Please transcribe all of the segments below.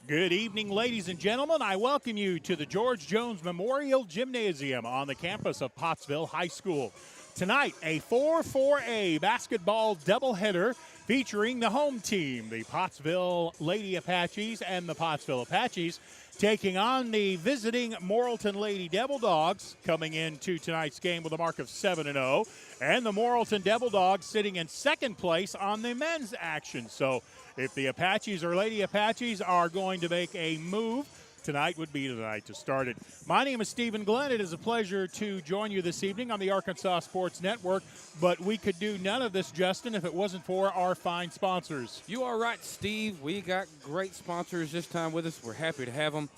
Good evening, ladies and gentlemen. I welcome you to the George Jones Memorial Gymnasium on the campus of Pottsville High School. Tonight, a 4-4A basketball doubleheader featuring the home team, the Pottsville Lady Apaches and the Pottsville Apaches, taking on the visiting Morrilton Lady Devil Dogs, coming into tonight's game with a mark of 7-0, and the Morrilton Devil Dogs sitting in second place on the men's action. So if the Apaches or Lady Apaches are going to make a move, tonight would be the night to start it. My name is Stephen Glenn. It is a pleasure to join you this evening on the Arkansas Sports Network, but we could do none of this, Justin, if it wasn't for our fine sponsors. You are right, Steve. We got great sponsors this time with us. We're happy to have them.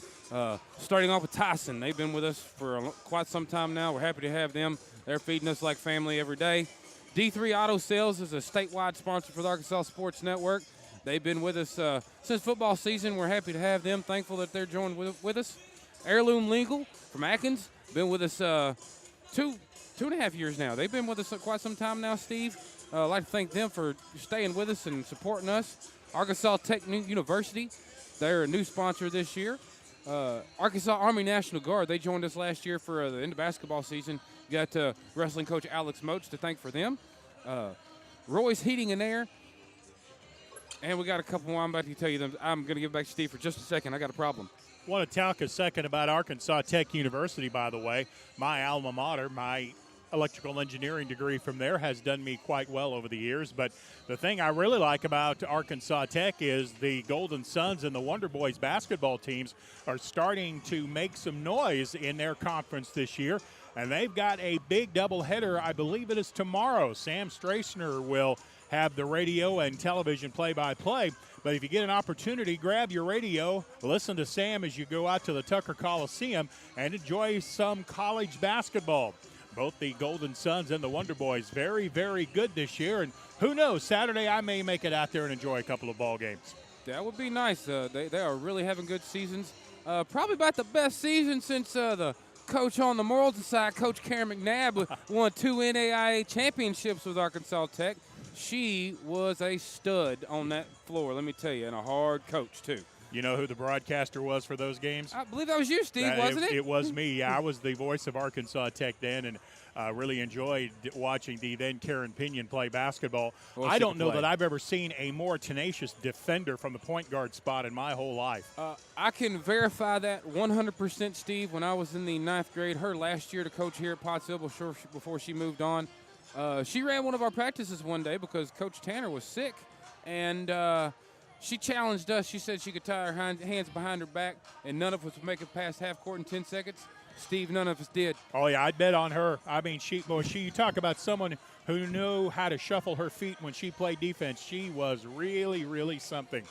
Starting off with Tyson. They've been with us for quite some time now. We're happy to have them. They're feeding us like family every day. D3 Auto Sales is a statewide sponsor for the Arkansas Sports Network. They've been with us since football season. We're happy to have them. Thankful that they're joined with us. Heirloom Legal from Atkins. Been with us two and a half years now. They've been with us quite some time now, Steve. I'd like to thank them for staying with us and supporting us. Arkansas Tech University. They're a new sponsor this year. Arkansas Army National Guard. They joined us last year for the end of basketball season. You got wrestling coach Alex Moats to thank for them. Roy's Heating and Air. And we got a couple more. I'm about to tell you them. I'm going to give it back to Steve for just a second. I got a problem. Want to talk a second about Arkansas Tech University, by the way. My alma mater, my electrical engineering degree from there has done me quite well over the years. But the thing I really like about Arkansas Tech is the Golden Suns and the Wonder Boys basketball teams are starting to make some noise in their conference this year. And they've got a big doubleheader. I believe it is tomorrow. Sam Strasner will have the radio and television play-by-play. But if you get an opportunity, grab your radio, listen to Sam as you go out to the Tucker Coliseum and enjoy some college basketball. Both the Golden Suns and the Wonder Boys very, very good this year. And who knows, Saturday I may make it out there and enjoy a couple of ball games. That would be nice. They are really having good seasons. Probably about the best season since the coach on the Morrilton side, Coach Karen McNabb, won 2 NAIA championships with Arkansas Tech. She was a stud on that floor, let me tell you, and a hard coach, too. You know who the broadcaster was for those games? I believe that was you, Steve, wasn't it? It was me. Yeah, I was the voice of Arkansas Tech then, and really enjoyed watching the then Karen Pinion play basketball. Well, I don't know that I've ever seen a more tenacious defender from the point guard spot in my whole life. I can verify that 100%, Steve. When I was in the 9th grade, her last year to coach here at Pottsville before she moved on, she ran one of our practices one day because Coach Tanner was sick, and she challenged us. She said she could tie her hands behind her back, and none of us would make it past half court in 10 seconds. Steve, none of us did. Oh, yeah, I'd bet on her. I mean, you talk about someone who knew how to shuffle her feet when she played defense. She was really, really something.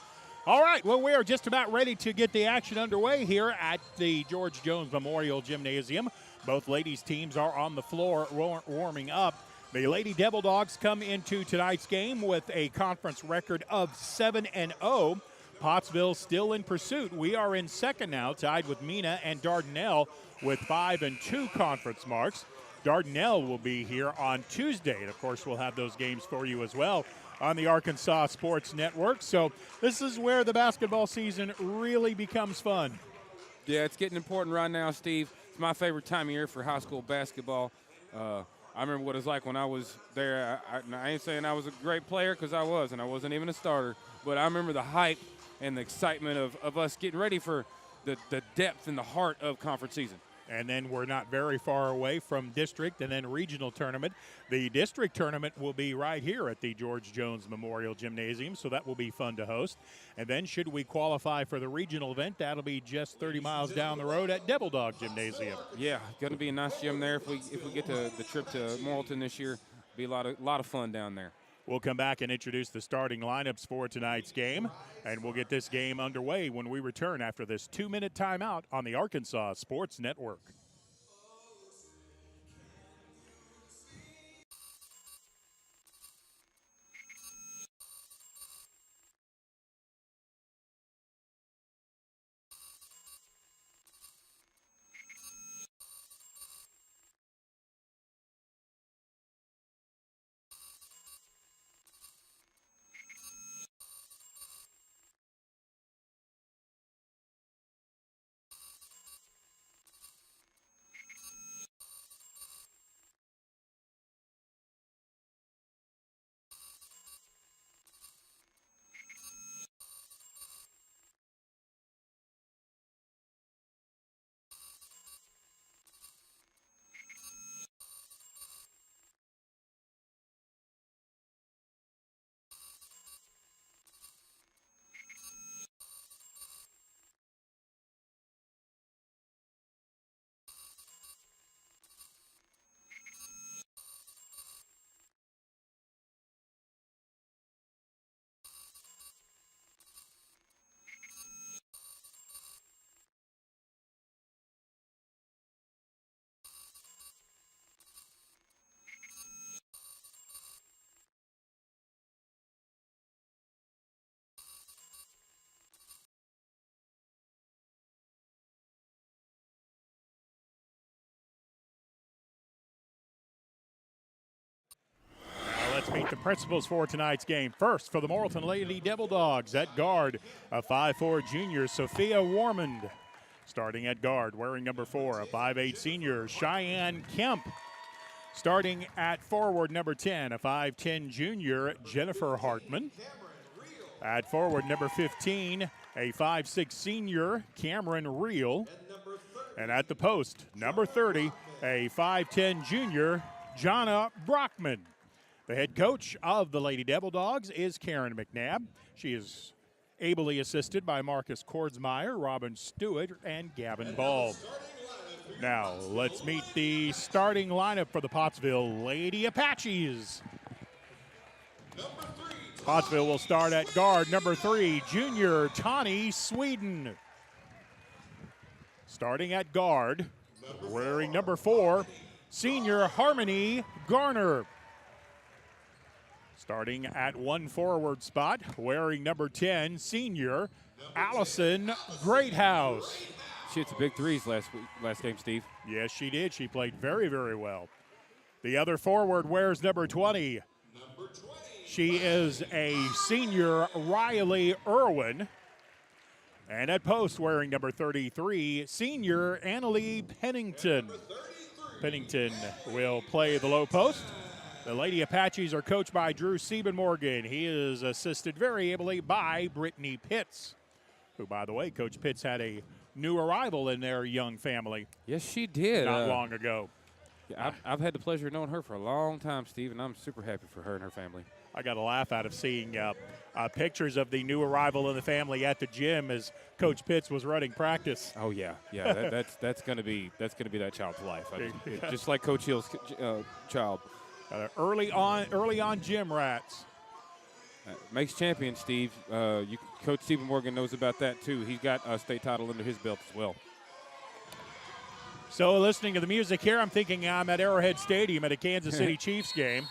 All right, well, we are just about ready to get the action underway here at the George Jones Memorial Gymnasium. Both ladies' teams are on the floor warming up. The Lady Devil Dogs come into tonight's game with a conference record of 7-0. Pottsville still in pursuit. We are in second now, tied with Mina and Dardanelle with 5-2 conference marks. Dardanelle will be here on Tuesday, and of course we'll have those games for you as well on the Arkansas Sports Network. So this is where the basketball season really becomes fun. Yeah, it's getting important right now, Steve. It's my favorite time of year for high school basketball. I remember what it was like when I was there. I ain't saying I was a great player because I was, and I wasn't even a starter. But I remember the hype and the excitement of us getting ready for the depth and the heart of conference season. And then we're not very far away from district and then regional tournament. The district tournament will be right here at the George Jones Memorial Gymnasium, so that will be fun to host. And then should we qualify for the regional event, that'll be just 30 miles down the road at Devil Dog Gymnasium. Yeah, going to be a nice gym there if we get the trip to Morrilton this year. Be a lot of fun down there. We'll come back and introduce the starting lineups for tonight's game, and we'll get this game underway when we return after this 2-minute timeout on the Arkansas Sports Network. meet the principals for tonight's game. First, for the Morrilton Lady Devil Dogs at guard, a 5'4" junior, Sophia Warmond. Starting at guard, wearing number 4, a 5'8" senior, Cheyenne Kemp. Starting at forward, number 10, a 5'10" junior, Jennifer Hartman. At forward, number 15, a 5'6" senior, Cameron Reel. And at the post, number 30, a 5'10" junior, Jonna Brockman. The head coach of the Lady Devil Dogs is Karen McNabb. She is ably assisted by Marcus Kordsmeyer, Robin Stewart, and Gavin Ball. Now, let's meet the starting lineup for the Pottsville Lady Apaches. Pottsville will start at guard, number 3, junior Tani Sweden. Starting at guard, wearing number 4, senior Harmony Garner. Starting at 1 forward spot, wearing number 10, senior Allison Greathouse. She hit some big threes last game, Steve. Yes, she did. She played very, very well. The other forward wears number 20. She is a senior Riley Irwin. And at post, wearing number 33, senior Annalie Pennington. Pennington will play the low post. The Lady Apaches are coached by Drew Siebenmorgan. He is assisted very ably by Brittany Pitts, who, by the way, Coach Pitts had a new arrival in their young family. Yes, she did. Not long ago. Yeah, I've had the pleasure of knowing her for a long time, Steve, and I'm super happy for her and her family. I got a laugh out of seeing pictures of the new arrival in the family at the gym as Coach Pitts was running practice. Oh yeah. That's gonna be that child's life. Just like Coach Hill's child. Early on gym rats. Makes champion, Steve. Coach Stephen Morgan knows about that too. He's got a state title under his belt as well. So listening to the music here, I'm thinking I'm at Arrowhead Stadium at a Kansas City Chiefs game.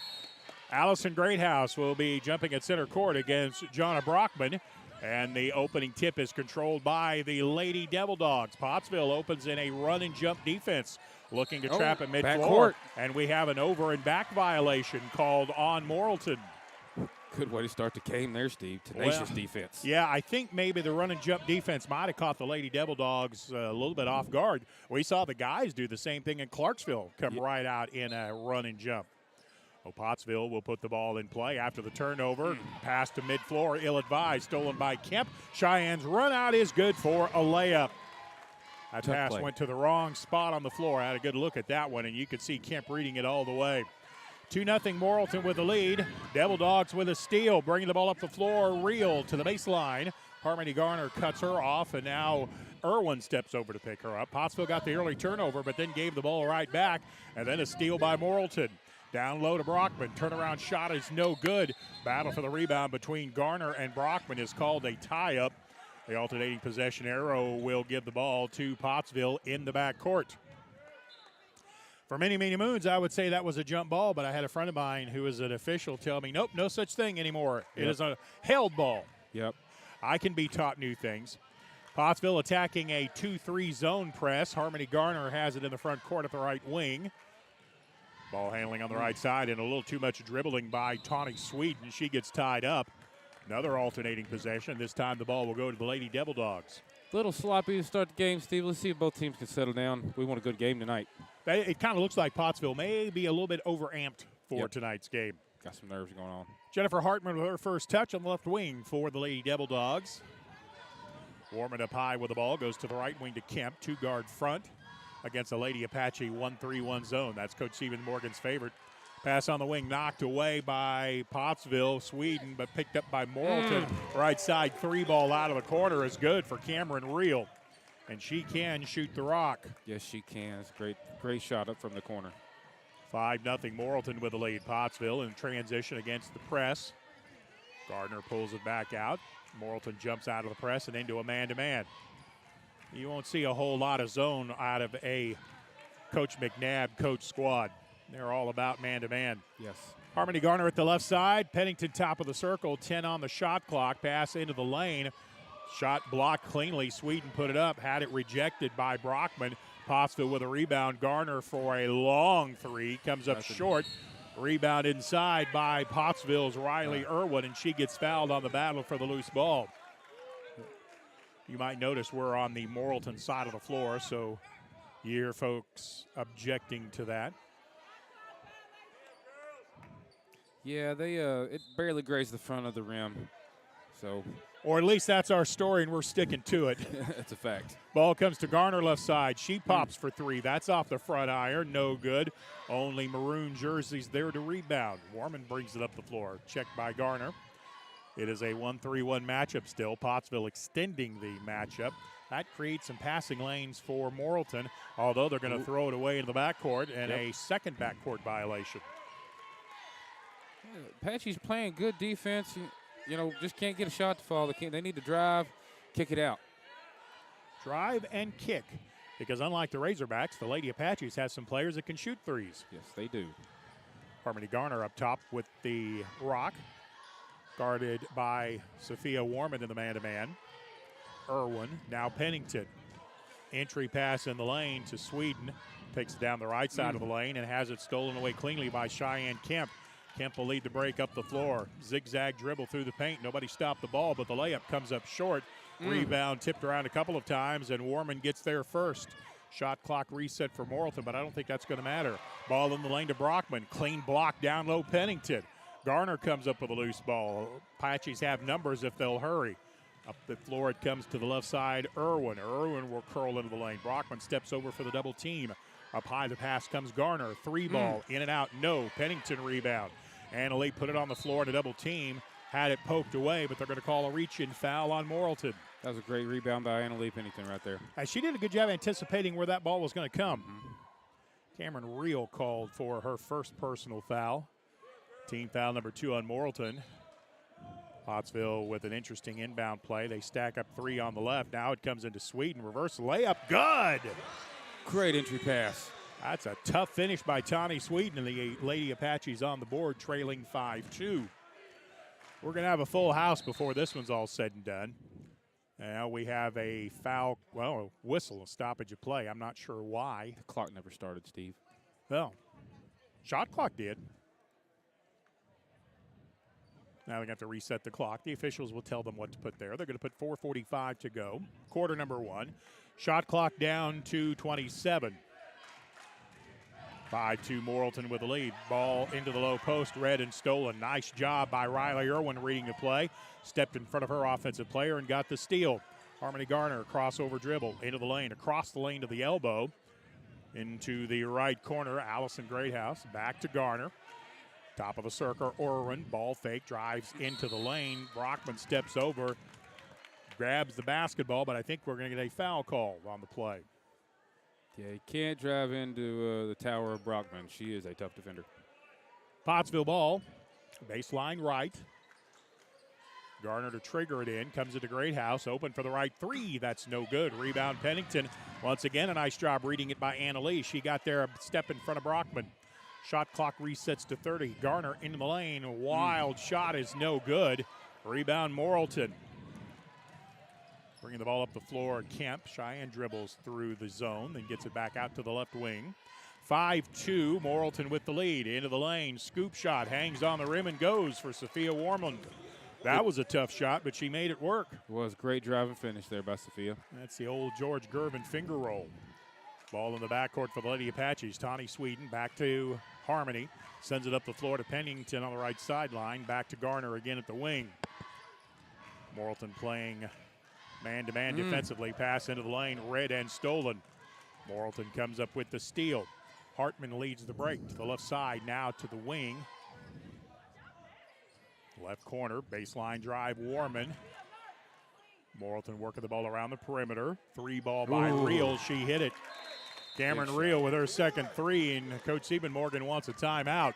Allison Greathouse will be jumping at center court against Jonna Brockman, and the opening tip is controlled by the Lady Devil Dogs. Pottsville opens in a run and jump defense, looking to trap at midcourt, and we have an over and back violation called on Morrilton. Good way to start the game there, Steve. Tenacious defense. Yeah, I think maybe the run and jump defense might have caught the Lady Devil Dogs a little bit off guard. We saw the guys do the same thing in Clarksville, come right out in a run and jump. Pottsville will put the ball in play after the turnover. Pass to mid-floor, ill-advised, stolen by Kemp. Cheyenne's run out is good for a layup. That pass went to the wrong spot on the floor. I had a good look at that one, and you could see Kemp reading it all the way. 2-0 Morrilton with the lead. Devil Dogs with a steal, bringing the ball up the floor. Reel to the baseline. Harmony Garner cuts her off, and now Irwin steps over to pick her up. Pottsville got the early turnover, but then gave the ball right back, and then a steal by Morrilton. Down low to Brockman. Turnaround shot is no good. Battle for the rebound between Garner and Brockman is called a tie-up. The alternating possession arrow will give the ball to Pottsville in the backcourt. For many, many moons, I would say that was a jump ball, but I had a friend of mine who is an official tell me, nope, no such thing anymore. It is a held ball. Yep. I can be taught new things. Pottsville attacking a 2-3 zone press. Harmony Garner has it in the front court at the right wing. Ball handling on the right side and a little too much dribbling by Tawny Sweden. She gets tied up. Another alternating possession. This time the ball will go to the Lady Devil Dogs. A little sloppy to start the game, Steve. Let's see if both teams can settle down. We want a good game tonight. It kind of looks like Pottsville may be a little bit overamped for tonight's game. Got some nerves going on. Jennifer Hartman with her first touch on the left wing for the Lady Devil Dogs. Warming up high with the ball. Goes to the right wing to Kemp. 2-guard front against the Lady Apache 1-3-1 zone. That's Coach Stephen Morgan's favorite. Pass on the wing knocked away by Pottsville, Sweden, but picked up by Morrilton. Right side 3-ball out of the corner is good for Cameron Reel. And she can shoot the rock. Yes, she can. It's a great shot up from the corner. 5-0 Morrilton with the lead. Pottsville in transition against the press. Gardner pulls it back out. Morrilton jumps out of the press and into a man-to-man. You won't see a whole lot of zone out of a Coach McNabb coach squad. They're all about man-to-man. Yes. Harmony Garner at the left side. Pennington top of the circle. 10 on the shot clock. Pass into the lane. Shot blocked cleanly. Sweden put it up. Had it rejected by Brockman. Pottsville with a rebound. Garner for a long three. Comes up short. Rebound inside by Pottsville's Riley Irwin, and she gets fouled on the battle for the loose ball. You might notice we're on the Morrilton side of the floor, so you hear folks objecting to that. Yeah, it barely grazed the front of the rim, so. Or at least that's our story, and we're sticking to it. That's a fact. Ball comes to Garner left side. She pops for three. That's off the front iron. No good. Only maroon jerseys there to rebound. Warman brings it up the floor. Checked by Garner. It is a 1-3-1 matchup still. Pottsville extending the matchup. That creates some passing lanes for Morrilton, although they're going to throw it away into the backcourt and a second backcourt violation. Apache's playing good defense. You know, just can't get a shot to fall. They need to drive, kick it out. Drive and kick, because unlike the Razorbacks, the Lady Apaches have some players that can shoot threes. Yes, they do. Harmony Garner up top with the rock, guarded by Sophia Warman in the man-to-man. Irwin, now Pennington. Entry pass in the lane to Sweden. Takes it down the right side of the lane and has it stolen away cleanly by Cheyenne Kemp. Kemp will lead the break up the floor. Zigzag dribble through the paint. Nobody stopped the ball, but the layup comes up short. Rebound tipped around a couple of times, and Warman gets there first. Shot clock reset for Morrilton, but I don't think that's going to matter. Ball in the lane to Brockman. Clean block down low Pennington. Garner comes up with a loose ball. Apaches have numbers if they'll hurry. Up the floor it comes to the left side. Irwin will curl into the lane. Brockman steps over for the double team. Up high the pass comes Garner. Three ball in and out. No. Pennington rebound. Annalee put it on the floor in a double team. Had it poked away, but they're going to call a reach-in foul on Morrilton. That was a great rebound by Annalee Pennington right there. She did a good job anticipating where that ball was going to come. Cameron Reel called for her first personal foul. Team foul number 2 on Morrilton. Pottsville with an interesting inbound play. They stack up 3 on the left. Now it comes into Sweden. Reverse layup. Good. Great entry pass. That's a tough finish by Tawny Sweden, and the Lady Apaches on the board, trailing 5-2. We're going to have a full house before this one's all said and done. Now we have a foul, a whistle, a stoppage of play. I'm not sure why. The clock never started, Steve. Well, shot clock did. Now they're going to have to reset the clock. The officials will tell them what to put there. They're going to put 4:45 to go. Quarter number 1. Shot clock down to 27. 5-2 Morrilton with the lead. Ball into the low post, read and stolen. Nice job by Riley Irwin reading the play. Stepped in front of her offensive player and got the steal. Harmony Garner, crossover dribble into the lane, across the lane to the elbow. Into the right corner, Allison Greathouse. Back to Garner. Top of the circle, Irwin. Ball fake, drives into the lane. Brockman steps over, grabs the basketball, but I think we're going to get a foul call on the play. Yeah, you can't drive into the tower of Brockman. She is a tough defender. Pottsville ball, baseline right. Garner to trigger it in, comes into Greathouse, open for the right 3. That's no good. Rebound Pennington. Once again, a nice job reading it by Annalee. She got there a step in front of Brockman. Shot clock resets to 30. Garner into the lane. Wild shot is no good. Rebound Morrilton. Bringing the ball up the floor, Kemp. Cheyenne dribbles through the zone, then gets it back out to the left wing. 5-2, Morrilton with the lead. Into the lane, scoop shot, hangs on the rim and goes for Sophia Warman. That was a tough shot, but she made it work. It was great drive and finish there by Sophia. That's the old George Gervin finger roll. Ball in the backcourt for the Lady Apaches. Tawny Sweden back to Harmony. Sends it up the floor to Pennington on the right sideline. Back to Garner again at the wing. Morrilton playing man-to-man defensively. Pass into the lane, read and stolen. Morrilton comes up with the steal. Hartman leads the break to the left side, now to the wing. Left corner, baseline drive, Warman. Morrilton working the ball around the perimeter. 3 ball by Reel, she hit it. Cameron Reel with her second 3, and Coach Sieben Morgan wants a timeout.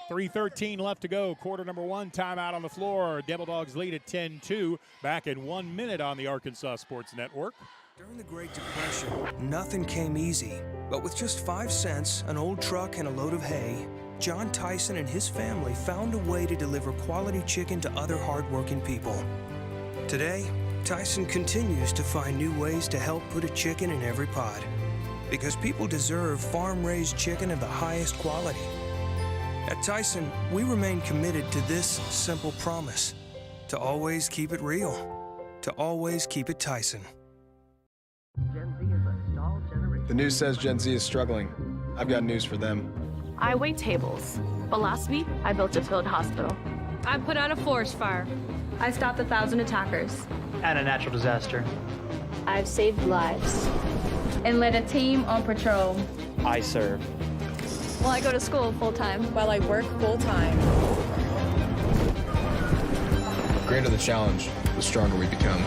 3:13 left to go. Quarter number 1, timeout on the floor. Devil Dogs lead at 10-2. Back in 1 minute on the Arkansas Sports Network. During the Great Depression, nothing came easy. But with just 5 cents, an old truck, and a load of hay, John Tyson and his family found a way to deliver quality chicken to other hardworking people. Today, Tyson continues to find new ways to help put a chicken in every pot. Because people deserve farm-raised chicken of the highest quality. At Tyson, we remain committed to this simple promise: to always keep it real, to always keep it Tyson. Gen Z is a stalled generation. The news says Gen Z is struggling. I've got news for them. I wait tables, but last week I built a field hospital. I put out a forest fire. I stopped 1,000 attackers. And a natural disaster. I've saved lives. And led a team on patrol. I serve. Well, I go to school full-time. While I work full-time. The greater the challenge, the stronger we become.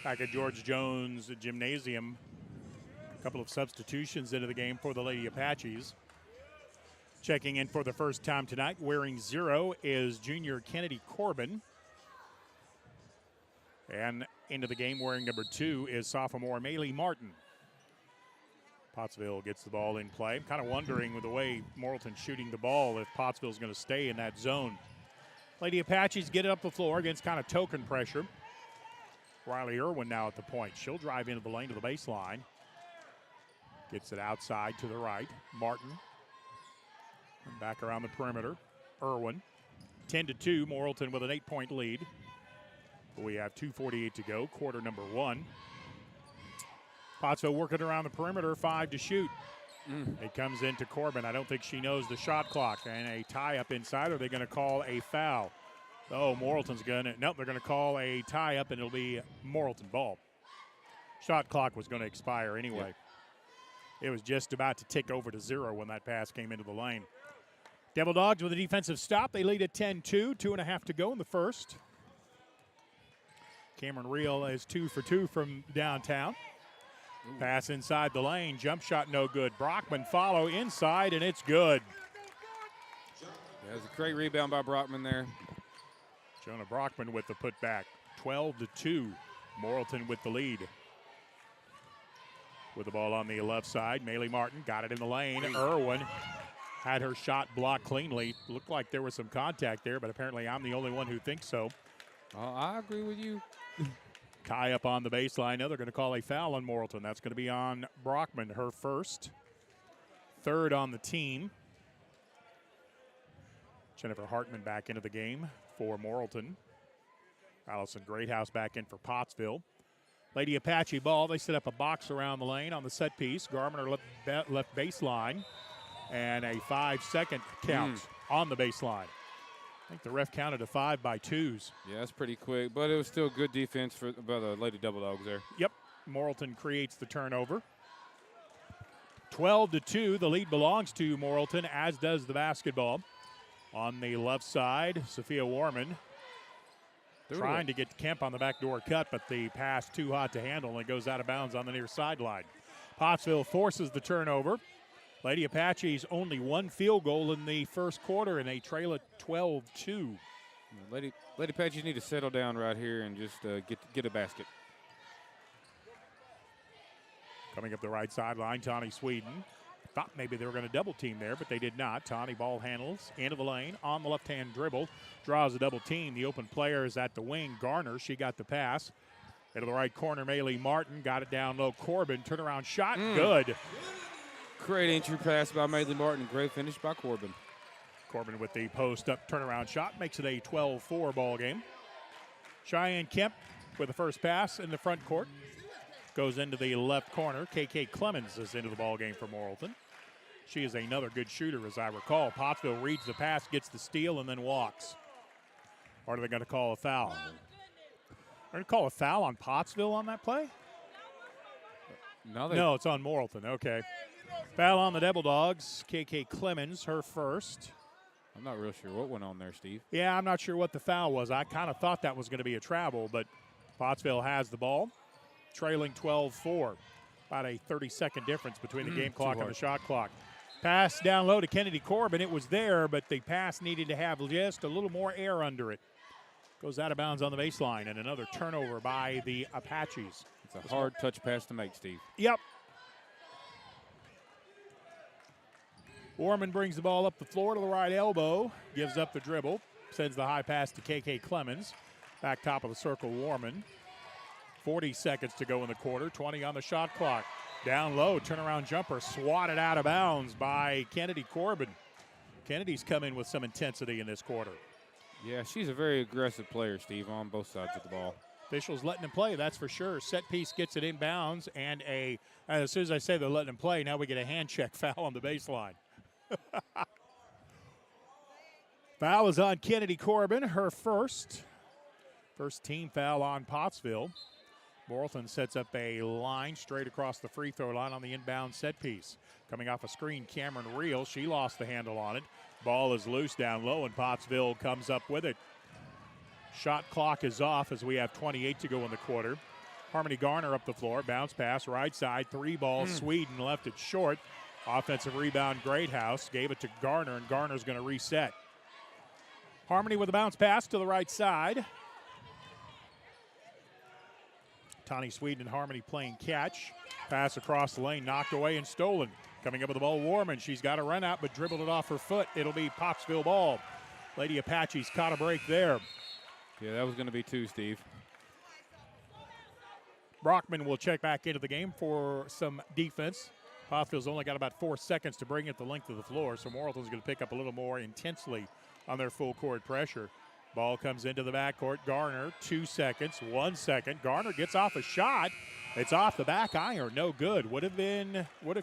Back at George Jones Gymnasium, a couple of substitutions into the game for the Lady Apaches. Checking in for the first time tonight, wearing 0, is junior Kennedy Corbin. And into the game wearing number 2 is sophomore Maylee Martin. Pottsville gets the ball in play. I'm kind of wondering with the way Morrilton's shooting the ball if Pottsville's going to stay in that zone. Lady Apaches get it up the floor against kind of token pressure. Riley Irwin now at the point. She'll drive into the lane to the baseline. Gets it outside to the right. Martin. And back around the perimeter. Irwin. 10-2. Morrilton with an 8-point lead. We have 2:48 to go. Quarter number 1. Pottsville working around the perimeter. 5 to shoot. It comes into Corbin. I don't think she knows the shot clock. And a tie up inside. Are they going to call a foul? Oh, Morrilton's going to. Nope, they're going to call a tie-up, and it'll be Morrilton ball. Shot clock was going to expire anyway. It was just about to tick over to 0 when that pass came into the lane. Devil Dogs with a defensive stop. They lead at 10-2. 2.5 to go in the first. Cameron Reel is 2 for 2 from downtown. Pass inside the lane. Jump shot no good. Brockman follow inside, and it's good. That was a great rebound by Brockman there. Jonah Brockman with the putback. 12-2. Morrilton with the lead. With the ball on the left side, Maylee Martin got it in the lane. Irwin had her shot blocked cleanly. Looked like there was some contact there, but apparently I'm the only one who thinks so. I agree with you. Tie up on the baseline. Now they're going to call a foul on Morrilton. That's going to be on Brockman, her first. Third on the team. Jennifer Hartman back into the game for Morrilton. Allison Greathouse back in for Pottsville. Lady Apache ball. They set up a box around the lane on the set piece. Garminer left baseline. And a 5-second count on the baseline. I think the ref counted a 5 by 2s. Yeah, that's pretty quick, but it was still good defense by the Lady Devil Dogs there. Yep, Morrilton creates the turnover. 12-2, the lead belongs to Morrilton, as does the basketball. On the left side, Sophia Warman trying to get Kemp on the backdoor cut, but the pass too hot to handle, and it goes out of bounds on the near sideline. Pottsville forces the turnover. Lady Apaches only 1 field goal in the first quarter, and they trail at 12-2. Lady Apaches need to settle down right here and just get a basket. Coming up the right sideline, Tawny Sweden. Thought maybe they were going to double team there, but they did not. Tawny ball handles into the lane on the left-hand dribble. Draws a double team. The open player is at the wing. Garner, she got the pass. Into the right corner, Maylee Martin got it down low. Corbin, turnaround shot, good. Great entry pass by Maylee Martin. Great finish by Corbin. Corbin with the post-up turnaround shot makes it a 12-4 ball game. Cheyenne Kemp with the first pass in the front court. Goes into the left corner. KK Clemens is into the ball game for Morrilton. She is another good shooter, as I recall. Pottsville reads the pass, gets the steal, and then walks. Or are they going to call a foul? They're going to call a foul on Pottsville on that play? No, it's on Morrilton. Okay. Foul on the Devil Dogs. KK Clemens, her first. I'm not real sure what went on there, Steve. Yeah, I'm not sure what the foul was. I kind of thought that was going to be a travel, but Pottsville has the ball. Trailing 12-4. About a 30-second difference between the game clock and the shot clock. Pass down low to Kennedy Corbin. It was there, but the pass needed to have just a little more air under it. Goes out of bounds on the baseline, and another turnover by the Apaches. It's a hard touch pass to make, Steve. Yep. Warman brings the ball up the floor to the right elbow, gives up the dribble, sends the high pass to KK Clemens. Back top of the circle, Warman. 40 seconds to go in the quarter, 20 on the shot clock. Down low, turnaround jumper, swatted out of bounds by Kennedy Corbin. Kennedy's come in with some intensity in this quarter. Yeah, she's a very aggressive player, Steve, on both sides of the ball. Officials letting him play, that's for sure. Set piece gets it inbounds, and as soon as I say they're letting him play, now we get a hand check foul on the baseline. Foul is on Kennedy Corbin, her first team foul on Pottsville. Morrilton sets up a line straight across the free throw line on the inbound set piece. Coming off a screen, Cameron Reel, she lost the handle on it. Ball is loose down low, and Pottsville comes up with it. Shot clock is off as we have 28 to go in the quarter. Harmony Garner up the floor, bounce pass, right side, three ball. Sweden left it short. Offensive rebound, Greathouse gave it to Garner, and Garner's going to reset. Harmony with a bounce pass to the right side. Tawny Sweden and Harmony playing catch. Pass across the lane, knocked away and stolen. Coming up with the ball, Warman. She's got a run out, but dribbled it off her foot. It'll be Pottsville ball. Lady Apaches caught a break there. Yeah, that was going to be two, Steve. Brockman will check back into the game for some defense. Pottsville's only got about 4 seconds to bring it the length of the floor, so Morrilton's going to pick up a little more intensely on their full court pressure. Ball comes into the backcourt. Garner, 2 seconds, 1 second. Garner gets off a shot. It's off the back iron, no good. Would have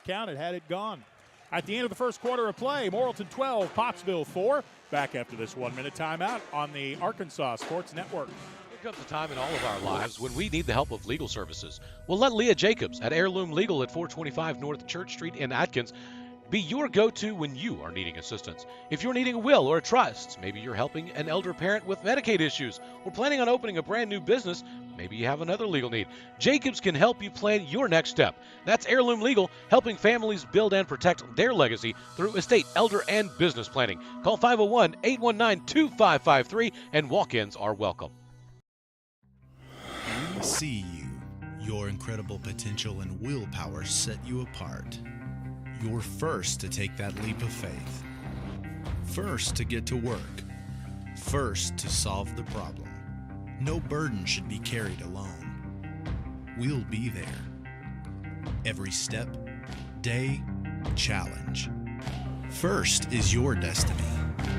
counted had it gone. At the end of the first quarter of play, Morrilton 12, Pottsville 4. Back after this 1 minute timeout on the Arkansas Sports Network. There comes a time in all of our lives when we need the help of legal services. Well, let Leah Jacobs at Heirloom Legal at 425 North Church Street in Atkins be your go-to when you are needing assistance. If you're needing a will or a trust, maybe you're helping an elder parent with Medicaid issues, or planning on opening a brand new business, maybe you have another legal need. Jacobs can help you plan your next step. That's Heirloom Legal, helping families build and protect their legacy through estate, elder, and business planning. Call 501-819-2553, and walk-ins are welcome. We see you. Your incredible potential and willpower set you apart. You're first to take that leap of faith. First to get to work. First to solve the problem. No burden should be carried alone. We'll be there. Every step, day, challenge. First is your destiny.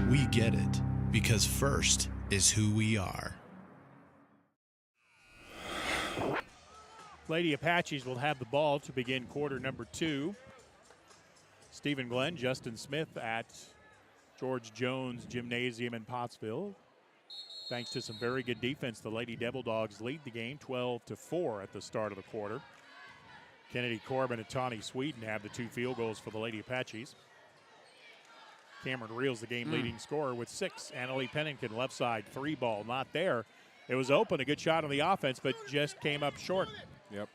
We get it because first is who we are. Lady Apaches will have the ball to begin quarter number 2. Stephen Glenn, Justin Smith at George Jones Gymnasium in Pottsville. Thanks to some very good defense, the Lady Devil Dogs lead the game 12-4 at the start of the quarter. Kennedy Corbin and Tawny Sweden have the 2 field goals for the Lady Apaches. Cameron Reel's the game leading scorer with 6. Annalie Pennington, left side, 3 ball, not there. It was open, a good shot on the offense, but just came up short. Yep.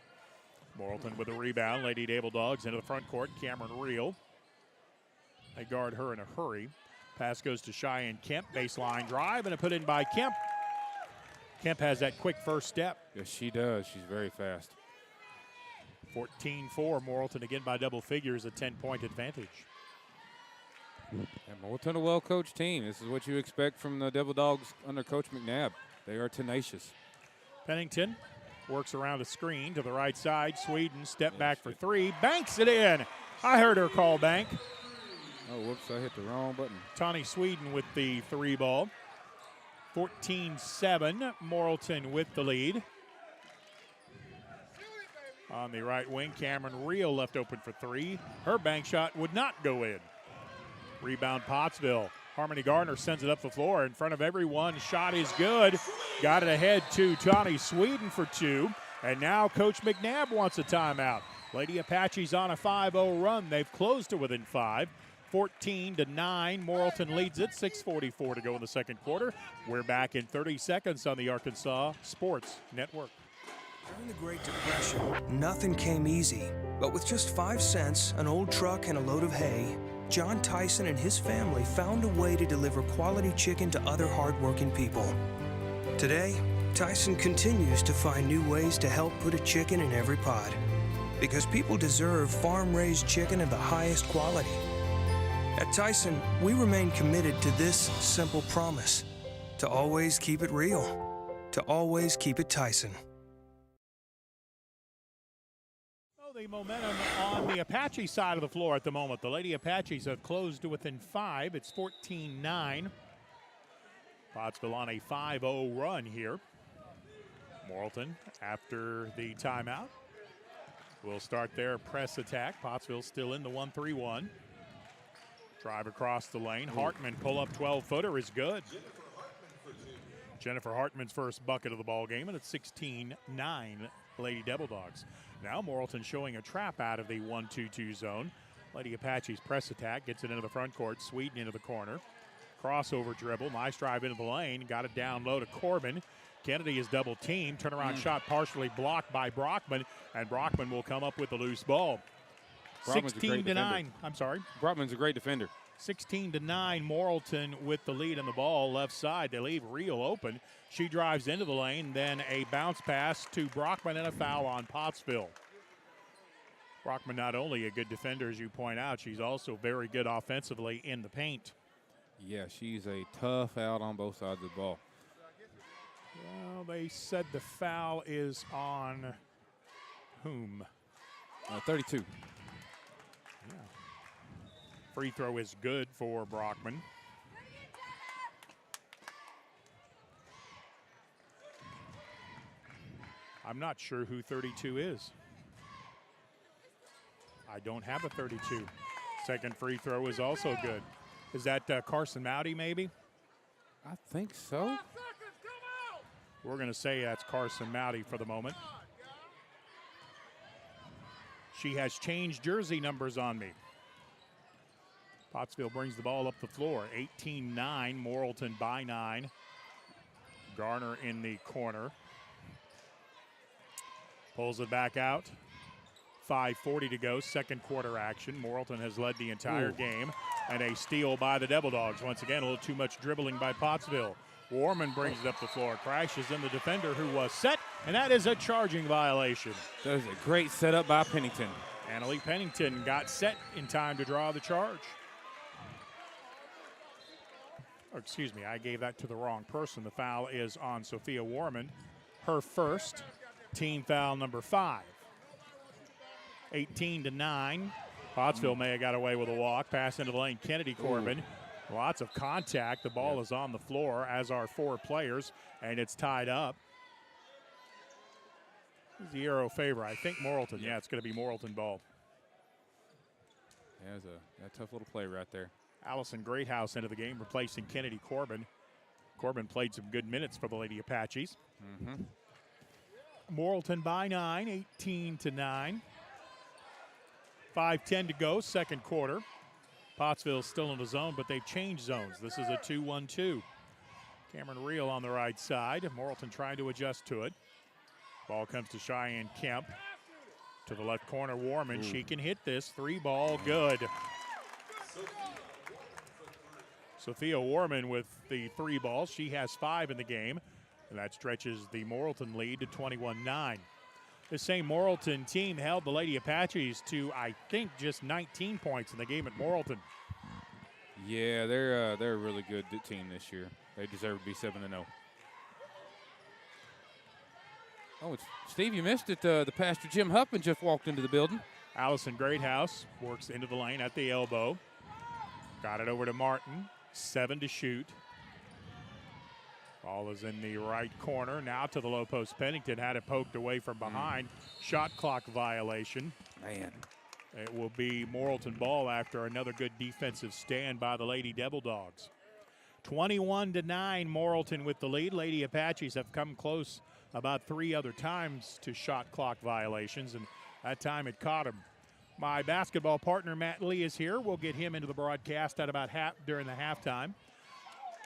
Morrilton with a rebound. Lady Devil Dogs into the front court. Cameron Reel. They guard her in a hurry. Pass goes to Cheyenne Kemp. Baseline drive, and a put in by Kemp. Kemp has that quick first step. Yes, she does. She's very fast. 14-4. Morrilton again by double figures, a 10-point advantage. And Morrilton, a well-coached team. This is what you expect from the Devil Dogs under Coach McNabb. They are tenacious. Pennington works around a screen to the right side. Sweden step back for 3. Banks it in. I heard her call bank. Oh, whoops, I hit the wrong button. Tawny Sweden with the 3 ball. 14-7, Morrilton with the lead. On the right wing, Cameron Reel left open for 3. Her bank shot would not go in. Rebound Pottsville. Harmony Garner sends it up the floor in front of everyone. Shot is good. Got it ahead to Tawny Sweden for 2. And now Coach McNabb wants a timeout. Lady Apaches on a 5-0 run. They've closed to within 5. 14-9. Morrilton leads it. 6:44 to go in the second quarter. We're back in 30 seconds on the Arkansas Sports Network. During the Great Depression, nothing came easy. But with just 5 cents, an old truck, and a load of hay, John Tyson and his family found a way to deliver quality chicken to other hardworking people. Today, Tyson continues to find new ways to help put a chicken in every pot. Because people deserve farm-raised chicken of the highest quality. At Tyson, we remain committed to this simple promise: to always keep it real, to always keep it Tyson. The momentum on the Apache side of the floor at the moment. The Lady Apaches have closed to within 5. It's 14-9. Pottsville on a 5-0 run here. Morrilton, after the timeout, will start their press attack. Pottsville still in the 1-3-1. Drive across the lane. Hartman pull-up 12-footer is good. Jennifer Hartman's first bucket of the ball game, and it's 16-9 Lady Devil Dogs. Now Morrilton showing a trap out of the 1-2-2 zone. Lady Apache's press attack gets it into the front court. Sweden into the corner. Crossover dribble. Nice drive into the lane. Got it down low to Corbin. Kennedy is double teamed. Turnaround shot partially blocked by Brockman, and Brockman will come up with the loose ball. 16-9. I'm sorry. Brockman's a great defender. 16-9, Morrilton with the lead on the ball left side. They leave Real open. She drives into the lane, then a bounce pass to Brockman and a foul on Pottsville. Brockman not only a good defender, as you point out, she's also very good offensively in the paint. Yeah, she's a tough out on both sides of the ball. Well, they said the foul is on whom? 32. Yeah. Free throw is good for Brockman. I'm not sure who 32 is. I don't have a 32. Second free throw is also good. Is that Carson Mowdy, maybe? I think so. We're going to say that's Carson Mowdy for the moment. She has changed jersey numbers on me. Pottsville brings the ball up the floor. 18-9, Morrilton by 9. Garner in the corner. Pulls it back out. 5:40 to go, second quarter action. Morrilton has led the entire game. And a steal by the Devil Dogs. Once again, a little too much dribbling by Pottsville. Warman brings it up the floor, crashes in the defender who was set, and that is a charging violation. That is a great setup by Pennington. Annalie Pennington got set in time to draw the charge. Oh, excuse me, I gave that to the wrong person. The foul is on Sophia Warman, her first, team foul number 5. 18-9. Pottsville may have got away with a walk. Pass into the lane, Kennedy Corbin. Lots of contact. The ball is on the floor, as are 4 players, and it's tied up. Who's the arrow favor? I think Morrilton. Yeah, it's going to be Morrilton ball. Yeah, it was a tough little play right there. Allison Greathouse into the game, replacing Kennedy Corbin. Corbin played some good minutes for the Lady Apaches. Morrilton by 9, 18-9. 5:10 to go, second quarter. Pottsville's still in the zone, but they've changed zones. This is a 2-1-2. Cameron Reel on the right side. Morrilton trying to adjust to it. Ball comes to Cheyenne Kemp. To the left corner, Warman. She can hit this. 3-ball, good. Sophia Warman with the 3 balls. She has 5 in the game, and that stretches the Morrilton lead to 21-9. The same Morrilton team held the Lady Apaches to, I think, just 19 points in the game at Morrilton. Yeah, they're a really good team this year. They deserve to be 7-0. Oh, Steve, you missed it. The pastor Jim Huppin just walked into the building. Allison Greathouse works into the lane at the elbow. Got it over to Martin. 7 to shoot. Ball is in the right corner. Now to the low post. Pennington had it poked away from behind. Shot clock violation. Man. It will be Morrilton ball after another good defensive stand by the Lady Devil Dogs. 21-9, Morrilton with the lead. Lady Apaches have come close about 3 other times to shot clock violations, and that time it caught him. My basketball partner, Matt Lee, is here. We'll get him into the broadcast at about during the halftime.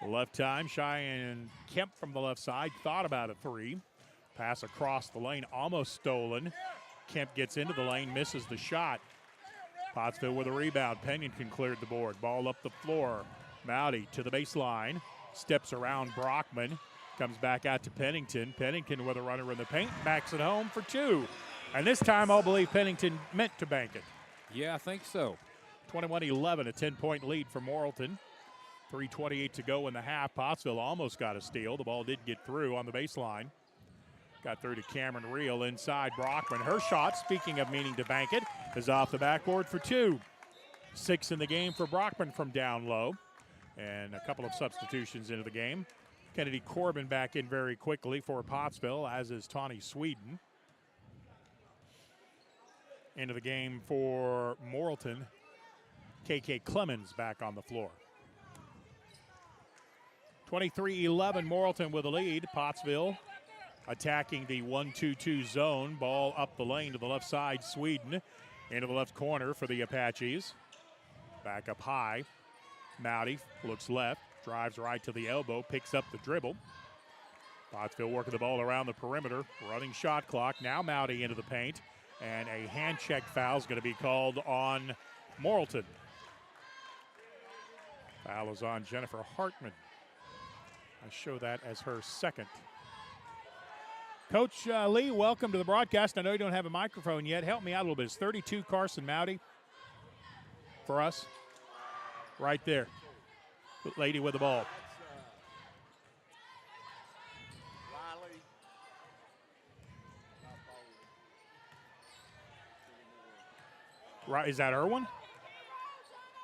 Left time, Cheyenne Kemp from the left side thought about a 3. Pass across the lane, almost stolen. Kemp gets into the lane, misses the shot. Pottsville with a rebound. Pennington cleared the board. Ball up the floor. Mowdy to the baseline. Steps around Brockman. Comes back out to Pennington. Pennington with a runner in the paint. Backs it home for 2. And this time I'll believe Pennington meant to bank it. Yeah, I think so. 21-11, a 10-point lead for Morrilton. 3:28 to go in the half. Pottsville almost got a steal. The ball did get through on the baseline. Got through to Cameron Reel inside Brockman. Her shot, speaking of meaning to bank it, is off the backboard for 2. 6 in the game for Brockman from down low. And a couple of substitutions into the game. Kennedy Corbin back in very quickly for Pottsville, as is Tawny Sweden. Into the game for Morrilton, KK Clemens back on the floor. 23-11, Morrilton with the lead. Pottsville attacking the 1-2-2 zone. Ball up the lane to the left side, Sweden. Into the left corner for the Apaches. Back up high. Mowdy looks left, drives right to the elbow, picks up the dribble. Pottsville working the ball around the perimeter. Running shot clock. Now Mowdy into the paint. And a hand check foul is going to be called on Morrilton. Foul is on Jennifer Hartman. I show that as her second. Coach Lee, welcome to the broadcast. I know you don't have a microphone yet. Help me out a little bit. It's 32 Carson Mowdy for us. Right there. Lady with the ball. Right, is that Irwin?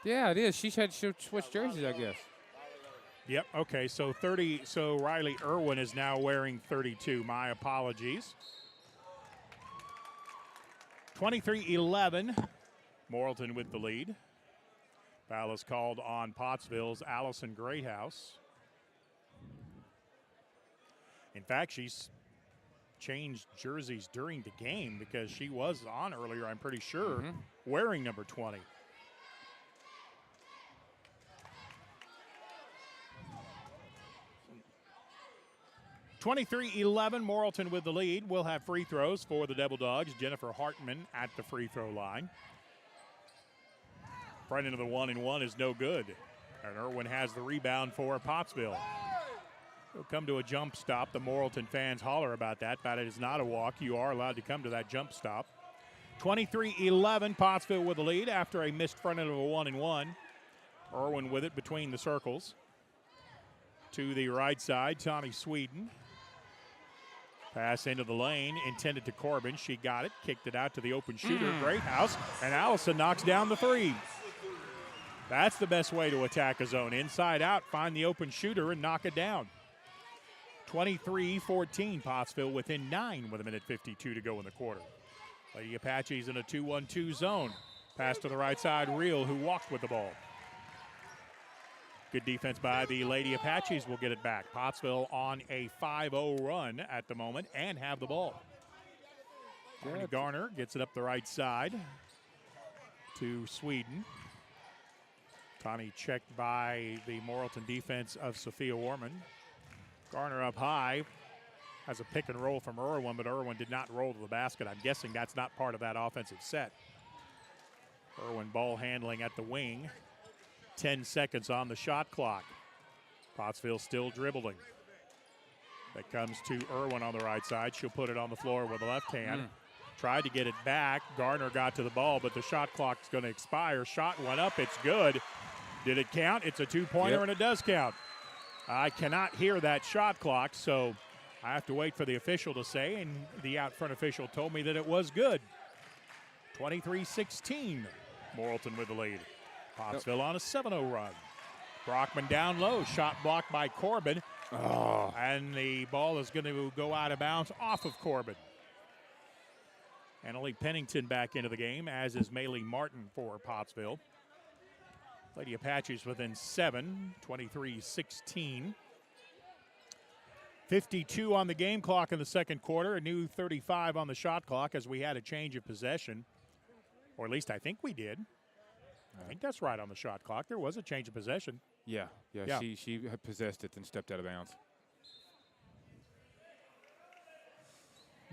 Yeah, it is. She's had to switch jerseys, I guess. Yep, okay, so 30, so Riley Irwin is now wearing 32. My apologies. 23-11, Morrilton with the lead. Foul is called on Pottsville's Allison Greathouse. In fact, she's changed jerseys during the game because she was on earlier, I'm pretty sure, wearing number 20. (23-11), Morrilton with the lead. We'll have free throws for the Devil Dogs. Jennifer Hartman at the free throw line. Right into the 1-and-1 is no good. And Irwin has the rebound for Pottsville. He'll come to a jump stop. The Morrilton fans holler about that, but it is not a walk. You are allowed to come to that jump stop. 23-11, Pottsville with the lead after a missed front end of a 1-and-1. Irwin with it between the circles. To the right side, Tawny Sweden. Pass into the lane, intended to Corbin. She got it, kicked it out to the open shooter, Greathouse, and Allison knocks down the three. That's the best way to attack a zone. Inside out, find the open shooter and knock it down. 23-14, Pottsville within 9 with 1:52 to go in the quarter. Lady Apaches in a 2-1-2 zone. Pass to the right side, Reel, who walked with the ball. Good defense by the Lady Apaches will get it back. Pottsville on a 5-0 run at the moment and have the ball. Garner gets it up the right side to Sweden. Tawny checked by the Morrilton defense of Sophia Warman. Garner up high. Has a pick and roll from Irwin, but Irwin did not roll to the basket. I'm guessing that's not part of that offensive set. Irwin ball handling at the wing. 10 seconds on the shot clock. Pottsville still dribbling. That comes to Irwin on the right side. She'll put it on the floor with the left hand. Tried to get it back. Garner got to the ball, but the shot clock's going to expire. Shot went up. It's good. Did it count? It's a two-pointer, and it does count. I cannot hear that shot clock, so I have to wait for the official to say, and the out-front official told me that it was good. 23-16, Morrilton with the lead. Pottsville on a 7-0 run. Brockman down low, shot blocked by Corbin. And the ball is going to go out of bounds off of Corbin. Annalie Pennington back into the game, as is Maylee Martin for Pottsville. Lady Apaches within 7, 23-16. 52 on the game clock in the second quarter, a new 35 on the shot clock as we had a change of possession. Or at least I think we did. I think that's right on the shot clock. There was a change of possession. Yeah. She had possessed it and stepped out of bounds.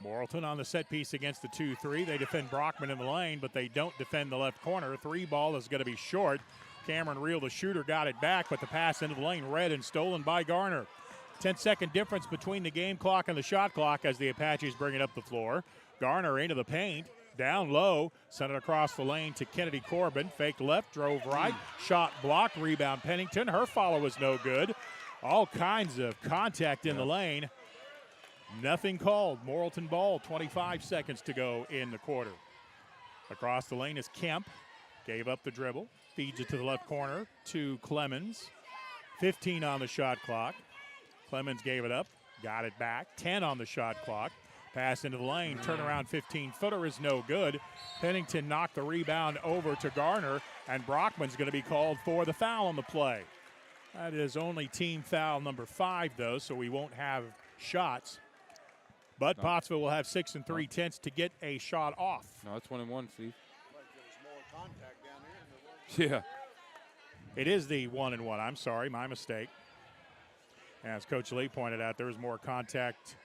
Morrilton on the set piece against the 2-3. They defend Brockman in the lane, but they don't defend the left corner. Three ball is going to be short. Cameron Reel, the shooter, got it back, but the pass into the lane read and stolen by Garner. 10-second difference between the game clock and the shot clock as the Apaches bring it up the floor. Garner into the paint. Down low, sent it across the lane to Kennedy Corbin. Fake left, drove right, shot blocked, rebound Pennington. Her follow was no good. All kinds of contact in the lane. Nothing called. Morrilton ball, 25 seconds to go in the quarter. Across the lane is Kemp. Gave up the dribble. Feeds it to the left corner to Clemens. 15 on the shot clock. Clemens gave it up. Got it back. 10 on the shot clock. Pass into the lane. Turnaround 15-footer is no good. Pennington knocked the rebound over to Garner, and Brockman's going to be called for the foul on the play. That is only team foul number 5, though, so we won't have shots. But Pottsville will have 6 3/10 to get a shot off. No, it's 1-1, Steve. Yeah. It is the 1-1. I'm sorry, my mistake. As Coach Lee pointed out, there was more contact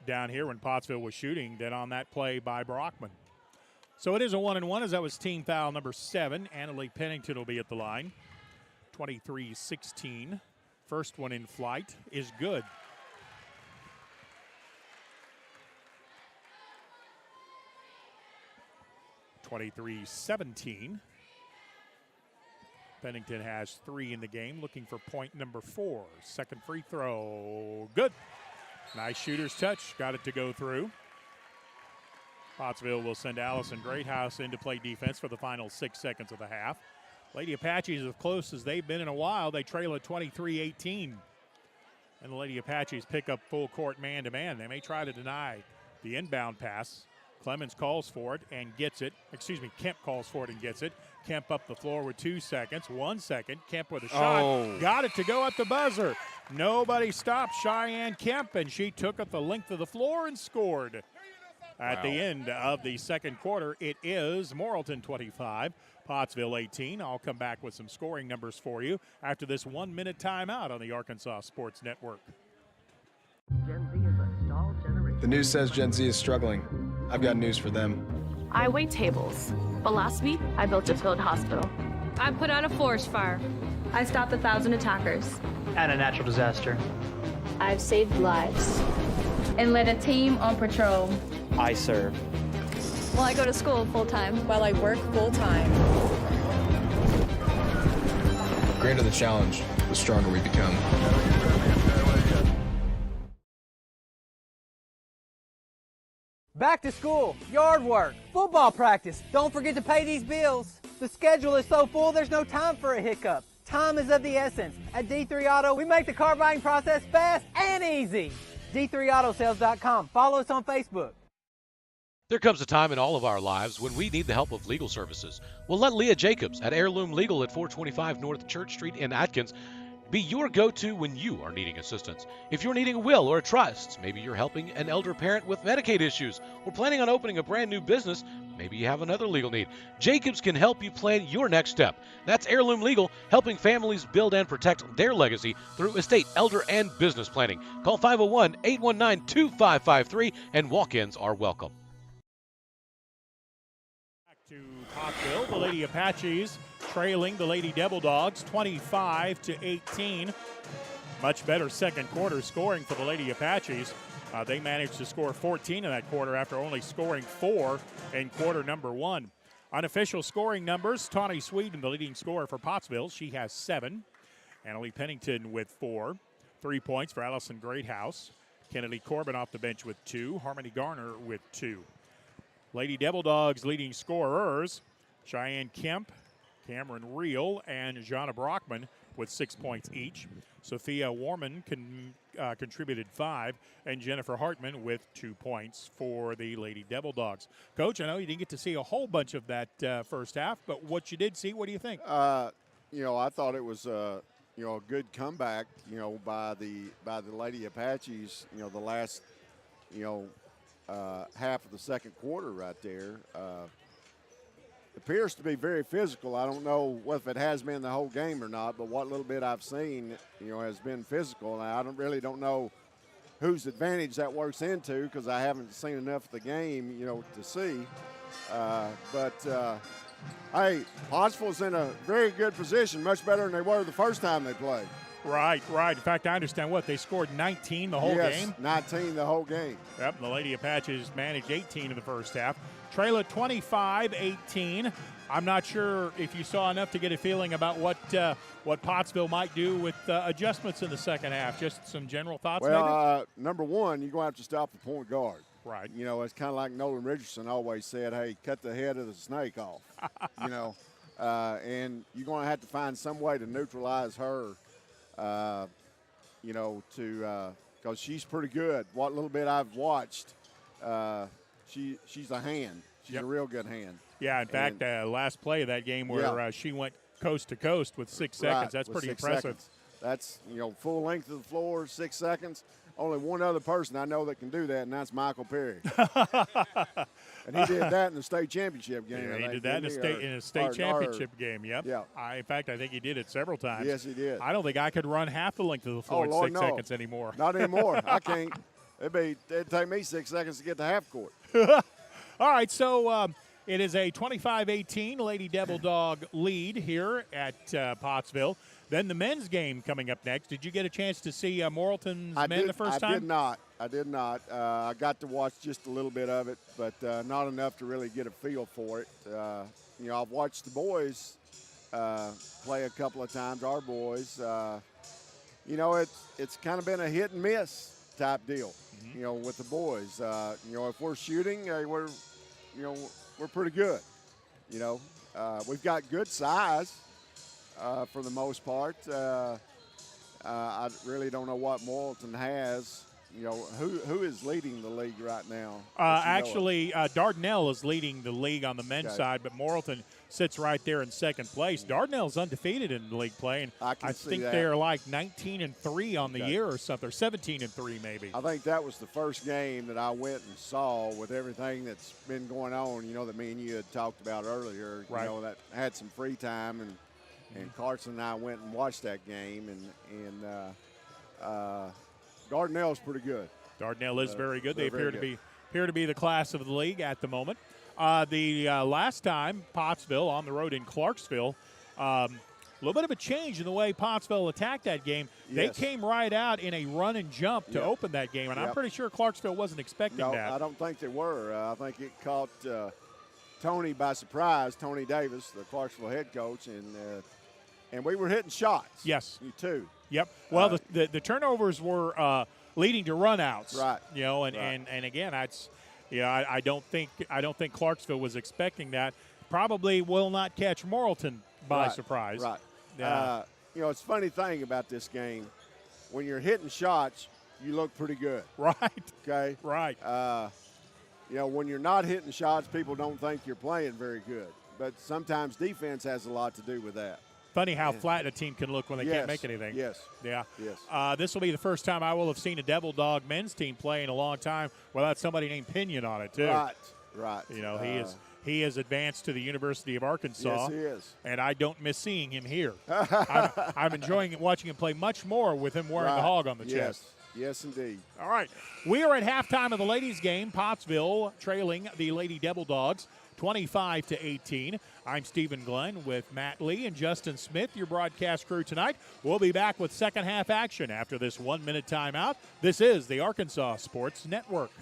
down here when Pottsville was shooting than on that play by Brockman. So it is a 1-1, as that was team foul number 7. Annalie Pennington will be at the line. 23-16. First one in flight is good. (23-17). Pennington has 3 in the game, looking for point number 4. Second free throw, good. Nice shooter's touch, got it to go through. Pottsville will send Allison Greathouse in to play defense for the final 6 seconds of the half. Lady Apaches, as close as they've been in a while, they trail at 23-18. And the Lady Apaches pick up full court man-to-man. They may try to deny the inbound pass. Clemens calls for it and gets it. Kemp calls for it and gets it. Kemp up the floor with 2 seconds. 1 second. Kemp with a shot. Got it to go at the buzzer. Nobody stopped Cheyenne Kemp, and she took it the length of the floor and scored. At the end of the second quarter, it is Morrilton 25, Pottsville 18. I'll come back with some scoring numbers for you after this 1-minute timeout on the Arkansas Sports Network. Gen Z is a stall generation. The news says Gen Z is struggling. I've got news for them. I wait tables, but last week I built a field hospital. I put out a forest fire. I stopped 1,000 attackers. And a natural disaster. I've saved lives. And led a team on patrol. I serve. Well, I go to school full-time. While I work full-time. The greater the challenge, the stronger we become. Back to school, yard work, football practice. Don't forget to pay these bills. The schedule is so full, there's no time for a hiccup. Time is of the essence. At D3 Auto, we make the car buying process fast and easy. D3AutoSales.com. Follow us on Facebook. There comes a time in all of our lives when we need the help of legal services. Well, let Leah Jacobs at Heirloom Legal at 425 North Church Street in Atkins be your go-to when you are needing assistance. If you're needing a will or a trust, maybe you're helping an elder parent with Medicaid issues, or planning on opening a brand new business, maybe you have another legal need. Jacobs can help you plan your next step. That's Heirloom Legal, helping families build and protect their legacy through estate, elder, and business planning. Call 501-819-2553, and walk-ins are welcome. Back to Pottsville, the Lady Apaches trailing the Lady Devil Dogs 25-18. Much better second quarter scoring for the Lady Apaches. They managed to score 14 in that quarter after only scoring 4 in quarter number 1. Unofficial scoring numbers, Tawny Sweden, the leading scorer for Pottsville. She has 7. Annalie Pennington with 4. 3 points for Allison Greathouse. Kennedy Corbin off the bench with 2. Harmony Garner with 2. Lady Devil Dogs leading scorers, Cheyenne Kemp, Cameron Reel, and Jana Brockman with 6 points each. Sophia Warman contributed 5, and Jennifer Hartman with 2 points for the Lady Devil Dogs. Coach, I know you didn't get to see a whole bunch of that first half, but what you did see, what do you think? I thought it was a good comeback, by the Lady Apaches. The last, half of the second quarter right there. Appears to be very physical. I don't know if it has been the whole game or not, but what little bit I've seen, has been physical. And I don't know whose advantage that works into because I haven't seen enough of the game, to see. Hey, Pottsville's in a very good position, much better than they were the first time they played. Right. In fact, I understand they scored 19 the whole game. 19 the whole game. Yep, the Lady Apaches managed 18 in the first half. Trail at 25-18. I'm not sure if you saw enough to get a feeling about what Pottsville might do with adjustments in the second half. Just some general thoughts, maybe? Well, number one, you're going to have to stop the point guard. Right. You know, it's kind of like Nolan Richardson always said, hey, cut the head of the snake off, you know. And you're going to have to find some way to neutralize her, you know, because she's pretty good. What little bit I've watched, she's a hand. She's a real good hand. Yeah, in fact, last play of that game where she went coast to coast with 6 seconds, that's pretty impressive. Seconds. That's, you know, full length of the floor, 6 seconds. Only one other person I know that can do that, and that's Michael Perry. And he did that in the state championship game. Yeah, he did that in a state championship game. Yep. Yeah. In fact, I think he did it several times. Yes, he did. I don't think I could run half the length of the floor in Lord, 6 seconds anymore. Not anymore. I can't. It'd take me 6 seconds to get to half court. All right, so it is a 25-18 Lady Devil Dog lead here at Pottsville. Then the men's game coming up next. Did you get a chance to see Morrilton's men the first time? I did not. I got to watch just a little bit of it, but not enough to really get a feel for it. You know, I've watched the boys play a couple of times, our boys. You know, it's kind of been a hit and miss type deal, you know, with the boys. You know, if we're shooting, we're pretty good. You know, we've got good size. For the most part, I really don't know what Morrilton has. You know, who is leading the league right now? Actually, Dardanelle is leading the league on the men's side, but Morrilton sits right there in second place. Dardanelle's undefeated in the league play, and I think they're like 19-3 on the year or something, or 17-3 maybe. I think that was the first game that I went and saw with everything that's been going on. You know, that me and you had talked about earlier. Right. You know, that had some free time and Carson and I went and watched that game, and Dardanelle's pretty good. Dardanelle is very good. They appear to be the class of the league at the moment. The last time Pottsville on the road in Clarksville, a little bit of a change in the way Pottsville attacked that game. They came right out in a run and jump to open that game, and I'm pretty sure Clarksville wasn't expecting that. No, I don't think they were. I think it caught Tony by surprise, Tony Davis, the Clarksville head coach, and we were hitting shots. Yes. You too. Yep. Well, the turnovers were leading to runouts. Right. You know, and again, I don't think Clarksville was expecting that. Probably will not catch Morrilton by surprise. Right. Yeah. You know, it's a funny thing about this game. When you're hitting shots, you look pretty good. Right. Okay. Right. You know, when you're not hitting shots, people don't think you're playing very good. But sometimes defense has a lot to do with that. Funny how flat a team can look when they can't make anything. Yes. Yeah. Yes. This will be the first time I will have seen a Devil Dog men's team play in a long time without somebody named Pinion on it, too. Right. You know, he is advanced to the University of Arkansas. Yes, he is. And I don't miss seeing him here. I'm enjoying watching him play much more with him wearing the hog on the chest. Yes, indeed. All right. We are at halftime of the ladies' game. Pottsville trailing the Lady Devil Dogs 25-18. I'm Stephen Glenn with Matt Lee and Justin Smith, your broadcast crew tonight. We'll be back with second half action after this 1-minute timeout. This is the Arkansas Sports Network.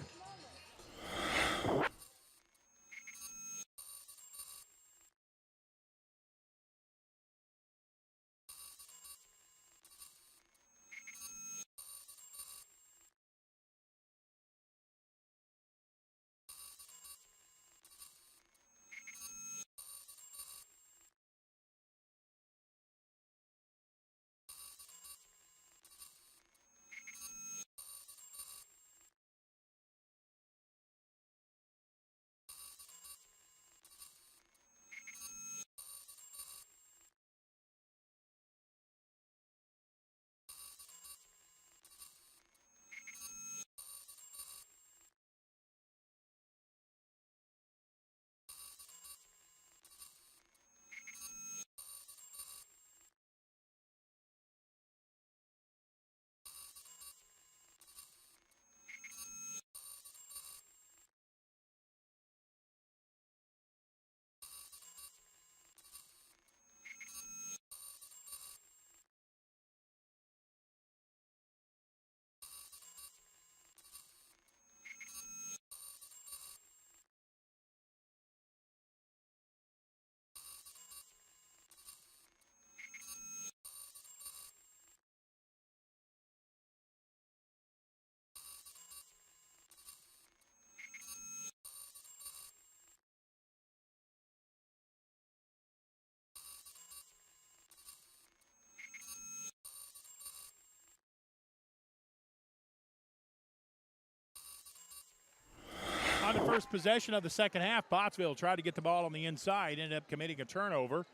first possession of the second half. Pottsville tried to get the ball on the inside, ended up committing a turnover.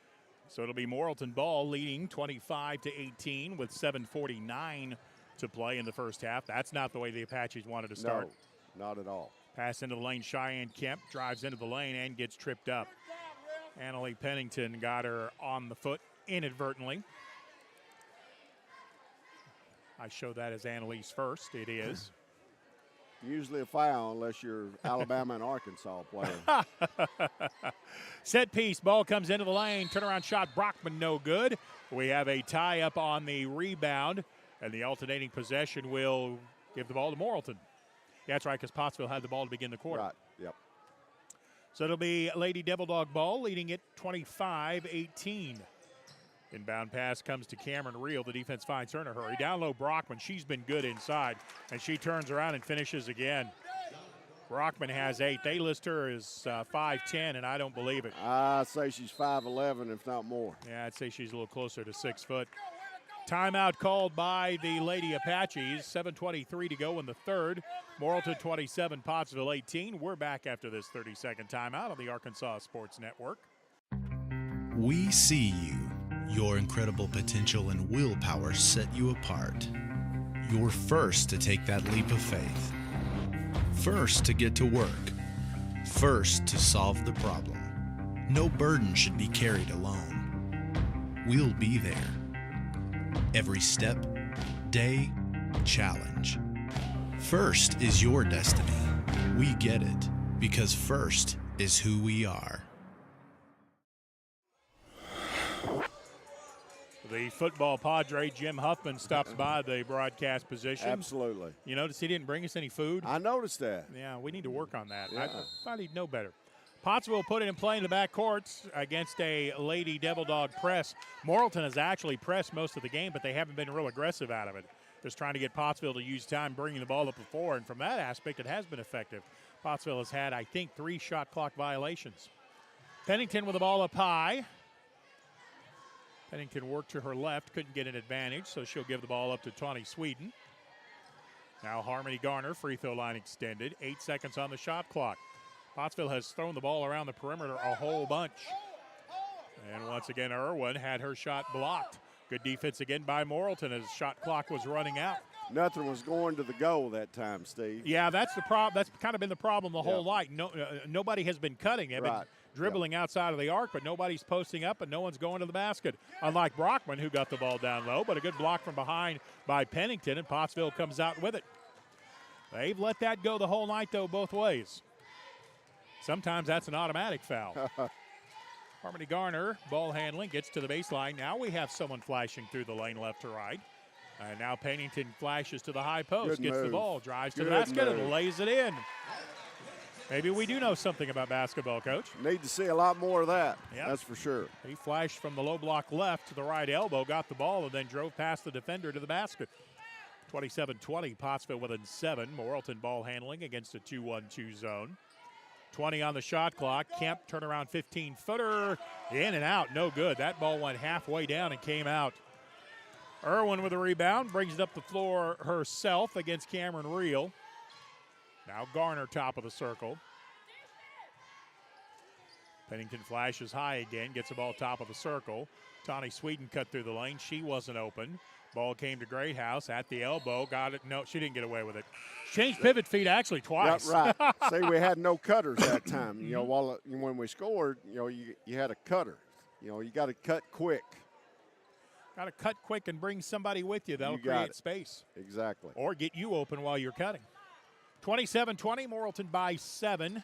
So it'll be Morrilton ball leading 25-18 with 7:49 to play in the first half. That's not the way the Apaches wanted to start. No, not at all. Pass into the lane. Cheyenne Kemp drives into the lane and gets tripped up. Annalie Pennington got her on the foot inadvertently. I show that as Annalise first. It is. Usually a foul unless you're Alabama and Arkansas player. Set piece. Ball comes into the lane. Turnaround shot. Brockman no good. We have a tie up on the rebound. And the alternating possession will give the ball to Morrilton. Yeah, that's right, because Pottsville had the ball to begin the quarter. Right, yep. So it'll be Lady Devil Dog ball, leading it 25-18. Inbound pass comes to Cameron Reel. The defense finds her in a hurry. Down low, Brockman. She's been good inside, and she turns around and finishes again. Brockman has 8. They list her as 5'10", and I don't believe it. I say she's 5'11", if not more. Yeah, I'd say she's a little closer to 6 foot. Timeout called by the Lady Apaches. 7:23 to go in the third. Morrilton 27, Pottsville 18. We're back after this 30-second timeout on the Arkansas Sports Network. We see you. Your incredible potential and willpower set you apart. You're first to take that leap of faith. First to get to work. First to solve the problem. No burden should be carried alone. We'll be there. Every step, day, challenge. First is your destiny. We get it because first is who we are. The football padre, Jim Huffman, stops by the broadcast position. Absolutely. You notice he didn't bring us any food? I noticed that. Yeah, we need to work on that. Yeah. I thought he'd know better. Pottsville put it in play in the back courts against a Lady Devil Dog press. Morrilton has actually pressed most of the game, but they haven't been real aggressive out of it. Just trying to get Pottsville to use time bringing the ball up the floor, and from that aspect, it has been effective. Pottsville has had, I think, 3 shot clock violations. Pennington with the ball up high. Pennington worked to her left, couldn't get an advantage, so she'll give the ball up to Tawny Sweden. Now Harmony Garner, free throw line extended. 8 seconds on the shot clock. Pottsville has thrown the ball around the perimeter a whole bunch. And once again, Irwin had her shot blocked. Good defense again by Morrilton as shot clock was running out. Nothing was going to the goal that time, Steve. Yeah, that's the problem. That's kind of been the problem the whole night. Nobody has been cutting. They've been dribbling outside of the arc, but nobody's posting up and no one's going to the basket. Unlike Brockman, who got the ball down low, but a good block from behind by Pennington, and Pottsville comes out with it. They've let that go the whole night, though, both ways. Sometimes that's an automatic foul. Harmony Garner, ball handling, gets to the baseline. Now we have someone flashing through the lane left to right. And now Pennington flashes to the high post, gets the ball, drives to the basket, and lays it in. Maybe we do know something about basketball, Coach. Need to see a lot more of that. Yep. That's for sure. He flashed from the low block left to the right elbow, got the ball, and then drove past the defender to the basket. 27-20, Pottsville within 7. Morrilton ball handling against a 2-1-2 zone. 20 on the shot clock. Kemp turnaround 15-footer. In and out, no good. That ball went halfway down and came out. Irwin with a rebound, brings it up the floor herself against Cameron Reel. Now Garner top of the circle. Pennington flashes high again, gets the ball top of the circle. Tawny Sweden cut through the lane. She wasn't open. Ball came to Greathouse at the elbow. Got it. No, she didn't get away with it. Changed pivot feet actually twice. Yep, right. See, we had no cutters that time. You know, when we scored, you had a cutter. You got to cut quick. Got to cut quick and bring somebody with you. That'll create space. Exactly. Or get you open while you're cutting. 27-20, Morrilton by 7.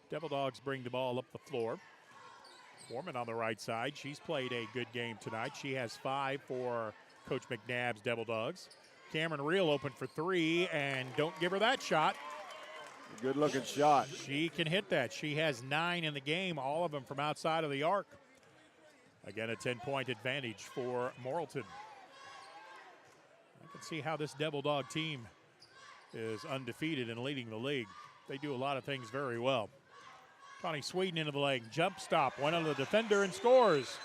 Devil Dogs bring the ball up the floor. Foreman on the right side. She's played a good game tonight. She has 5 for Coach McNabb's Devil Dogs. Cameron Reel open for 3, and don't give her that shot. Good-looking shot. She can hit that. She has 9 in the game, all of them from outside of the arc. Again, a 10-point advantage for Morrilton. I can see how this Devil Dog team is undefeated and leading the league. They do a lot of things very well. Tawny Sweden into the lane, jump stop, went under the defender and scores.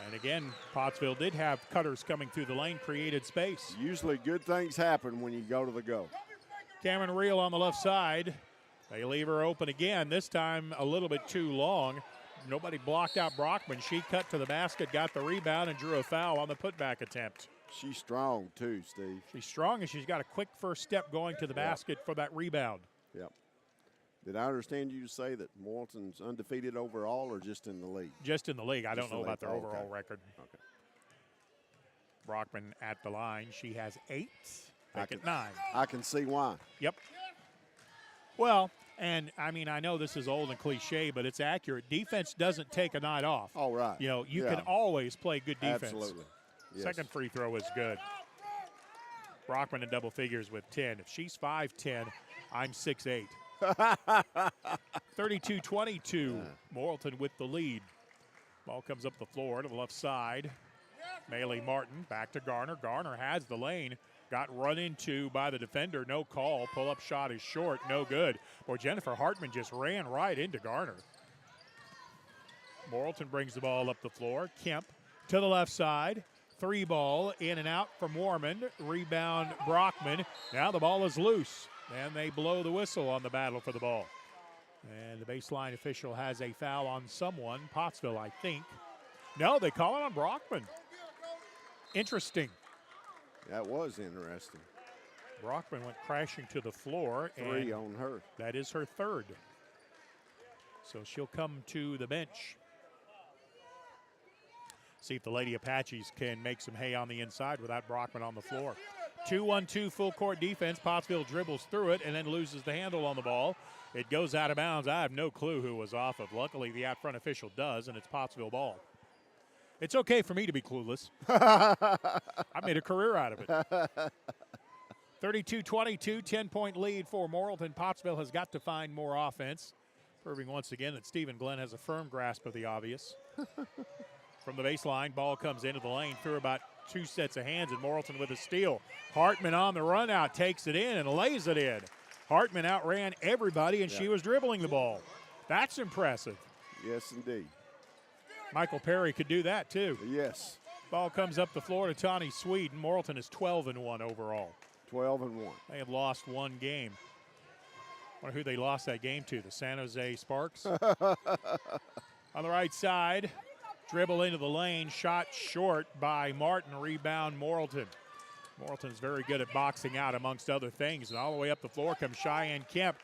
And again, Pottsville did have cutters coming through the lane, created space. Usually good things happen when you go to the go. Cameron Reel on the left side. They leave her open again, this time a little bit too long. Nobody blocked out Brockman. She cut to the basket, got the rebound, and drew a foul on the putback attempt. She's strong, too, Steve. She's strong, and she's got a quick first step going to the basket for that rebound. Yep. Did I understand you to say that Morrilton's undefeated overall or just in the league? Just in the league. I don't know about their Okay. overall record. Okay. Brockman at the line. She has 8. Make it 9. I can see why. Yep. Well, and I mean, I know this is old and cliche, but it's accurate. Defense doesn't take a night off. All right. You know, you can always play good defense. Absolutely. Yes. Second free throw is good. Brockman in double figures with 10. If she's 5'10", I'm 6'8". 32-22, Morrilton with the lead. Ball comes up the floor to the left side. Maylee Martin back to Garner. Garner has the lane. Got run into by the defender. No call. Pull-up shot is short. No good. Boy, Jennifer Hartman just ran right into Garner. Morrilton brings the ball up the floor. Kemp to the left side. 3 ball in and out from Warman. Rebound Brockman. Now the ball is loose. And they blow the whistle on the battle for the ball. And the baseline official has a foul on someone. Pottsville, I think. No, they call it on Brockman. Interesting. That was interesting. Brockman went crashing to the floor. 3 on her. That is her 3rd. So she'll come to the bench. See if the Lady Apaches can make some hay on the inside without Brockman on the floor. 2-1-2 full court defense. Pottsville dribbles through it and then loses the handle on the ball. It goes out of bounds. I have no clue who was off of. Luckily, the out front official does, and it's Pottsville ball. It's okay for me to be clueless. I made a career out of it. 32-22, 10-point lead for Morrilton. Pottsville has got to find more offense, proving once again that Stephen Glenn has a firm grasp of the obvious. From the baseline, ball comes into the lane through about 2 sets of hands, and Morrilton with a steal. Hartman on the run out, takes it in and lays it in. Hartman outran everybody, and she was dribbling the ball. That's impressive. Yes, indeed. Michael Perry could do that, too. Yes. Ball comes up the floor to Tawny Sweden. Morrilton is 12-1 overall. 12-1. They have lost 1 game. Wonder who they lost that game to, the San Jose Sparks? On the right side, dribble into the lane, shot short by Martin, rebound Morrilton. Morrilton's very good at boxing out amongst other things, and all the way up the floor comes Cheyenne Kemp.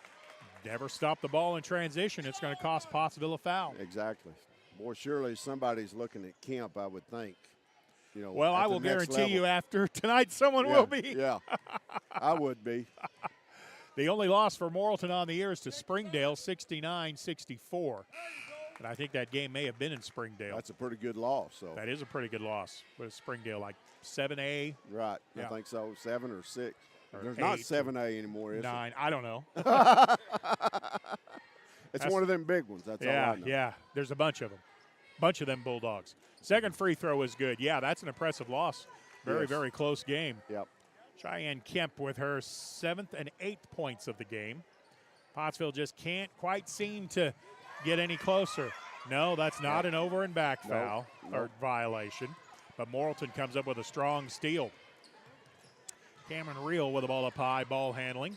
Never stop the ball in transition. It's going to cost Pottsville a foul. Exactly. Boy, surely somebody's looking at Kemp, I would think. You know, well, I will guarantee you after tonight someone will be. Yeah, I would be. The only loss for Morrilton on the year is to Springdale, 69-64. And I think that game may have been in Springdale. That's a pretty good loss. So that is a pretty good loss. But Springdale, like 7A. Right. Yeah. I think so. 7 or 6. Or There's 8. not 7A anymore, is 9. I don't know. It's one of them big ones. That's all I know. Yeah. There's a bunch of them. Bunch of them Bulldogs. Second free throw is good. Yeah, that's an impressive loss. Very, very close game. Yep. Cheyenne Kemp with her 7th and 8th points of the game. Pottsville just can't quite seem to get any closer. No, that's not an over and back foul or violation. But Morrilton comes up with a strong steal. Cameron Reel with the ball up high, ball handling.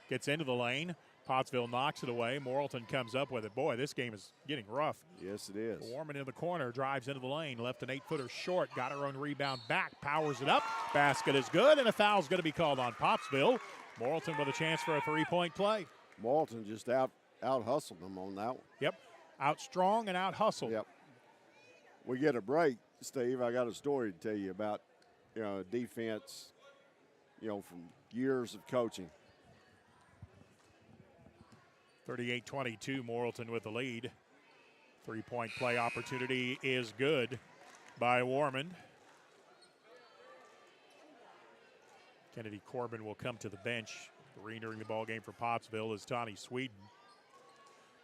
Gets into the lane. Pottsville knocks it away. Morrilton comes up with it. Boy, this game is getting rough. Yes, it is. Warman in the corner, drives into the lane, left an 8-footer short, got her own rebound back, powers it up. Basket is good, and a foul's going to be called on Pottsville. Morrilton with a chance for a 3-point play. Morrilton just out-hustled them on that one. Yep, out strong and out-hustled. Yep. We get a break, Steve. I got a story to tell you about, defense, from years of coaching. 38-22, Morrilton with the lead. 3-point play opportunity is good by Warman. Kennedy Corbin will come to the bench. Re-entering the ballgame for Pottsville is Tawny Sweden.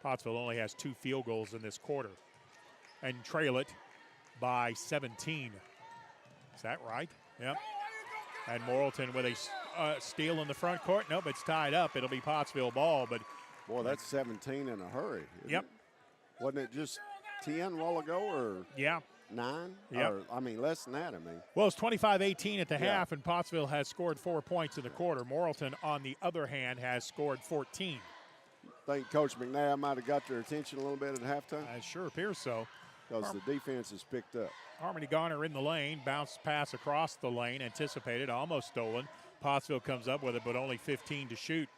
Pottsville only has 2 field goals in this quarter and trail it by 17. Is that right? Yep. And Morrilton with a steal in the front court. Nope, it's tied up. It'll be Pottsville ball, but boy, that's 17 in a hurry. Yep. Wasn't it just 10 a while ago? Or yeah. 9? Yep. Or, I mean, less than that, I mean. Well, it's 25-18 at the half, and Pottsville has scored 4 points in the quarter. Morrilton, on the other hand, has scored 14. Think Coach McNabb might have got their attention a little bit at halftime? It sure appears so. Because the defense has picked up. Harmony Garner in the lane, bounce pass across the lane, anticipated, almost stolen. Pottsville comes up with it, but only 15 to shoot.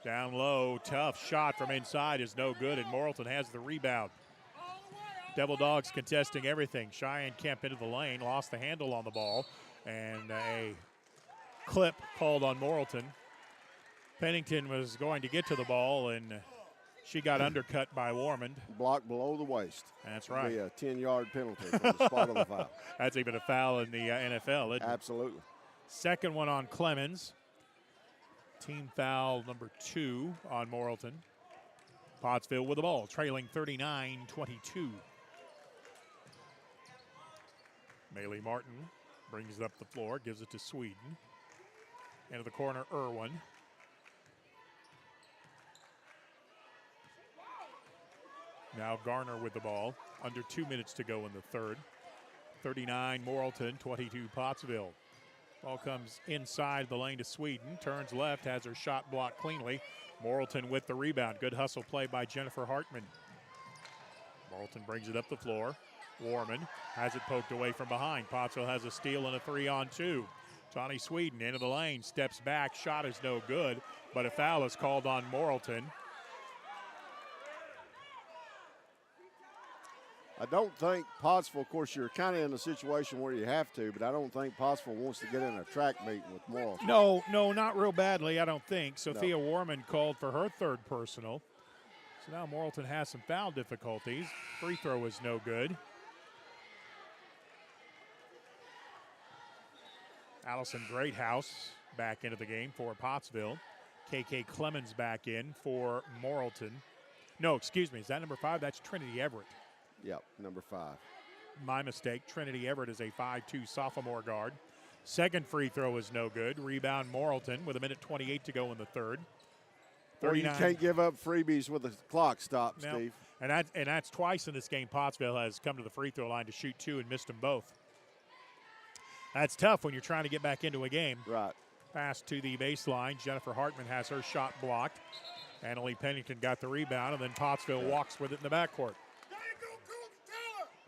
Down low, tough shot from inside is no good, and Morrilton has the rebound. Devil Dogs contesting everything. Cheyenne Kemp into the lane, lost the handle on the ball, and a clip called on Morrilton. Pennington was going to get to the ball, and she got undercut by Warmond. Blocked below the waist. That's right. It'll be a 10-yard penalty from the spot of the foul. That's even a foul in the NFL, isn't it? Absolutely. Second one on Clemens. Team foul number 2 on Morrilton. Pottsville with the ball, trailing 39-22. Maylee Martin brings it up the floor, gives it to Sweden. Into the corner, Irwin. Now Garner with the ball. Under 2 minutes to go in the third. 39 Morrilton, 22 Pottsville. Ball comes inside the lane to Sweden. Turns left, has her shot blocked cleanly. Morrilton with the rebound. Good hustle play by Jennifer Hartman. Morrilton brings it up the floor. Warman has it poked away from behind. Pottsville has a steal and a 3-on-2. Tawny Sweden into the lane, steps back. Shot is no good, but a foul is called on Morrilton. I don't think Pottsville, of course, you're kind of in a situation where you have to, but I don't think Pottsville wants to get in a track meeting with Morrilton. No, not real badly, I don't think. Sophia Warman called for her third personal. So now Morrilton has some foul difficulties. Free throw is no good. Allison Greathouse back into the game for Pottsville. KK Clemens back in for Morrilton. No, excuse me, is that number 5? That's Trinity Everett. Yep, number 5. My mistake. Trinity Everett is a 5'2 sophomore guard. Second free throw is no good. Rebound Morrilton with 1:28 to go in the third. Well, you can't give up freebies with the clock stopped, No. Steve. And that's twice in this game Pottsville has come to the free throw line to shoot 2 and missed them both. That's tough when you're trying to get back into a game. Right. Pass to the baseline. Jennifer Hartman has her shot blocked. Annalie Pennington got the rebound, and then Pottsville walks with it in the backcourt.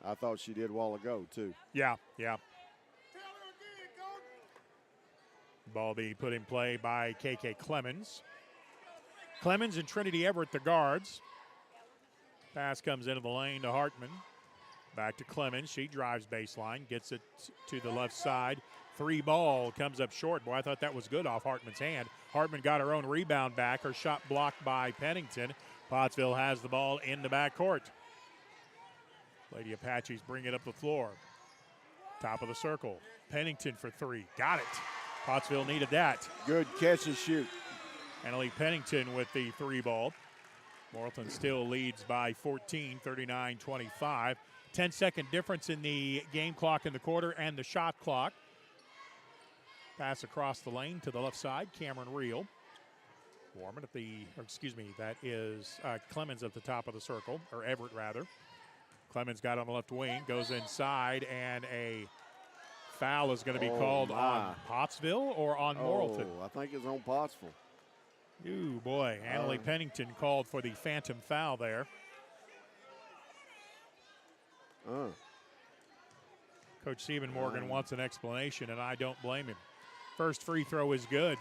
I thought she did a while ago, too. Yeah. Ball being put in play by KK Clemens. Clemens and Trinity Everett, the guards. Pass comes into the lane to Hartman. Back to Clemens. She drives baseline, gets it to the left side. 3 ball comes up short. Boy, I thought that was good off Hartman's hand. Hartman got her own rebound back. Her shot blocked by Pennington. Pottsville has the ball in the backcourt. Lady Apaches bring it up the floor. Top of the circle. Pennington for 3. Got it. Pottsville needed that. Good catch and shoot. Annalie Pennington with the 3 ball. Morrilton still leads by 14, 39-25. 10-second difference in the game clock in the quarter and the shot clock. Pass across the lane to the left side. Cameron Reel. Warman that is Clemens at the top of the circle, or Everett rather. Clemens got on the left wing, goes inside, and a foul is going to be called on Pottsville or on Morrilton? I think it's on Pottsville. Ooh, boy. Annalie Pennington called for the phantom foul there. Coach Stephen Morgan wants an explanation, and I don't blame him. First free throw is good.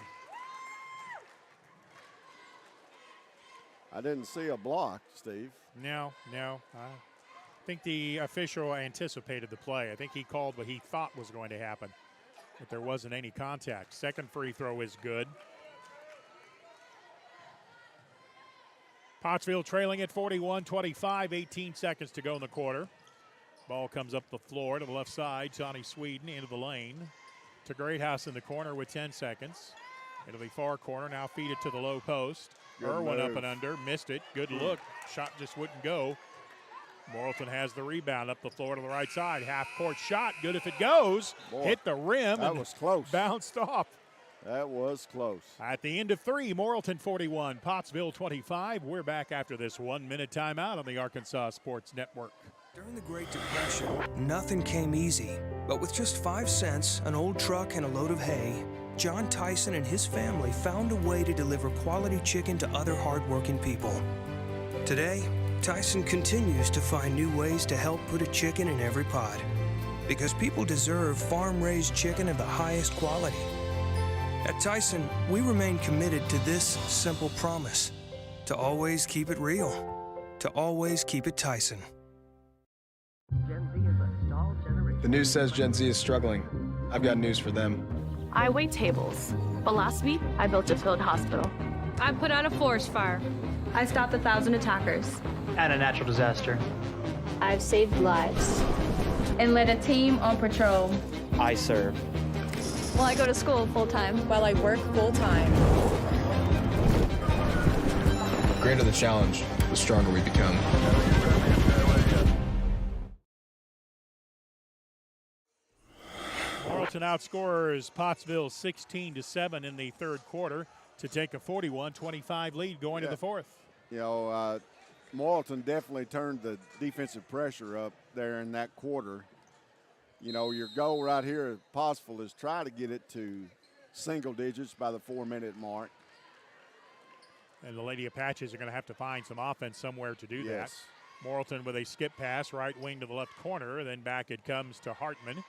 I didn't see a block, Steve. No. I think the official anticipated the play. I think he called what he thought was going to happen, but there wasn't any contact. Second free throw is good. Pottsville trailing at 41-25, 18 seconds to go in the quarter. Ball comes up the floor to the left side. Johnny Sweden into the lane. To Greathouse in the corner with 10 seconds. Into the far corner, now feed it to the low post. Irwin up and under, missed it. Good look. Shot just wouldn't go. Morrilton has the rebound up the floor to the right side. Half-court shot, good if it goes. Boy, hit the rim. That was close. Bounced off. That was close. At the end of 3, Morrilton 41, Pottsville 25. We're back after this 1-minute timeout on the Arkansas Sports Network. During the Great Depression, nothing came easy. But with just 5 cents, an old truck, and a load of hay, John Tyson and his family found a way to deliver quality chicken to other hardworking people. Today, Tyson continues to find new ways to help put a chicken in every pot. Because people deserve farm-raised chicken of the highest quality. At Tyson, we remain committed to this simple promise: to always keep it real, to always keep it Tyson. Gen Z is a stall generation. The news says Gen Z is struggling. I've got news for them. I wait tables, but last week I built a field hospital. I put out a forest fire. I stopped 1,000 attackers. And a natural disaster. I've saved lives. And led a team on patrol. I serve. Well, I go to school full-time. While I work full-time. The greater the challenge, the stronger we become. Morrilton outscores Pottsville 16-7 in the third quarter to take a 41-25 lead going to the fourth. You know, Morrilton definitely turned the defensive pressure up there in that quarter. You know, your goal right here at Pottsville is try to get it to single digits by the 4-minute mark. And the Lady Apaches are going to have to find some offense somewhere to do Yes. that. Morrilton with a skip pass, right wing to the left corner, then back it comes to Hartman.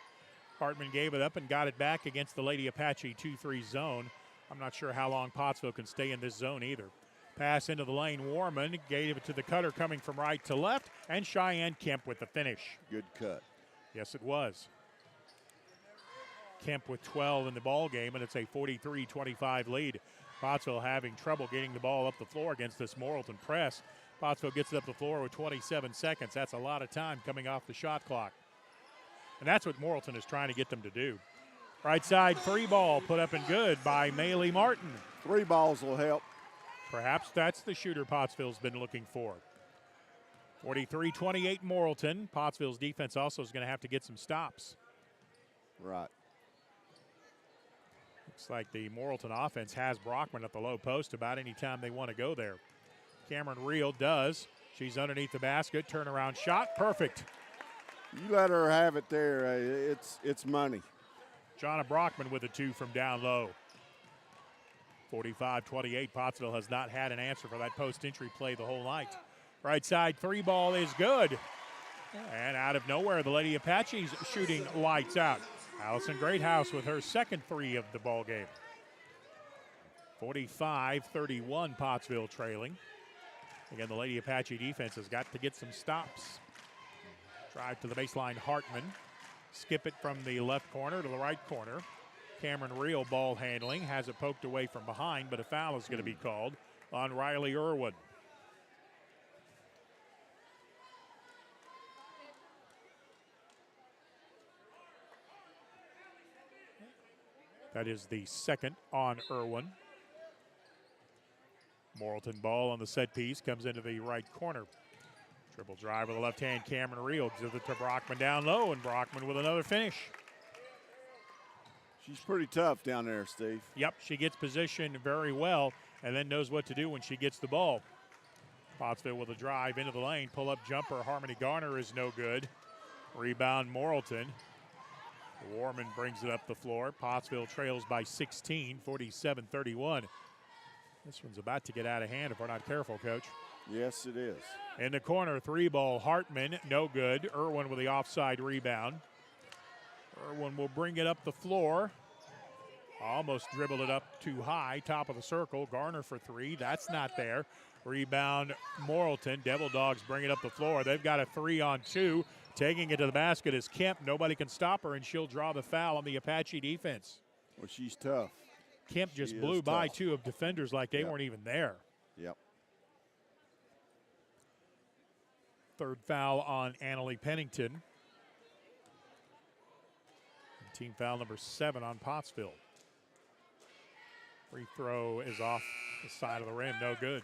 Hartman gave it up and got it back against the Lady Apache 2-3 zone. I'm not sure how long Pottsville can stay in this zone either. Pass into the lane, Warman gave it to the cutter coming from right to left, and Cheyenne Kemp with the finish. Good cut. Yes, it was. Kemp with 12 in the ball game, and it's a 43-25 lead. Pottsville having trouble getting the ball up the floor against this Morrilton press. Pottsville gets it up the floor with 27 seconds. That's a lot of time coming off the shot clock. And that's what Morrilton is trying to get them to do. Right side free ball put up and good by Maylee Martin. 3 balls will help. Perhaps that's the shooter Pottsville's been looking for. 43-28 Morrilton. Pottsville's defense also is going to have to get some stops. Right. Looks like the Morrilton offense has Brockman at the low post about any time they want to go there. Cameron Reel does. She's underneath the basket. Turnaround shot. Perfect. You let her have it there. It's money. Jonna Brockman with a 2 from down low. 45-28. Pottsville has not had an answer for that post-entry play the whole night. Right side 3 ball is good. And out of nowhere, the Lady Apaches shooting lights out. Allison Greathouse with her second 3 of the ball game. 45-31 Pottsville trailing. Again, the Lady Apache defense has got to get some stops. Drive to the baseline, Hartman. Skip it from the left corner to the right corner. Cameron Reel ball handling, has it poked away from behind, but a foul is going to be called on Riley Irwin. That is the second on Irwin. Morrilton ball on the set piece, comes into the right corner. Triple drive with the left hand, Cameron Reel gives it to Brockman down low, and Brockman with another finish. She's pretty tough down there, Steve. Yep, she gets positioned very well and then knows what to do when she gets the ball. Pottsville with a drive into the lane, pull-up jumper. Harmony Garner is no good. Rebound Morrilton. Warman brings it up the floor. Pottsville trails by 16, 47-31. This one's about to get out of hand if we're not careful, Coach. Yes, it is. In the corner, 3 ball, Hartman, no good. Irwin with the offside rebound. Irwin will bring it up the floor. Almost dribbled it up too high, top of the circle. Garner for 3, that's not there. Rebound Morrilton. Devil Dogs bring it up the floor. They've got a 3-on-2. Taking it to the basket is Kemp. Nobody can stop her, and she'll draw the foul on the Apache defense. Well, she's tough. Kemp just blew by 2 of defenders like they weren't even there. Yep. Third foul on Annalie Pennington. Team foul number 7 on Pottsville. Free throw is off the side of the rim, no good.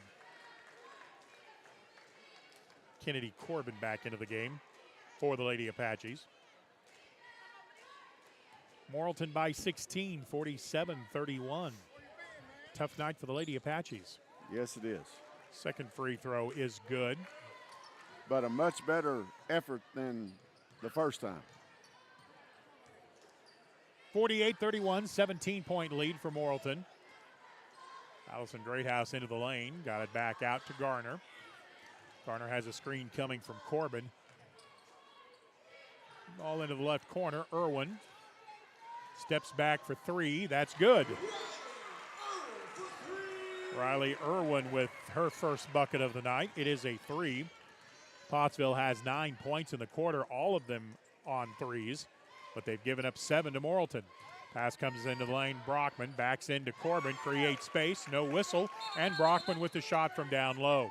Kennedy Corbin back into the game for the Lady Apaches. Morrilton by 16, 47-31. Tough night for the Lady Apaches. Yes, it is. Second free throw is good. but a much better effort than the first time. 48-31, 17-point lead for Morrilton. Allison Greathouse into the lane, got it back out to Garner. Garner has a screen coming from Corbin. Ball into the left corner. Irwin steps back for three. That's good. Riley Irwin with her first bucket of the night. It is a three. Pottsville has 9 points in the quarter, all of them on threes, but they've given up 7 to Morrilton. Pass comes into the lane. Brockman backs into Corbin, creates space, no whistle, and Brockman with the shot from down low.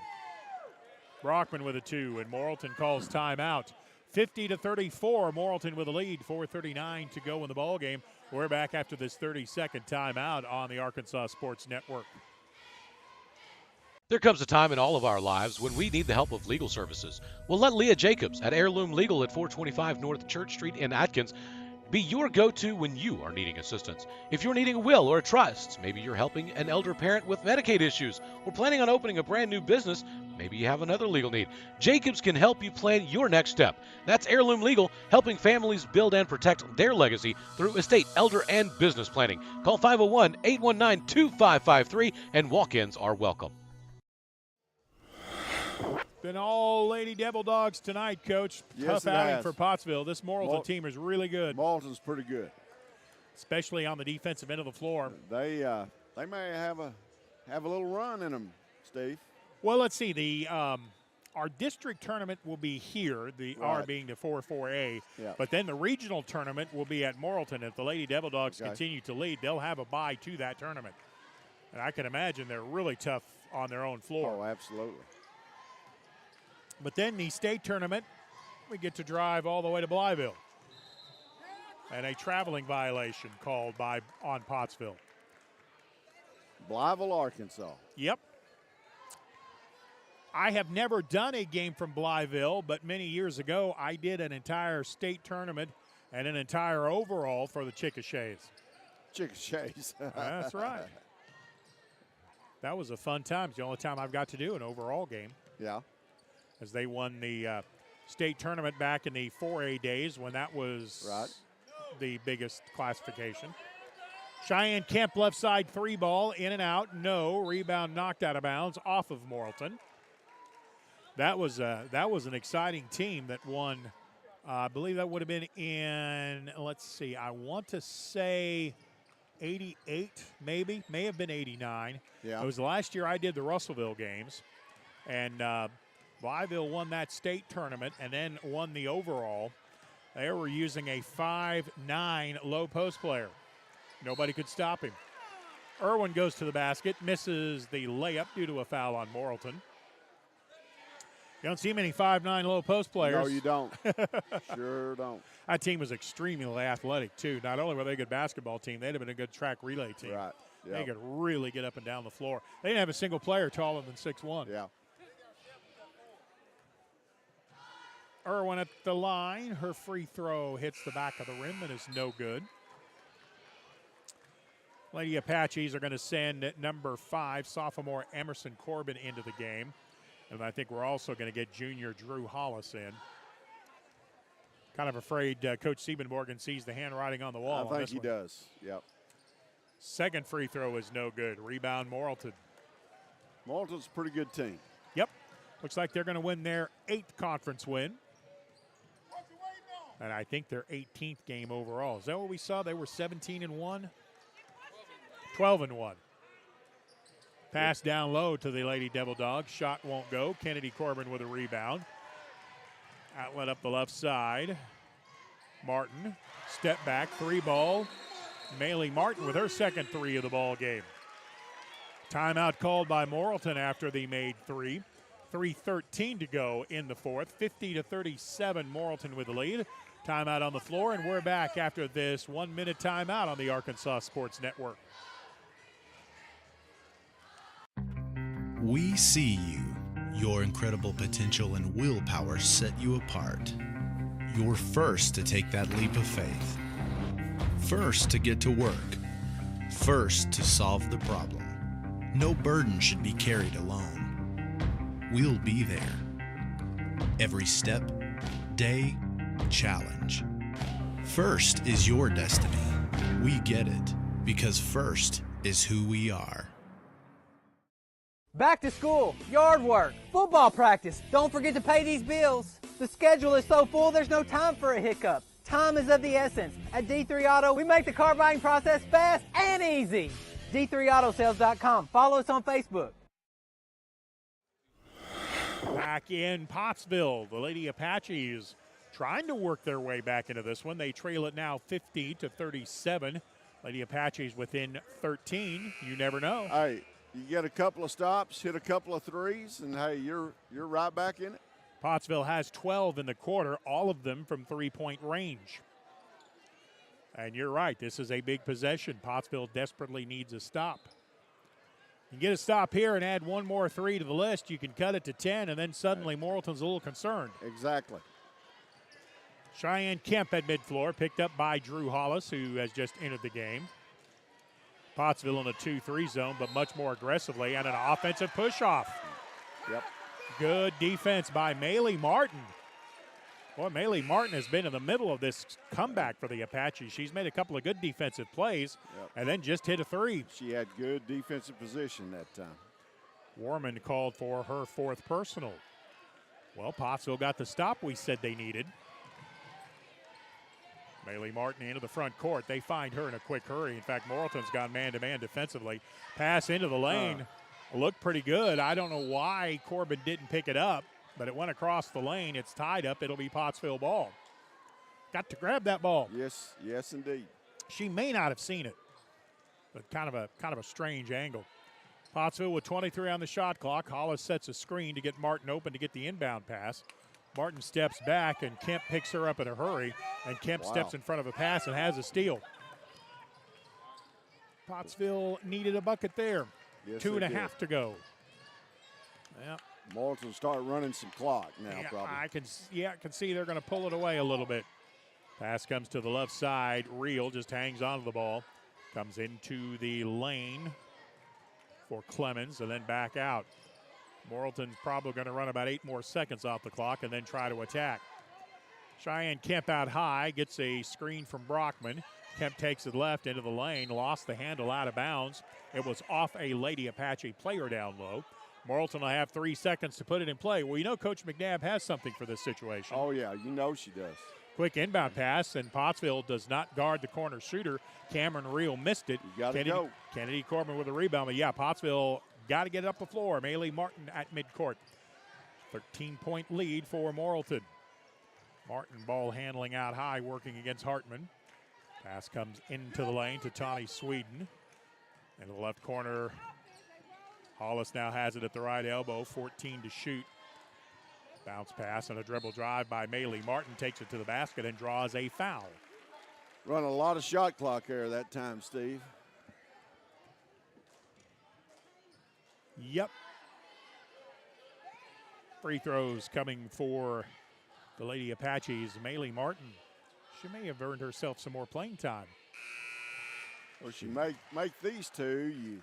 Brockman with a two, and Morrilton calls timeout. 50-34, Morrilton with a lead, 4:39 to go in the ball game. We're back after this 30-second timeout on the Arkansas Sports Network. There comes a time in all of our lives when we need the help of legal services. Well, let Leah Jacobs at Heirloom Legal at 425 North Church Street in Atkins be your go-to when you are needing assistance. If you're needing a will or a trust, maybe you're helping an elder parent with Medicaid issues, or planning on opening a brand new business, maybe you have another legal need. Jacobs can help you plan your next step. That's Heirloom Legal, helping families build and protect their legacy through estate, elder, and business planning. Call 501-819-2553, and walk-ins are welcome. Been all Lady Devil Dogs tonight, Coach. Yes, Tough outing for Pottsville. This Morrilton team is really good. Morrilton's pretty good, especially on the defensive end of the floor. They may have a little run in them, Steve. Well, let's see. The our district tournament will be here. The R being the 4-4A. Yeah. But then the regional tournament will be at Morrilton. If the Lady Devil Dogs continue to lead, they'll have a bye to that tournament. And I can imagine they're really tough on their own floor. Oh, absolutely. But then the state tournament, we get to drive all the way to Blytheville. And a traveling violation called on Pottsville. Blytheville, Arkansas. Yep. I have never done a game from Blytheville, but many years ago I did an entire state tournament and an entire overall for the Chickashays. Chickashays. That's right. That was a fun time. It's the only time I've got to do an overall game. Yeah. As they won the state tournament back in the 4A days when that was the biggest classification. Cheyenne Kemp left side three ball, in and out, no. Rebound knocked out of bounds off of Morrilton. That was an exciting team that won. I believe that would have been in, let's see, I want to say 88 maybe, may have been 89. Yeah. It was the last year I did the Russellville games. And Blytheville won that state tournament and then won the overall. They were using a 5'9" low post player. Nobody could stop him. Irwin goes to the basket, misses the layup due to a foul on Morrilton. You don't see many 5'9" low post players. No, you don't. Sure don't. That team was extremely athletic, too. Not only were they a good basketball team, they'd have been a good track relay team. Right. Yep. They could really get up and down the floor. They didn't have a single player taller than 6'1". Yeah. Irwin at the line. Her free throw hits the back of the rim and is no good. Lady Apaches are going to send number 5, sophomore Emerson Corbin, into the game. And I think we're also going to get junior Drew Hollis in. Kind of afraid Coach Siebenborgen sees the handwriting on the wall. I think he does. Yep. Second free throw is no good. Rebound Morrilton. Morrilton's a pretty good team. Yep. Looks like they're going to win their 8th conference win. And I think their 18th game overall. Is that what we saw? They were 17-1? 12-1. Pass down low to the Lady Devil Dogs. Shot won't go. Kennedy Corbin with a rebound. Outlet up the left side. Martin, step back, three ball. Maylee Martin with her second three of the ball game. Timeout called by Morrilton after the made three. 3:13 to go in the fourth. 50-37, Morrilton with the lead. Timeout on the floor, and we're back after this 1-minute timeout on the Arkansas Sports Network. We see you. Your incredible potential and willpower set you apart. You're first to take that leap of faith. First to get to work. First to solve the problem. No burden should be carried alone. We'll be there. Every step, day, challenge. First is your destiny. We get it because first is who we are. Back to school, yard work, football practice. Don't forget to pay these bills. The schedule is so full, there's no time for a hiccup. Time is of the essence. At D3 Auto, we make the car buying process fast and easy. D3AutoSales.com. Follow us on Facebook. Back in Pottsville, the Lady Apaches trying to work their way back into this one. They trail it now 50-37. Lady Apaches within 13. You never know. Hey, you get a couple of stops, hit a couple of threes, and hey, you're right back in it. Pottsville has 12 in the quarter, all of them from three-point range. And you're right, this is a big possession. Pottsville desperately needs a stop. You get a stop here and add one more three to the list, you can cut it to 10, and then suddenly Morrilton's a little concerned. Exactly. Cheyenne Kemp at midfloor, picked up by Drew Hollis, who has just entered the game. Pottsville in a 2-3 zone, but much more aggressively, and an offensive push-off. Yep. Good defense by Maylee Martin. Boy, Maylee Martin has been in the middle of this comeback for the Apaches. She's made a couple of good defensive plays and then just hit a three. She had good defensive position that time. Warman called for her fourth personal. Well, Pottsville got the stop we said they needed. Maylee Martin into the front court. They find her in a quick hurry. In fact, Morrilton's gone man-to-man defensively. Pass into the lane. Looked pretty good. I don't know why Corbin didn't pick it up, but it went across the lane. It's tied up. It'll be Pottsville ball. Got to grab that ball. Yes, indeed. She may not have seen it, but kind of a strange angle. Pottsville with 23 on the shot clock. Hollis sets a screen to get Martin open to get the inbound pass. Martin steps back, and Kemp picks her up in a hurry, and Kemp steps in front of a pass and has a steal. Pottsville needed a bucket there. Yes, 2.5 to go. Yeah. Morrilton start running some clock now, probably. I can see they're going to pull it away a little bit. Pass comes to the left side. Reel just hangs on to the ball. Comes into the lane for Clemens and then back out. Morrilton's probably going to run about 8 more seconds off the clock and then try to attack. Cheyenne Kemp out high, gets a screen from Brockman. Kemp takes it left into the lane, lost the handle out of bounds. It was off a Lady Apache player down low. Morrilton will have 3 seconds to put it in play. Well, you know Coach McNabb has something for this situation. Oh, yeah, you know she does. Quick inbound pass, and Pottsville does not guard the corner shooter. Cameron Reel missed it. You got to go. Kennedy Corbin with a rebound. But, yeah, Pottsville got to get it up the floor. Maylee Martin at midcourt. 13-point lead for Morrilton. Martin ball handling out high, working against Hartman. Pass comes into the lane to Tawny Sweden. In the left corner, Hollis now has it at the right elbow, 14 to shoot. Bounce pass and a dribble drive by Maylee Martin, takes it to the basket and draws a foul. Run a lot of shot clock there that time, Steve. Yep. Free throws coming for the Lady Apaches. Maylee Martin, she may have earned herself some more playing time. Well, she make these two. You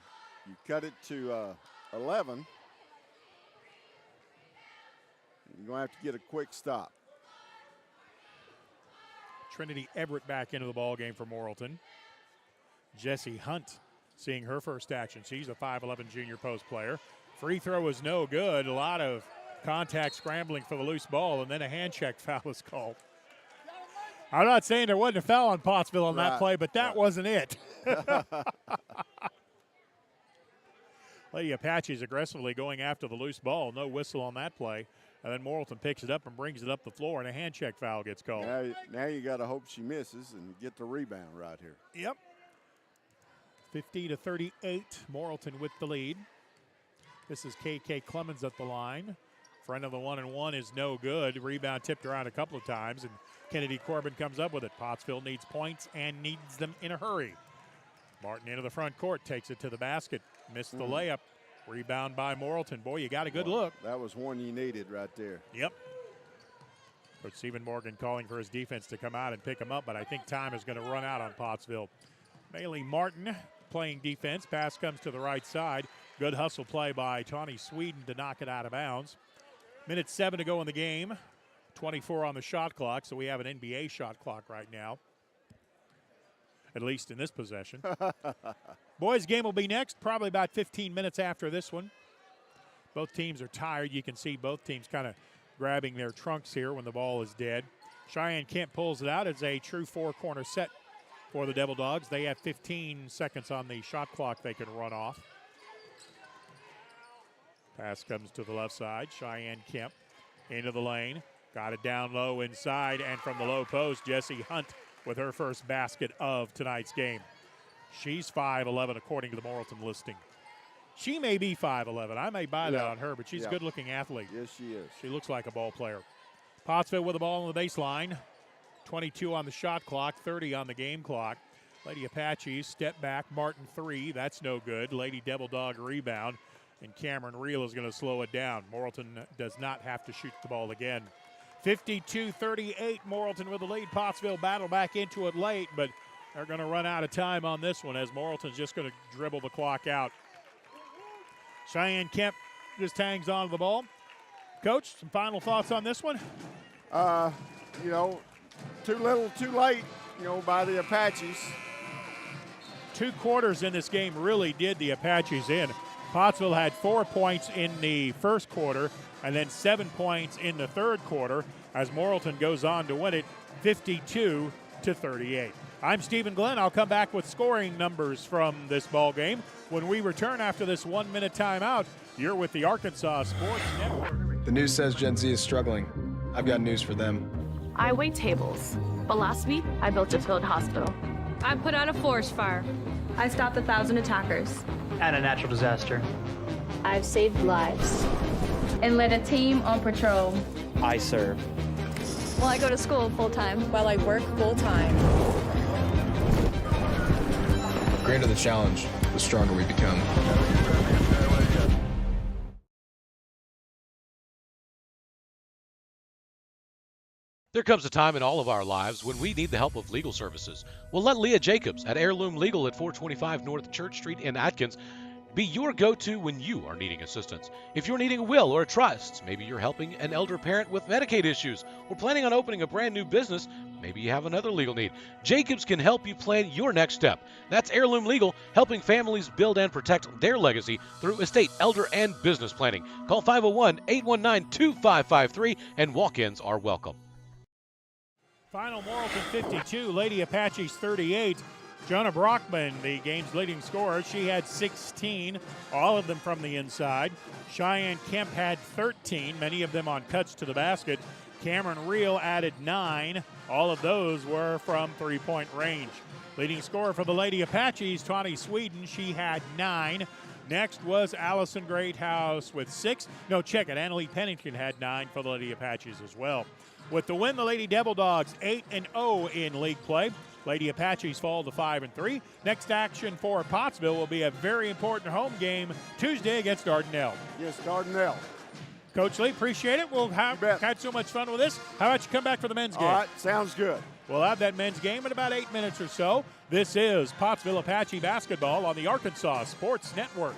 cut it to 11. You're going to have to get a quick stop. Trinity Everett back into the ball game for Morrilton. Jessie Hunt seeing her first action. She's a 5'11 junior post player. Free throw is no good. A lot of contact scrambling for the loose ball, and then a hand check foul is called. I'm not saying there wasn't a foul on Pottsville on that play, but that wasn't it. Lady Apaches aggressively going after the loose ball. No whistle on that play. And then Morrilton picks it up and brings it up the floor, and a hand check foul gets called. Now you got to hope she misses and get the rebound right here. Yep. 50-38, Morrilton with the lead. This is KK Clemens at the line. Front of the 1-and-1 is no good. Rebound tipped around a couple of times, and Kennedy Corbin comes up with it. Pottsville needs points and needs them in a hurry. Martin into the front court, takes it to the basket. Missed the layup. Rebound by Morrilton. Boy, you got a good look. That was one you needed right there. Yep. Coach Stephen Morgan calling for his defense to come out and pick him up, but I think time is going to run out on Pottsville. Maylee Martin playing defense. Pass comes to the right side. Good hustle play by Tawny Sweden to knock it out of bounds. Minute 7 to go in the game. 24 on the shot clock, so we have an NBA shot clock right now, at least in this possession. Boys' game will be next, probably about 15 minutes after this one. Both teams are tired. You can see both teams kind of grabbing their trunks here when the ball is dead. Cheyenne Kemp pulls it out. It's a true four-corner set for the Devil Dogs. They have 15 seconds on the shot clock they can run off. Pass comes to the left side. Cheyenne Kemp into the lane. Got it down low inside, and from the low post, Jessie Hunt with her first basket of tonight's game. She's 5'11", according to the Morrilton listing. She may be 5'11". I may buy that on her, but she's a good-looking athlete. Yes, she is. She looks like a ball player. Pottsville with the ball on the baseline. 22 on the shot clock, 30 on the game clock. Lady Apaches step back, Martin 3. That's no good. Lady Devil Dog rebound, and Cameron Reel is going to slow it down. Morrilton does not have to shoot the ball again. 52-38, Morrilton with the lead. Pottsville battle back into it late, but they're going to run out of time on this one as Morrilton's just going to dribble the clock out. Cheyenne Kemp just hangs on to the ball. Coach, some final thoughts on this one? Too little, too late, by the Apaches. 2 quarters in this game really did the Apaches in. Pottsville had 4 points in the first quarter and then 7 points in the third quarter as Morrilton goes on to win it 52-38. I'm Stephen Glenn. I'll come back with scoring numbers from this ball game. When we return after this 1-minute timeout, you're with the Arkansas Sports Network. The news says Gen Z is struggling. I've got news for them. I wait tables, but last week I built a field hospital. I put out a forest fire. I stopped 1,000 attackers. And a natural disaster. I've saved lives. And led a team on patrol. I serve. Well, I go to school full-time. While I work full-time. The greater the challenge, the stronger we become. There comes a time in all of our lives when we need the help of legal services. Well, let Leah Jacobs at Heirloom Legal at 425 North Church Street in Atkins be your go-to when you are needing assistance. If you're needing a will or a trust, maybe you're helping an elder parent with Medicaid issues, or planning on opening a brand new business, maybe you have another legal need. Jacobs can help you plan your next step. That's Heirloom Legal, helping families build and protect their legacy through estate, elder, and business planning. Call 501-819-2553, and walk-ins are welcome. Final Morrilton 52, Lady Apaches 38. Jonah Brockman, the game's leading scorer, she had 16, all of them from the inside. Cheyenne Kemp had 13, many of them on cuts to the basket. Cameron Reel added 9, all of those were from three-point range. Leading scorer for the Lady Apaches, Tawny Sweden, she had 9. Next was Allison Greathouse with 6. No, check it, Annalie Pennington had 9 for the Lady Apaches as well. With the win, the Lady Devil Dogs 8-0 in league play. Lady Apaches fall to 5-3. Next action for Pottsville will be a very important home game Tuesday against Dardanelle. Yes, Dardanelle. Coach Lee, appreciate it. We'll have had so much fun with this. How about you come back for the men's game? All right, sounds good. We'll have that men's game in about 8 minutes or so. This is Pottsville Apache basketball on the Arkansas Sports Network.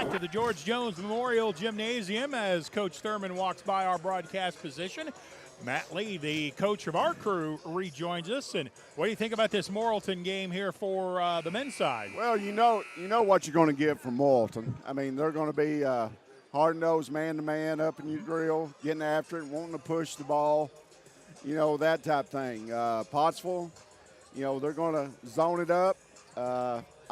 back to the George Jones Memorial Gymnasium as Coach Thurman walks by our broadcast position. Matt Lee, the coach of our crew, rejoins us. And what do you think about this Morrilton game here for the men's side? Well, you know what you're going to get from Morrilton. I mean, they're going to be hard-nosed, man-to-man, up in your grill, getting after it, wanting to push the ball, that type thing. Pottsville, they're going to zone it up.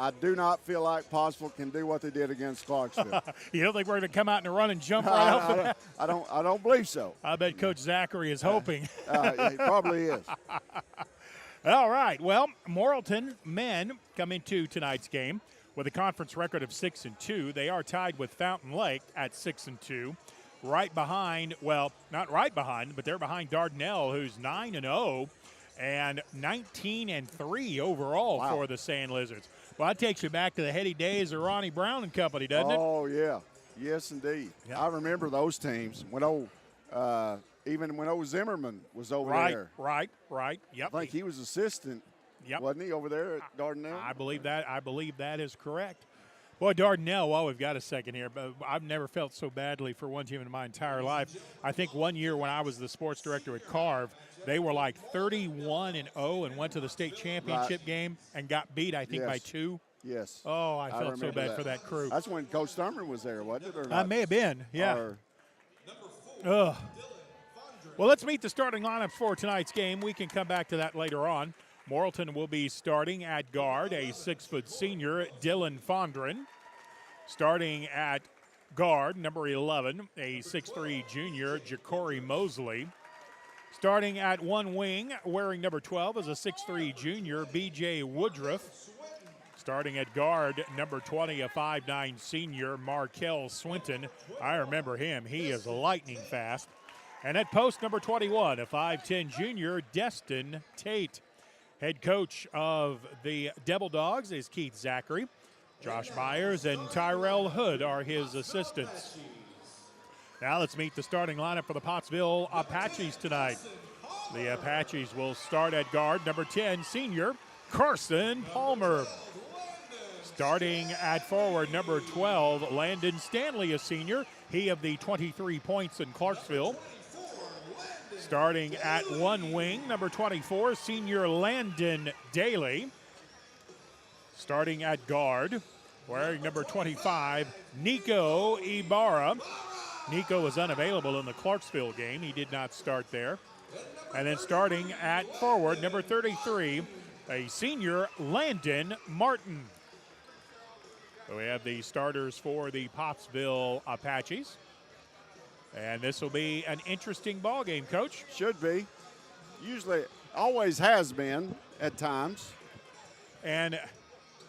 I do not feel like Pottsville can do what they did against Clarksville. You don't think we're going to come out in a run and jump right off the bat? I don't believe so. I bet Coach Zachary is hoping. He probably is. All right. Well, Morrilton men come into tonight's game with a conference record of 6-2. They are tied with Fountain Lake at 6-2. Right behind, well, not right behind, but they're behind Dardanelle, who's 9-0 and 19-3 overall for the Sand Lizards. Well, that takes you back to the heady days of Ronnie Brown and company, doesn't it? Oh, yeah. Yes, indeed. Yep. I remember those teams when even when old Zimmerman was over there. Right. Yep. I think he was assistant, wasn't he, over there at Dardanelle? I believe that is correct. Boy, Dardanelle, well, we've got a second here, but I've never felt so badly for one team in my entire life. I think one year when I was the sports director at Carve, they were like 31-0 and went to the state championship game and got beat, I think, by 2. Yes. Oh, I felt so bad for that crew. That's when Coach Thurman was there, wasn't it? Or not? May have been, yeah. Well, let's meet the starting lineup for tonight's game. We can come back to that later on. Morrilton will be starting at guard, a 6-foot senior, Dylan Fondren. Starting at guard, number 11, a 6'3 junior, Ja'Cory Mosley. Starting at one wing, wearing number 12, is a 6'3 junior, B.J. Woodruff. Starting at guard, number 20, a 5'9 senior, Markel Swinton. I remember him. He is lightning fast. And at post, number 21, a 5'10 junior, Destin Tate. Head coach of the Devil Dogs is Keith Zachary. Josh Myers and Tyrell Hood are his assistants. Now let's meet the starting lineup for the Pottsville Apaches tonight. The Apaches will start at guard, number 10, senior, Carson Palmer. Starting at forward, number 12, Landon Stanley, a senior. He of the 23 points in Clarksville. Starting at one wing, number 24, senior Landon Daly. Starting at guard, wearing number 25, Nico Ibarra. Nico was unavailable in the Clarksville game. He did not start there. And then starting at forward, number 33, a senior Landon Martin. So we have the starters for the Pottsville Apaches. And this will be an interesting ball game, Coach. Should be. Usually, always has been at times. And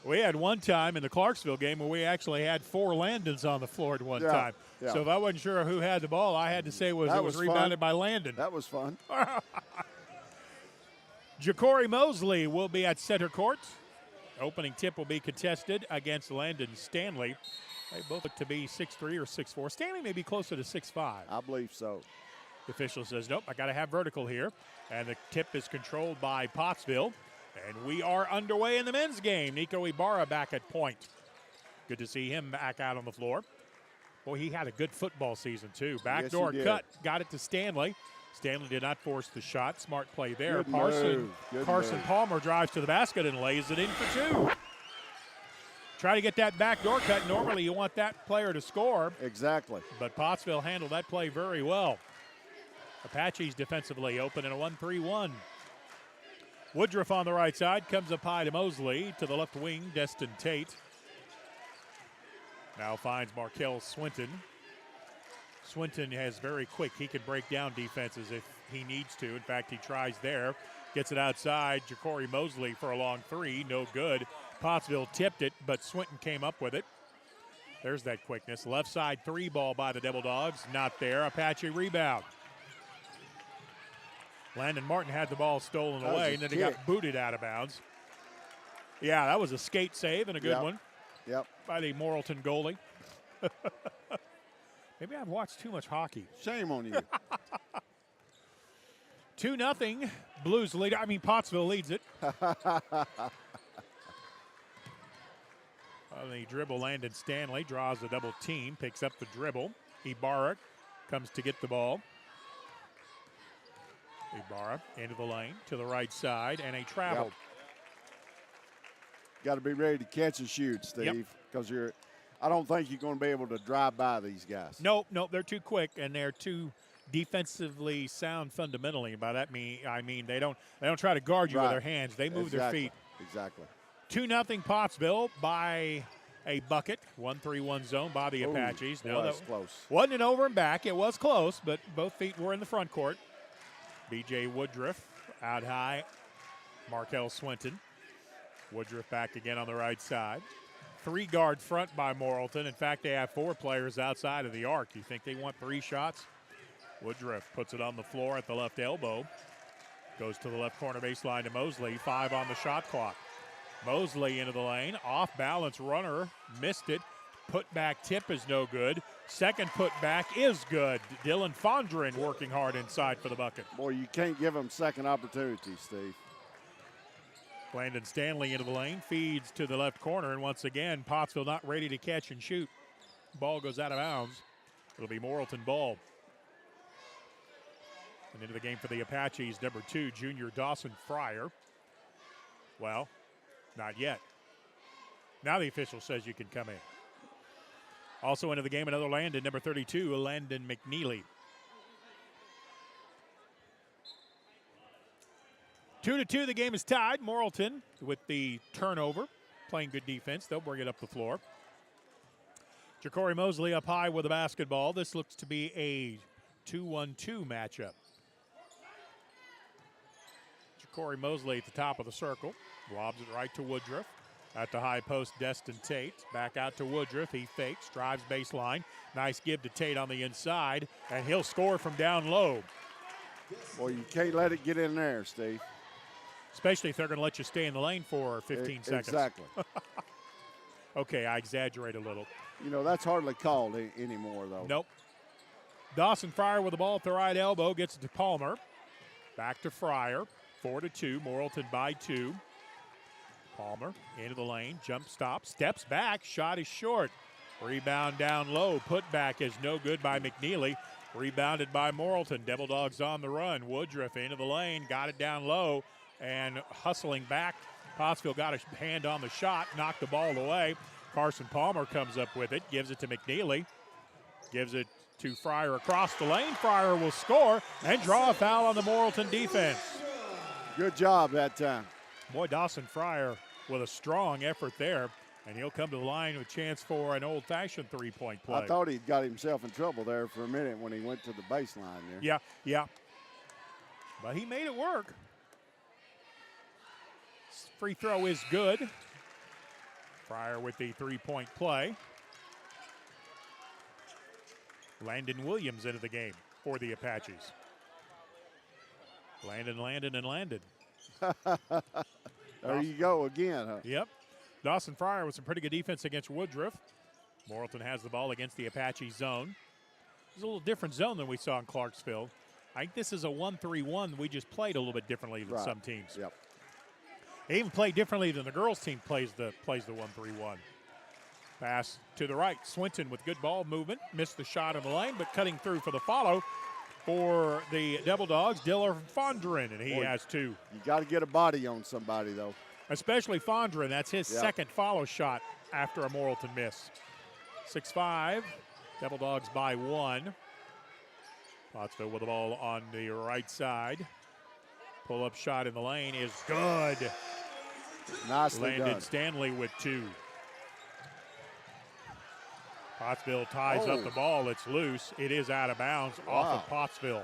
we had one time in the Clarksville game where we actually had 4 Landons on the floor at one time. Yeah. So if I wasn't sure who had the ball, I had to say it was rebounded by Landon. That was fun. Ja'Cory Mosley will be at center court. Opening tip will be contested against Landon Stanley. They both look to be 6'3 or 6'4. Stanley may be closer to 6'5. I believe so. The official says, nope, I got to have vertical here. And the tip is controlled by Pottsville. And we are underway in the men's game. Nico Ibarra back at point. Good to see him back out on the floor. Boy, he had a good football season, too. Backdoor cut, got it to Stanley. Stanley did not force the shot. Smart play there. Carson Palmer drives to the basket and lays it in for 2. Try to get that backdoor cut. Normally you want that player to score. Exactly. But Pottsville handled that play very well. Apaches defensively open in a 1-3-1. Woodruff on the right side comes up high to Mosley. To the left wing, Destin Tate. Now finds Markel Swinton. Swinton is very quick. He can break down defenses if he needs to. In fact, he tries there. Gets it outside. Ja'Cory Mosley for a long 3. No good. Pottsville tipped it, but Swinton came up with it. There's that quickness. Left side 3 ball by the Devil Dogs. Not there. Apache rebound. Landon Martin had the ball stolen away, and then he got booted out of bounds. Yeah, that was a skate save and a good one. Yep. By the Morrilton goalie. Maybe I've watched too much hockey. Shame on you. 2-0. Blues lead. On the dribble, Landon Stanley draws a double team, picks up the dribble. Ibarra comes to get the ball. Ibarra into the lane to the right side, and a travel. Yep. Got to be ready to catch and shoot, Steve, because I don't think you're going to be able to drive by these guys. Nope, they're too quick, and they're too defensively sound fundamentally. By that I mean they don't try to guard you with their hands. They move their feet. Exactly. 2-0 Pottsville by a bucket. 1-3-1 zone by the Apaches. No, that was close. Wasn't an over and back. It was close, but both feet were in the front court. B.J. Woodruff out high. Markel Swinton. Woodruff back again on the right side. 3-guard front by Morrilton. In fact, they have 4 players outside of the arc. You think they want 3 shots? Woodruff puts it on the floor at the left elbow. Goes to the left corner baseline to Mosley. 5 on the shot clock. Mosley into the lane. Off balance runner. Missed it. Put back tip is no good. Second put back is good. Dylan Fondren working hard inside for the bucket. Boy, you can't give them second opportunities, Steve. Landon Stanley into the lane. Feeds to the left corner. And once again, Pottsville not ready to catch and shoot. Ball goes out of bounds. It'll be Morrilton ball. And into the game for the Apaches, number 2, junior Dawson Fryer. Well, not yet. Now the official says you can come in. Also into the game, another Landon, number 32, Landon McNeely. 2-2, the game is tied. Morrilton with the turnover, playing good defense. They'll bring it up the floor. Ja'Cory Mosley up high with a basketball. This looks to be a 2-1-2 matchup. Ja'Cory Mosley at the top of the circle. Lobs it right to Woodruff. At the high post, Destin Tate. Back out to Woodruff. He fakes, drives baseline. Nice give to Tate on the inside, and he'll score from down low. Well, you can't let it get in there, Steve. Especially if they're going to let you stay in the lane for 15 seconds. Exactly. Okay, I exaggerate a little. You know, that's hardly called anymore, though. Nope. Dawson Fryer with the ball at the right elbow. Gets it to Palmer. Back to Fryer. 4-2. Morrilton by 2. Palmer into the lane. Jump stop. Steps back. Shot is short. Rebound down low. Put back is no good by McNeely. Rebounded by Morrilton. Devil Dogs on the run. Woodruff into the lane. Got it down low. And hustling back. Pottsville got a hand on the shot. Knocked the ball away. Carson Palmer comes up with it. Gives it to McNeely. Gives it to Fryer across the lane. Fryer will score and draw a foul on the Morrilton defense. Good job that time. Boy, Dawson Fryer with a strong effort there. And he'll come to the line with a chance for an old-fashioned three-point play. I thought he'd got himself in trouble there for a minute when he went to the baseline there. Yeah. But he made it work. Free throw is good. Fryer with the three-point play. Landon Williams into the game for the Apaches. Landon. There you go again, huh? Yep. Dawson Fryer with some pretty good defense against Woodruff. Morrilton has the ball against the Apache zone. It's a little different zone than we saw in Clarksville. I think this is a 1-3-1. We just played a little bit differently than some teams. Yep. They even play differently than the girls' team plays the 1-3-1. Pass to the right. Swinton with good ball movement. Missed the shot in the lane, but cutting through for the follow for the Devil Dogs, Dylan Fondren, and he has 2. You got to get a body on somebody, though. Especially Fondren. That's his second follow shot after a Morrilton miss. 6-5. Devil Dogs by 1. Pottsville with the ball on the right side. Pull-up shot in the lane is good. Nicely Landon done. Stanley with 2. Pottsville ties up the ball. It's loose. It is out of bounds off of Pottsville.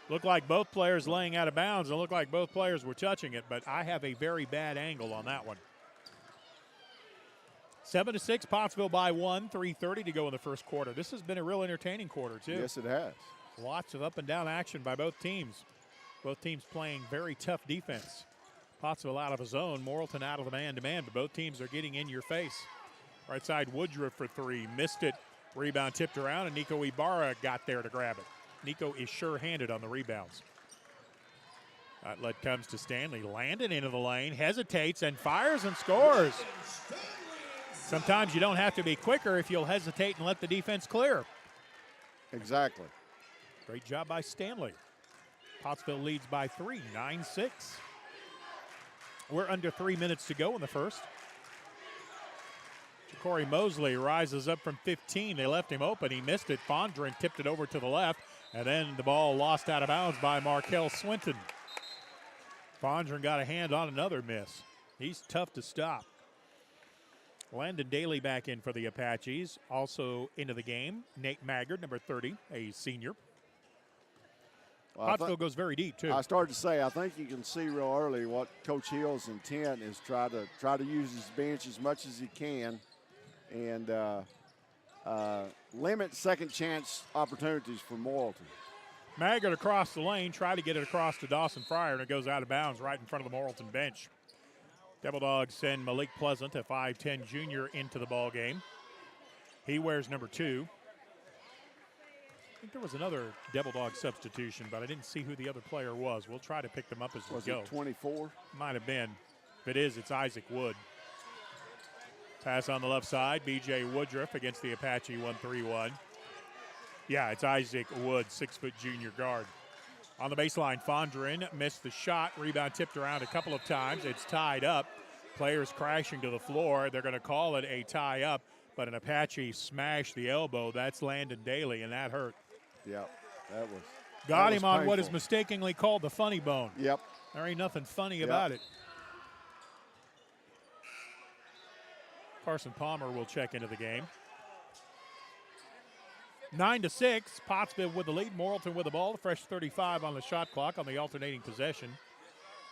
Looked like both players laying out of bounds and looked like both players were touching it, but I have a very bad angle on that one. 7-6, Pottsville by 1, 3:30 to go in the first quarter. This has been a real entertaining quarter, too. Yes, it has. Lots of up and down action by both teams. Both teams playing very tough defense. Pottsville out of a zone, Morrilton out of the man-to-man, but both teams are getting in your face. Right side, Woodruff for 3. Missed it. Rebound tipped around, and Nico Ibarra got there to grab it. Nico is sure-handed on the rebounds. Outlet comes to Stanley. Landon into the lane, hesitates and fires and scores. Sometimes you don't have to be quicker if you'll hesitate and let the defense clear. Exactly. Great job by Stanley. Pottsville leads by 3, 9-6. We're under 3 minutes to go in the first. Corey Mosley rises up from 15. They left him open. He missed it. Fondren tipped it over to the left, and then the ball lost out of bounds by Markel Swinton. Fondren got a hand on another miss. He's tough to stop. Landon Daly back in for the Apaches. Also into the game, Nate Maggard, number 30, a senior. Well, Pottsville goes very deep, too. I started to say, I think you can see real early what Coach Hill's intent is try to use his bench as much as he can and limit second chance opportunities for Morrilton. Maggard across the lane, tried to get it across to Dawson Fryer, and it goes out of bounds right in front of the Morrilton bench. Devil Dogs send Malik Pleasant, a 5'10 junior, into the ball game. He wears number 2. I think there was another Devil Dog substitution, but I didn't see who the other player was. We'll try to pick them up as we go. Was it 24? Might have been. If it is, it's Isaac Wood. Pass on the left side, B.J. Woodruff against the Apache 1-3-1. Yeah, it's Isaac Wood, 6-foot junior guard. On the baseline, Fondren missed the shot. Rebound tipped around a couple of times. It's tied up. Players crashing to the floor. They're going to call it a tie-up, but an Apache smashed the elbow. That's Landon Daly, and that hurt. Yep, that was. Got that him was on painful. what is mistakenly called the funny bone. Yep. There ain't nothing funny about it. Carson Palmer will check into the game. 9-6, Pottsville with the lead. Morrilton with the ball. The fresh 35 on the shot clock on the alternating possession.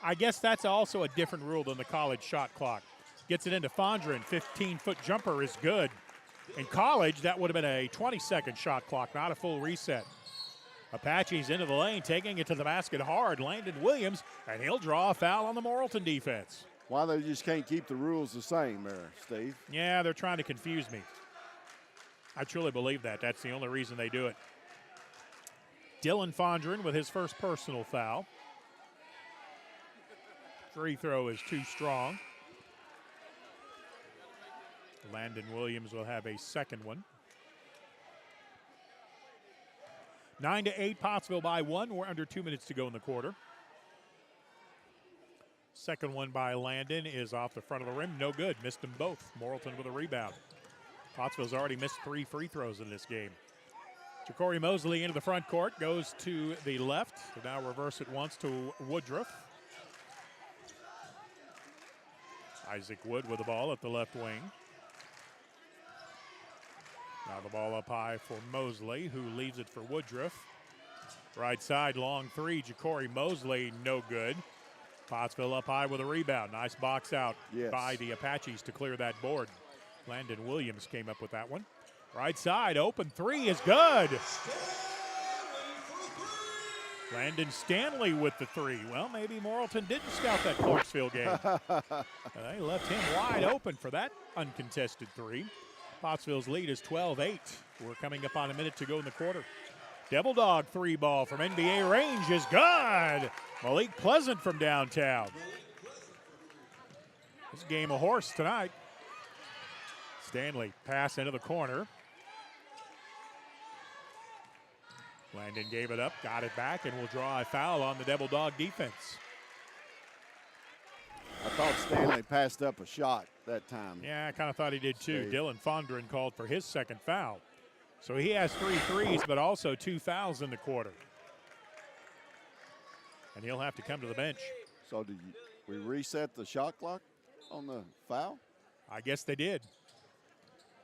I guess that's also a different rule than the college shot clock. Gets it into Fondren. 15-foot jumper is good. In college, that would have been a 20-second shot clock, not a full reset. Apaches into the lane, taking it to the basket hard. Landon Williams, and he'll draw a foul on the Morrilton defense. Why they just can't keep the rules the same there, Steve? Yeah, they're trying to confuse me. I truly believe that. That's the only reason they do it. Dylan Fondren with his first personal foul. Free throw is too strong. Landon Williams will have a second one. 9-8, Pottsville by 1. We're under 2 minutes to go in the quarter. Second one by Landon is off the front of the rim. No good. Missed them both. Morrilton with a rebound. Pottsville's already missed 3 free throws in this game. Ja'Cory Mosley into the front court. Goes to the left. So now reverse it once to Woodruff. Isaac Wood with the ball at the left wing. Now the ball up high for Mosley, who leaves it for Woodruff. Right side, long 3. Ja'Cory Mosley, no good. Pottsville up high with a rebound. Nice box out by the Apaches to clear that board. Landon Williams came up with that one. Right side, open 3 is good. Landon Stanley with the 3. Well, maybe Morrilton didn't scout that Clarksville game. They left him wide open for that uncontested 3. Pottsville's lead is 12-8. We're coming up on a minute to go in the quarter. Devil Dog 3 ball from NBA range is good. Malik Pleasant from downtown. This game a horse tonight. Stanley pass into the corner. Landon gave it up, got it back, and will draw a foul on the Devil Dog defense. I thought Stanley passed up a shot that time. Yeah, I kind of thought he did too. Dylan Fondren called for his second foul. So he has 3 threes, but also 2 fouls in the quarter. And he'll have to come to the bench. So did we reset the shot clock on the foul? I guess they did.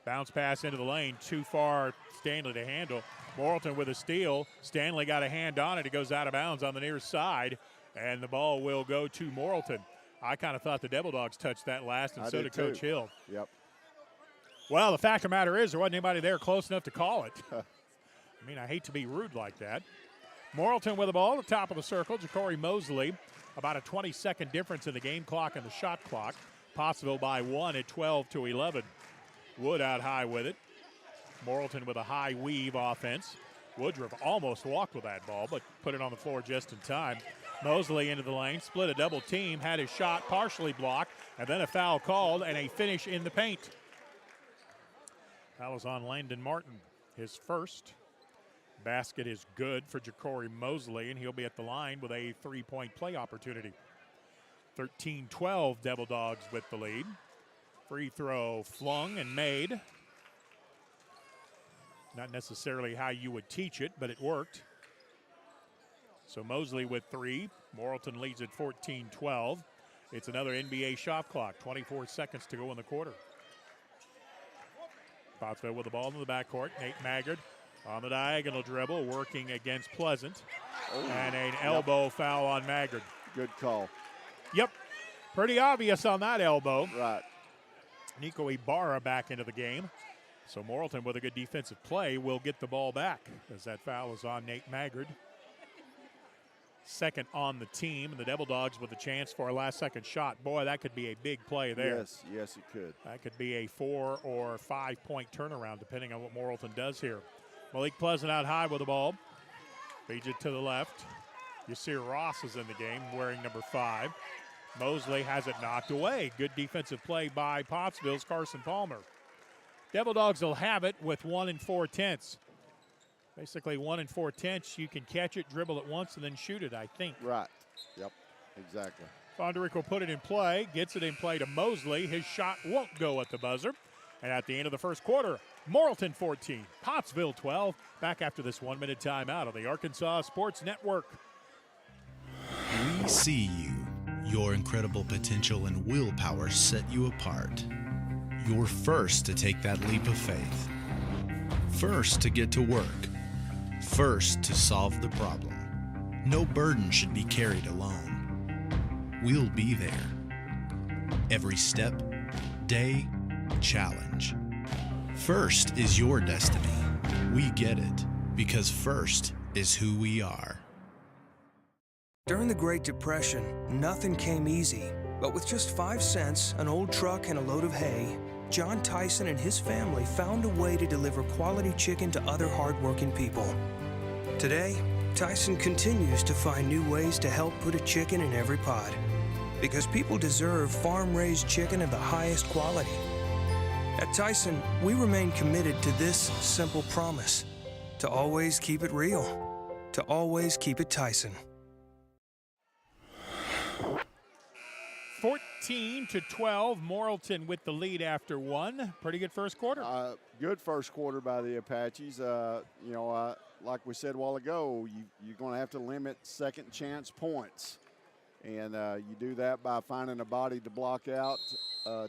Bounce pass into the lane, too far Stanley to handle. Morrilton with a steal. Stanley got a hand on it. It goes out of bounds on the near side, and the ball will go to Morrilton. I kind of thought the Devil Dogs touched that last, and so did Coach Hill. Yep. Well, the fact of the matter is there wasn't anybody there close enough to call it. I mean, I hate to be rude like that. Morrilton with the ball at the top of the circle. Ja'Cory Mosley, about a 20-second difference in the game clock and the shot clock. Pottsville by 1 at 12-11. Wood out high with it. Morrilton with a high weave offense. Woodruff almost walked with that ball, but put it on the floor just in time. Mosley into the lane, split a double team, had his shot partially blocked, and then a foul called and a finish in the paint. That was on Landon Martin, his first. Basket is good for Ja'Cory Mosley, and he'll be at the line with a three-point play opportunity. 13-12, Devil Dogs with the lead. Free throw flung and made. Not necessarily how you would teach it, but it worked. So Mosley with three. Morrilton leads at 14-12. It's another NBA shot clock. 24 seconds to go in the quarter. Pottsville with the ball in the backcourt. Nate Maggard on the diagonal dribble, working against Pleasant. And an elbow foul on Maggard. Good call. Yep. Pretty obvious on that elbow. Right. Nico Ibarra back into the game. So Morrilton with a good defensive play will get the ball back as that foul is on Nate Maggard. Second on the team, and the Devil Dogs with a chance for a last-second shot. Boy, that could be a big play there. Yes, it could. That could be a 4 or 5 point turnaround, depending on what Morrilton does here. Malik Pleasant out high with the ball. Feeds it to the left. Yasir Ross is in the game, wearing number 5. Mosley has it knocked away. Good defensive play by Pottsville's Carson Palmer. Devil Dogs will have it with 1 4/10. Basically 1 4/10. You can catch it, dribble it once, and then shoot it, I think. Right. Yep, exactly. Fonderick will put it in play, gets it in play to Mosley. His shot won't go at the buzzer. And at the end of the first quarter, Morrilton 14, Pottsville 12. Back after this 1-minute timeout on the Arkansas Sports Network. We see you. Your incredible potential and willpower set you apart. You're first to take that leap of faith. First to get to work. First to solve the problem. No burden should be carried alone. We'll be there. Every step, day, challenge. First is your destiny. We get it because first is who we are. During the Great Depression, nothing came easy. But with just 5 cents, an old truck, and a load of hay, John Tyson and his family found a way to deliver quality chicken to other hardworking people. Today, Tyson continues to find new ways to help put a chicken in every pot. Because people deserve farm-raised chicken of the highest quality. At Tyson, we remain committed to this simple promise: to always keep it real, to always keep it Tyson. 14-12, Morrilton with the lead after 1. Pretty good first quarter. Good first quarter by the Apaches. Like we said a while ago, you're going to have to limit second chance points. And you do that by finding a body to block out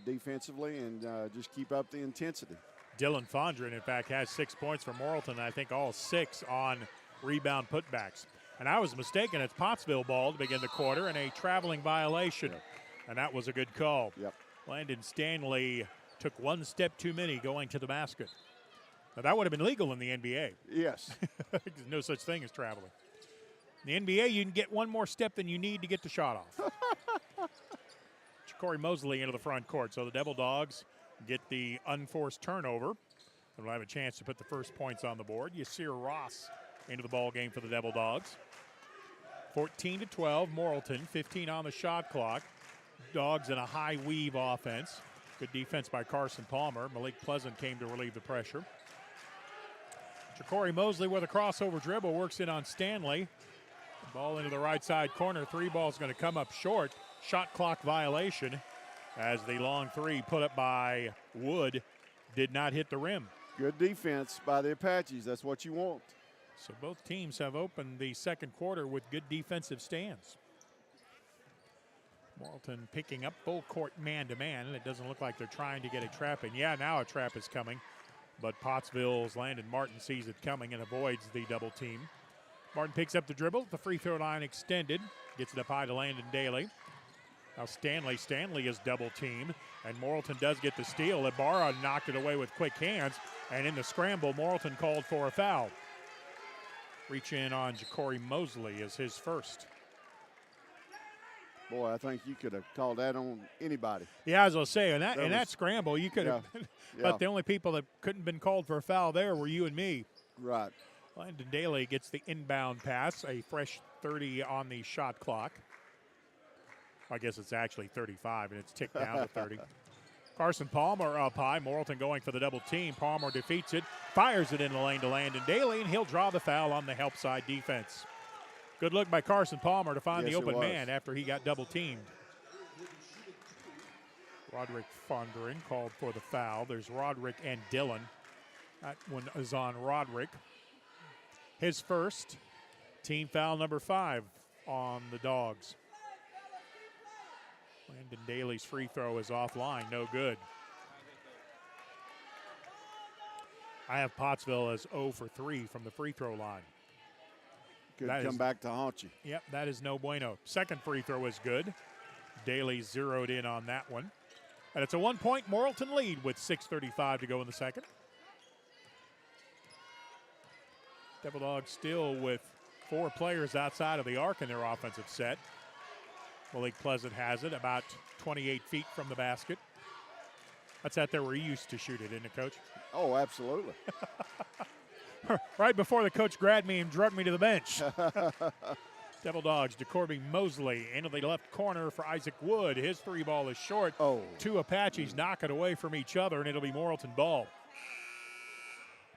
defensively and just keep up the intensity. Dylan Fondren, in fact, has 6 points for Morrilton. I think all 6 on rebound putbacks. And I was mistaken. It's Pottsville ball to begin the quarter and a traveling violation. Yep. And that was a good call. Yep. Landon Stanley took 1 step too many going to the basket. Now, that would have been legal in the NBA. Yes. There's no such thing as traveling. In the NBA, you can get 1 more step than you need to get the shot off. Ja'Cory Mosley into the front court. So the Devil Dogs get the unforced turnover. They'll have a chance to put the first points on the board. Yasir Ross into the ball game for the Devil Dogs. 14-12, Morrilton, 15 on the shot clock. Dogs in a high weave offense. Good defense by Carson Palmer. Malik Pleasant came to relieve the pressure. Ja'Cory Mosley with a crossover dribble, works in on Stanley. Ball into the right side corner. 3 ball's going to come up short. Shot clock violation as the long 3 put up by Wood did not hit the rim. Good defense by the Apaches. That's what you want. So both teams have opened the second quarter with good defensive stands. Morrilton picking up full court man-to-man, and it doesn't look like they're trying to get a trap in. Yeah, now a trap is coming, but Pottsville's Landon Martin sees it coming and avoids the double team. Martin picks up the dribble, the free throw line extended, gets it up high to Landon Daly. Now Stanley is double teamed, and Morrilton does get the steal. Ibarra knocked it away with quick hands, and in the scramble, Morrilton called for a foul. Reach in on Ja'Cory Mosley is his first. Boy, I think you could have called that on anybody. Yeah, as I was saying, in that scramble, you could have. Yeah. But the only people that couldn't have been called for a foul there were you and me. Right. Landon Daly gets the inbound pass, a fresh 30 on the shot clock. I guess it's actually 35, and it's ticked down to 30. Carson Palmer up high. Morrilton going for the double team. Palmer defeats it, fires it in the lane to Landon Daly, and he'll draw the foul on the help side defense. Good look by Carson Palmer to find the open man after he got double teamed. Roderick Fondren called for the foul. There's Roderick and Dillon. That one is on Roderick. His first, team foul number 5 on the Dogs. Landon Daly's free throw is offline, no good. I have Pottsville as 0 for 3 from the free throw line. Could come back to haunt you. Yep, that is no bueno. Second free throw is good. Daly zeroed in on that one. And it's a 1-point Morrilton lead with 6:35 to go in the second. Devil Dogs still with 4 players outside of the arc in their offensive set. Malik Pleasant has it about 28 feet from the basket. That's out there where he used to shoot it, isn't it, Coach? Oh, absolutely. Right before the coach grabbed me and drugged me to the bench. Devil Dogs, DeCorby Mosley into the left corner for Isaac Wood. His 3 ball is short. 2 Apaches knock it away from each other, and it'll be Morrilton ball.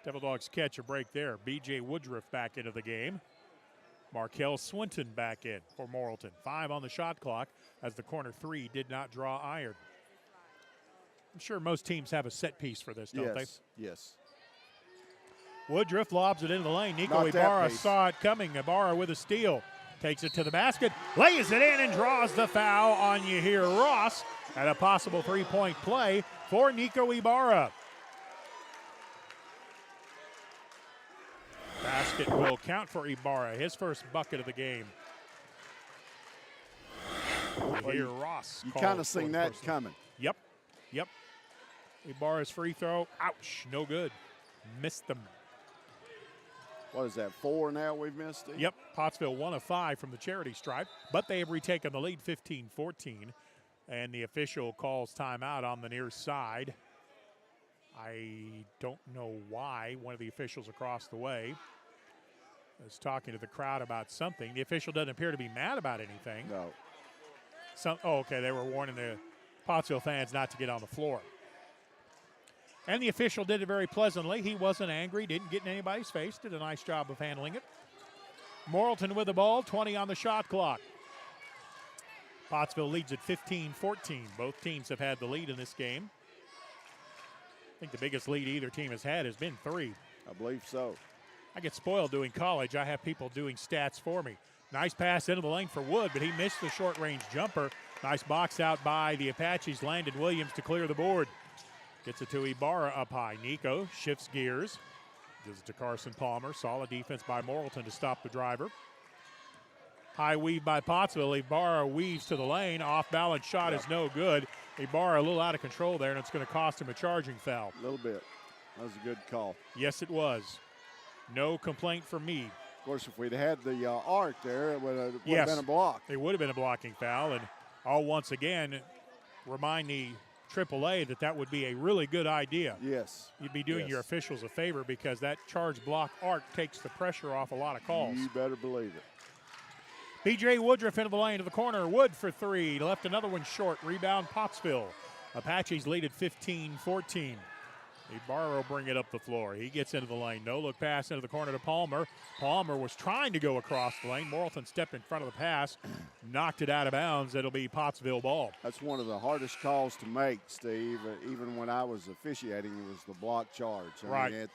Devil Dogs catch a break there. B.J. Woodruff back into the game. Markel Swinton back in for Morrilton. 5 on the shot clock as the corner 3 did not draw iron. I'm sure most teams have a set piece for this, don't they? Yes. Woodruff lobs it into the lane. Nico Ibarra saw it coming. Ibarra with a steal. Takes it to the basket, lays it in, and draws the foul on Yahir Ross at a possible 3-point play for Nico Ibarra. Basket will count for Ibarra, his first bucket of the game. Yahir Ross. You kind of seen that coming. Yep. Ibarra's free throw, ouch, no good. Missed them. What is that, 4 now we've missed it? Yep, Pottsville 1 of 5 from the charity stripe, but they have retaken the lead 15-14, and the official calls timeout on the near side. I don't know why. One of the officials across the way is talking to the crowd about something. The official doesn't appear to be mad about anything. No. Okay, they were warning the Pottsville fans not to get on the floor. And the official did it very pleasantly. He wasn't angry, didn't get in anybody's face, did a nice job of handling it. Morrilton with the ball, 20 on the shot clock. Pottsville leads at 15-14. Both teams have had the lead in this game. I think the biggest lead either team has had has been 3. I believe so. I get spoiled doing college. I have people doing stats for me. Nice pass into the lane for Wood, but he missed the short-range jumper. Nice box out by the Apaches. Landon Williams to clear the board. Gets it to Ibarra up high. Nico shifts gears. Gives it to Carson Palmer. Solid defense by Morrilton to stop the driver. High weave by Pottsville. Ibarra weaves to the lane. Off-balance shot is no good. Ibarra a little out of control there, and it's going to cost him a charging foul. A little bit. That was a good call. Yes, it was. No complaint from me. Of course, if we'd had the arc there, it would have been a block. It would have been a blocking foul, and I'll once again remind the AAA that would be a really good idea. Yes. You'd be doing your officials a favor because that charge block arc takes the pressure off a lot of calls. You better believe it. B.J. Woodruff into the lane to the corner. Wood for 3. Left another one short. Rebound Pottsville. Apaches lead at 15-14. Ibarra will bring it up the floor. He gets into the lane. No-look pass into the corner to Palmer. Palmer was trying to go across the lane. Morrilton stepped in front of the pass. Knocked it out of bounds. It'll be Pottsville ball. That's one of the hardest calls to make, Steve. Even when I was officiating, it was the block charge. I mean,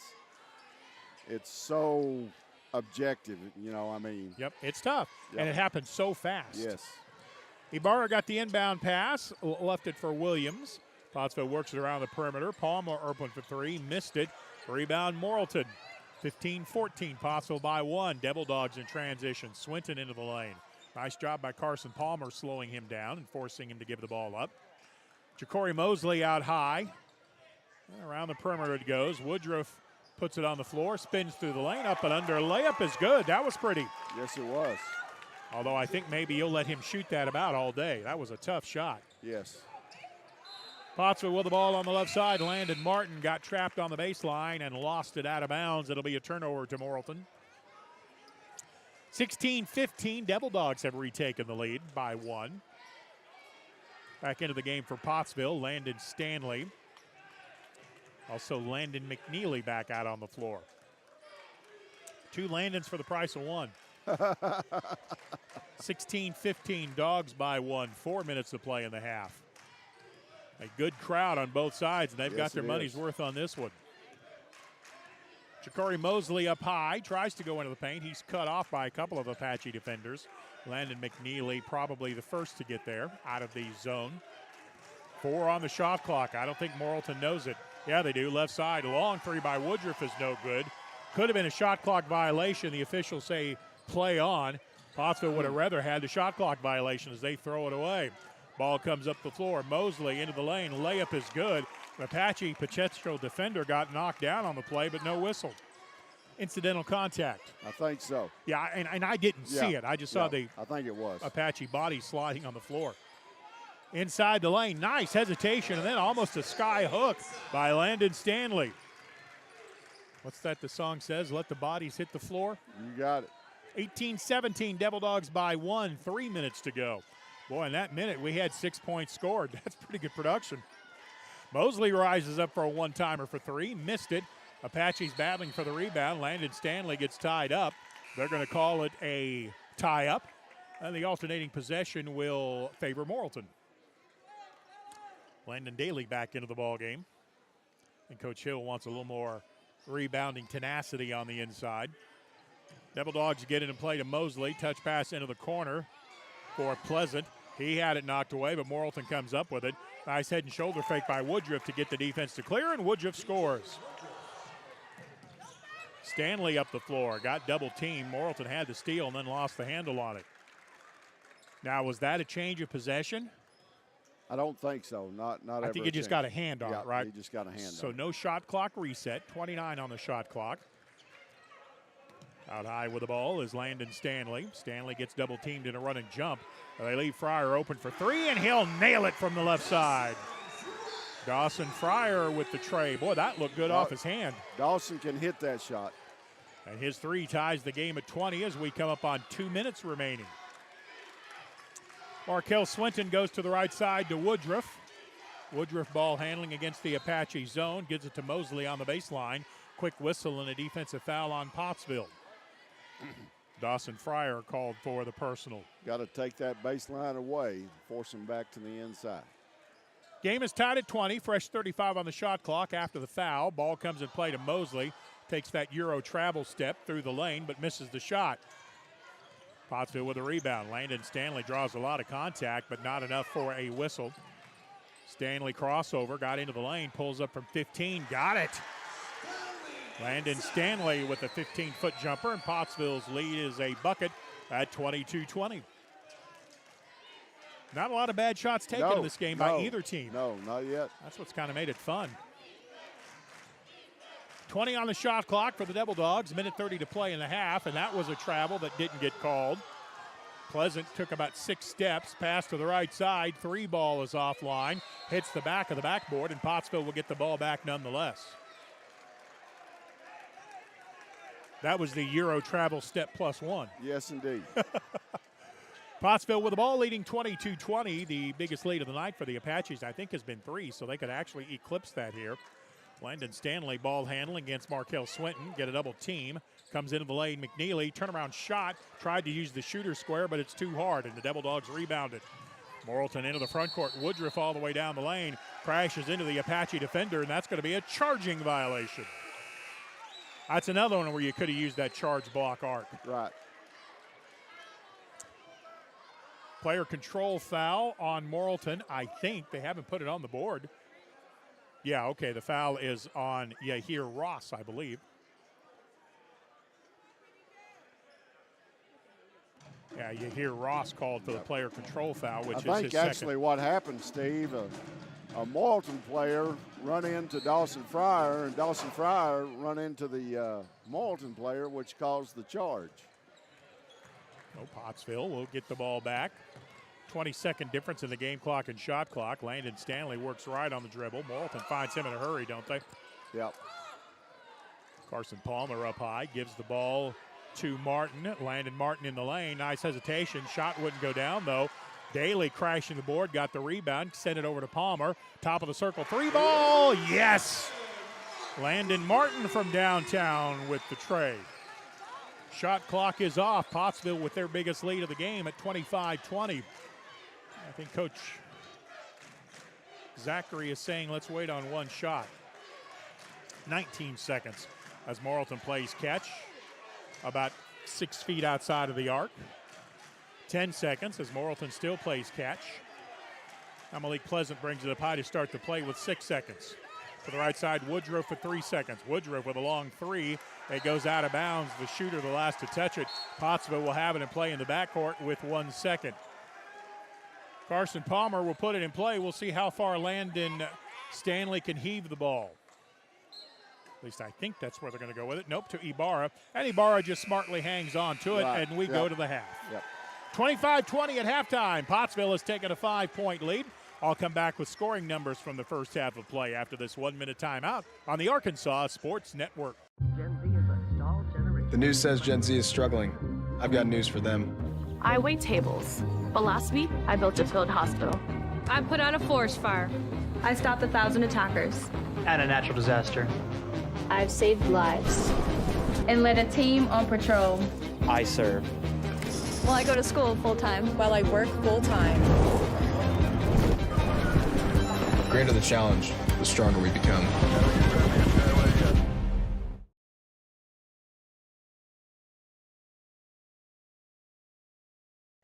it's so objective, Yep, it's tough, and it happens so fast. Yes. Ibarra got the inbound pass, left it for Williams. Pottsville works it around the perimeter. Palmer open for 3, missed it. Rebound Morrilton. 15-14, Pottsville by 1. Devil Dogs in transition. Swinton into the lane. Nice job by Carson Palmer slowing him down and forcing him to give the ball up. Ja'Cory Mosley out high. Around the perimeter it goes. Woodruff puts it on the floor, spins through the lane, up and under. Layup is good. That was pretty. Yes, it was. Although I think maybe you'll let him shoot that about all day. That was a tough shot. Yes. Pottsville with the ball on the left side. Landon Martin got trapped on the baseline and lost it out of bounds. It'll be a turnover to Morrilton. 16-15, Devil Dogs have retaken the lead by 1. Back into the game for Pottsville, Landon Stanley. Also Landon McNeely back out on the floor. 2 Landons for the price of 1. 16-15, Dogs by 1. 4 minutes to play in the half. A good crowd on both sides, and they've got their money's worth on this one. Ja'Cory Mosley up high, tries to go into the paint. He's cut off by a couple of Apache defenders. Landon McNeely probably the first to get there out of the zone. 4 on the shot clock. I don't think Morrilton knows it. Yeah, they do. Left side, long 3 by Woodruff is no good. Could have been a shot clock violation. The officials say play on. Pottsville would have rather had the shot clock violation as they throw it away. Ball comes up the floor. Mosley into the lane. Layup is good. Apache Pacheco defender got knocked down on the play, but no whistle. Incidental contact. I think so. Yeah, and I didn't see it. I just saw the I think it was Apache body sliding on the floor. Inside the lane, nice hesitation, and then almost a sky hook by Landon Stanley. What's that the song says? Let the bodies hit the floor. You got it. 18-17, Devil Dogs by 1, 3 minutes to go. Boy, in that minute, we had 6 points scored. That's pretty good production. Mosley rises up for a one-timer for 3, missed it. Apache's battling for the rebound. Landon Stanley gets tied up. They're going to call it a tie-up, and the alternating possession will favor Morrilton. Landon Daly back into the ball game, and Coach Hill wants a little more rebounding tenacity on the inside. Devil Dogs get it and play to Mosley. Touch pass into the corner for Pleasant. He had it knocked away, but Morrilton comes up with it. Nice head and shoulder fake by Woodruff to get the defense to clear, and Woodruff scores. Stanley up the floor, got double teamed. Morrilton had the steal and then lost the handle on it. Now, was that a change of possession? I don't think so. Not I think he just got a hand on it, right? He just got a hand on it. So no shot clock reset, 29 on the shot clock. Out high with the ball is Landon Stanley. Stanley gets double teamed in a run and jump. They leave Fryer open for 3, and he'll nail it from the left side. Dawson Fryer with the tray. Boy, that looked good off his hand. Dawson can hit that shot. And his 3 ties the game at 20 as we come up on 2 minutes remaining. Markel Swinton goes to the right side to Woodruff. Woodruff ball handling against the Apache zone. Gives it to Mosley on the baseline. Quick whistle and a defensive foul on Pottsville. Dawson Fryer called for the personal. Got to take that baseline away, force him back to the inside. Game is tied at 20. Fresh 35 on the shot clock after the foul. Ball comes in play to Mosley. Takes that Euro travel step through the lane, but misses the shot. Pottsville with a rebound. Landon Stanley draws a lot of contact, but not enough for a whistle. Stanley crossover, got into the lane, pulls up from 15, got it. Landon Stanley with a 15-foot jumper, and Pottsville's lead is a bucket at 22-20. Not a lot of bad shots taken in this game by either team. No, not yet. That's what's kind of made it fun. 20 on the shot clock for the Devil Dogs. Minute 30 to play in the half, and that was a travel that didn't get called. Pleasant took about 6 steps, pass to the right side. 3 ball is offline, hits the back of the backboard, and Pottsville will get the ball back nonetheless. That was the Euro travel step +1. Yes, indeed. Pottsville with the ball leading 22-20. The biggest lead of the night for the Apaches, I think, has been 3, so they could actually eclipse that here. Landon Stanley ball handling against Markel Swinton. Get a double team. Comes into the lane. McNeely, turnaround shot. Tried to use the shooter square, but it's too hard, and the Devil Dogs rebounded. Morrilton into the front court. Woodruff all the way down the lane. Crashes into the Apache defender, and that's going to be a charging violation. That's another one where you could have used that charge block arc. Right. Player control foul on Morrilton. I think they haven't put it on the board. Yeah, okay, the foul is on Yahir Ross, I believe. Yeah, Yahir Ross called for the player control foul, which is his second. I think actually what happened, Steve, a Morrilton player run into Dawson Fryer, and Dawson Fryer run into the Morrilton player, which caused the charge. So Pottsville will get the ball back. 20-second difference in the game clock and shot clock. Landon Stanley works right on the dribble. Morrilton finds him in a hurry, don't they? Yep. Carson Palmer up high, gives the ball to Martin. Landon Martin in the lane. Nice hesitation. Shot wouldn't go down, though. Daly crashing the board, got the rebound, sent it over to Palmer. Top of the circle, three ball, yes! Landon Martin from downtown with the trade. Shot clock is off. Pottsville with their biggest lead of the game at 25-20. I think Coach Zachary is saying let's wait on one shot. 19 seconds as Morrilton plays catch about 6 feet outside of the arc. 10 seconds as Morrilton still plays catch. Now Malik Pleasant brings it up high to start the play with 6 seconds. To the right side, Woodruff for 3 seconds. Woodruff with a long three. It goes out of bounds. The shooter, the last to touch it. Pottsville will have it in play in the backcourt with 1 second. Carson Palmer will put it in play. We'll see how far Landon Stanley can heave the ball. At least I think that's where they're going to go with it. Nope, to Ibarra. And Ibarra just smartly hangs on to it, and we go to the half. 25-20 at halftime. Pottsville has taken a 5-point lead. I'll come back with scoring numbers from the first half of play after this 1-minute timeout on the Arkansas Sports Network. Gen Z is a stall generation. The news says Gen Z is struggling. I've got news for them. I wait tables, but last week I built a field hospital. I put out a forest fire. I stopped 1,000 attackers. And a natural disaster. I've saved lives. And led a team on patrol. I serve. Well, I go to school full-time. While I work full-time. The greater the challenge, the stronger we become.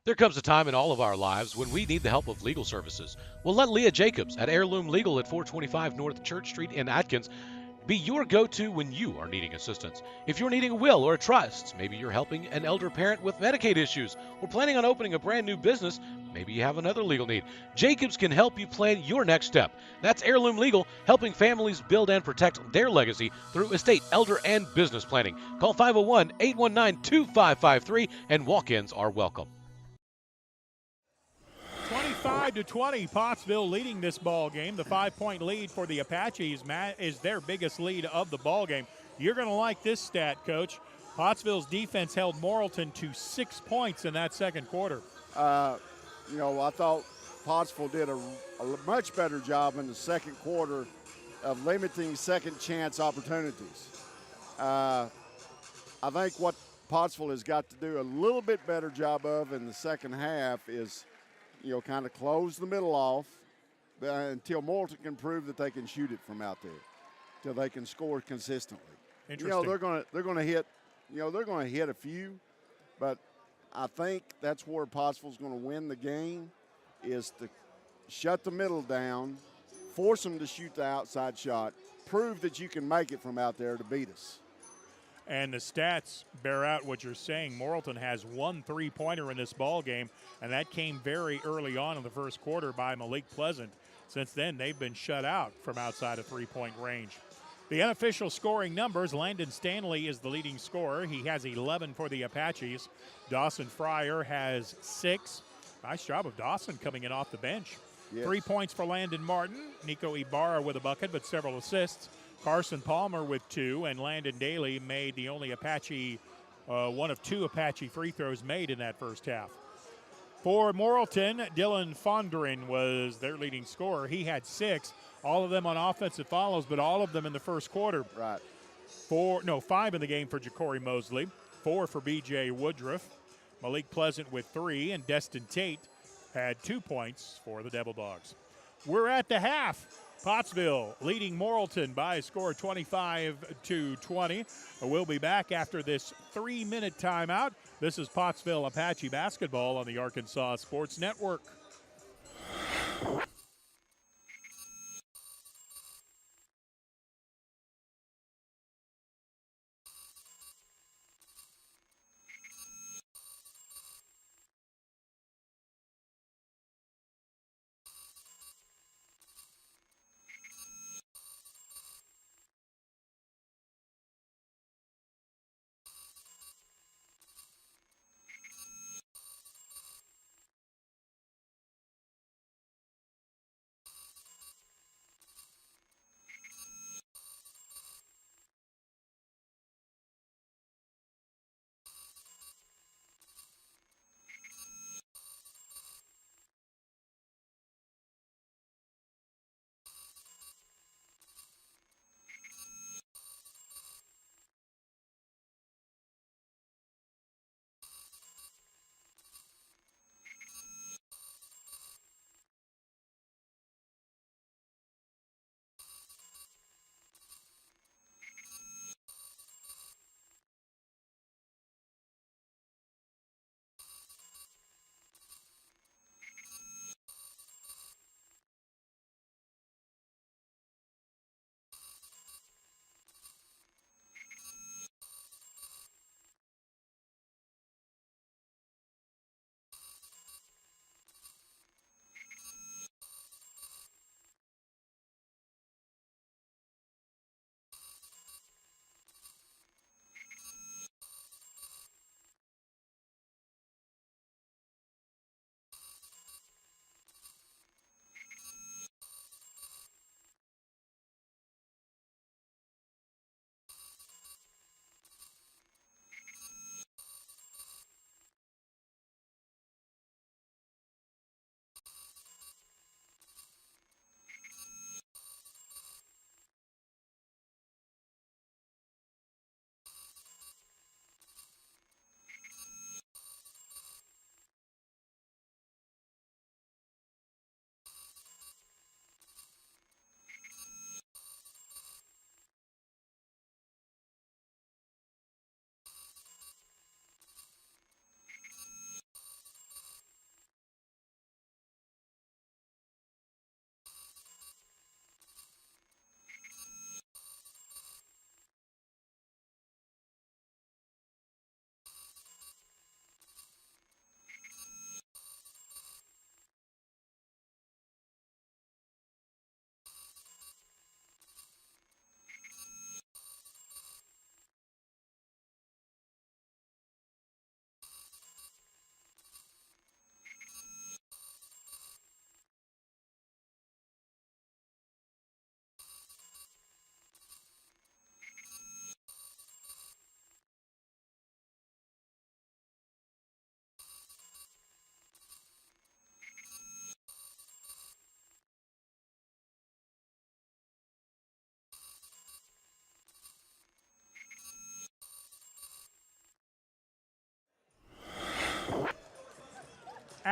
There comes a time in all of our lives when we need the help of legal services. Well, let Leah Jacobs at Heirloom Legal at 425 North Church Street in Atkins be your go-to when you are needing assistance. If you're needing a will or a trust, maybe you're helping an elder parent with Medicaid issues, or planning on opening a brand new business, maybe you have another legal need. Jacobs can help you plan your next step. That's Heirloom Legal, helping families build and protect their legacy through estate, elder, and business planning. Call 501-819-2553, and walk-ins are welcome. 25-20, Pottsville leading this ball game. The 5-point lead for the Apaches is their biggest lead of the ball game. You're going to like this stat, Coach. Pottsville's defense held Morrilton to 6 points in that second quarter. I thought Pottsville did a much better job in the second quarter of limiting second chance opportunities. I think what Pottsville has got to do a little bit better job of in the second half is kind of close the middle off until Morrilton can prove that they can shoot it from out there, till they can score consistently. Interesting. They're going to hit, they're going to hit a few, but I think that's where Pottsville's going to win the game, is to shut the middle down, force them to shoot the outside shot, prove that you can make it from out there to beat us. And the stats bear out what you're saying. Morrilton has 1 3-pointer in this ball game, and that came very early on in the first quarter by Malik Pleasant. Since then, they've been shut out from outside of 3-point range. The unofficial scoring numbers, Landon Stanley is the leading scorer. He has 11 for the Apaches. Dawson Fryer has 6. Nice job of Dawson coming in off the bench. Yes. 3 points for Landon Martin. Nico Ibarra with a bucket, but several assists. Carson Palmer with 2, and Landon Daly made the only Apache, one of 2 Apache free throws made in that first half. For Morrilton, Dylan Fondren was their leading scorer. He had 6, all of them on offensive follows, but all of them in the first quarter. Right. 5 in the game for Ja'Cory Mosley, 4 for B.J. Woodruff, Malik Pleasant with 3, and Destin Tate had 2 points for the Devil Dogs. We're at the half. Pottsville leading Morrilton by a score of 25-20. We'll be back after this 3-minute timeout. This is Pottsville Apache basketball on the Arkansas Sports Network.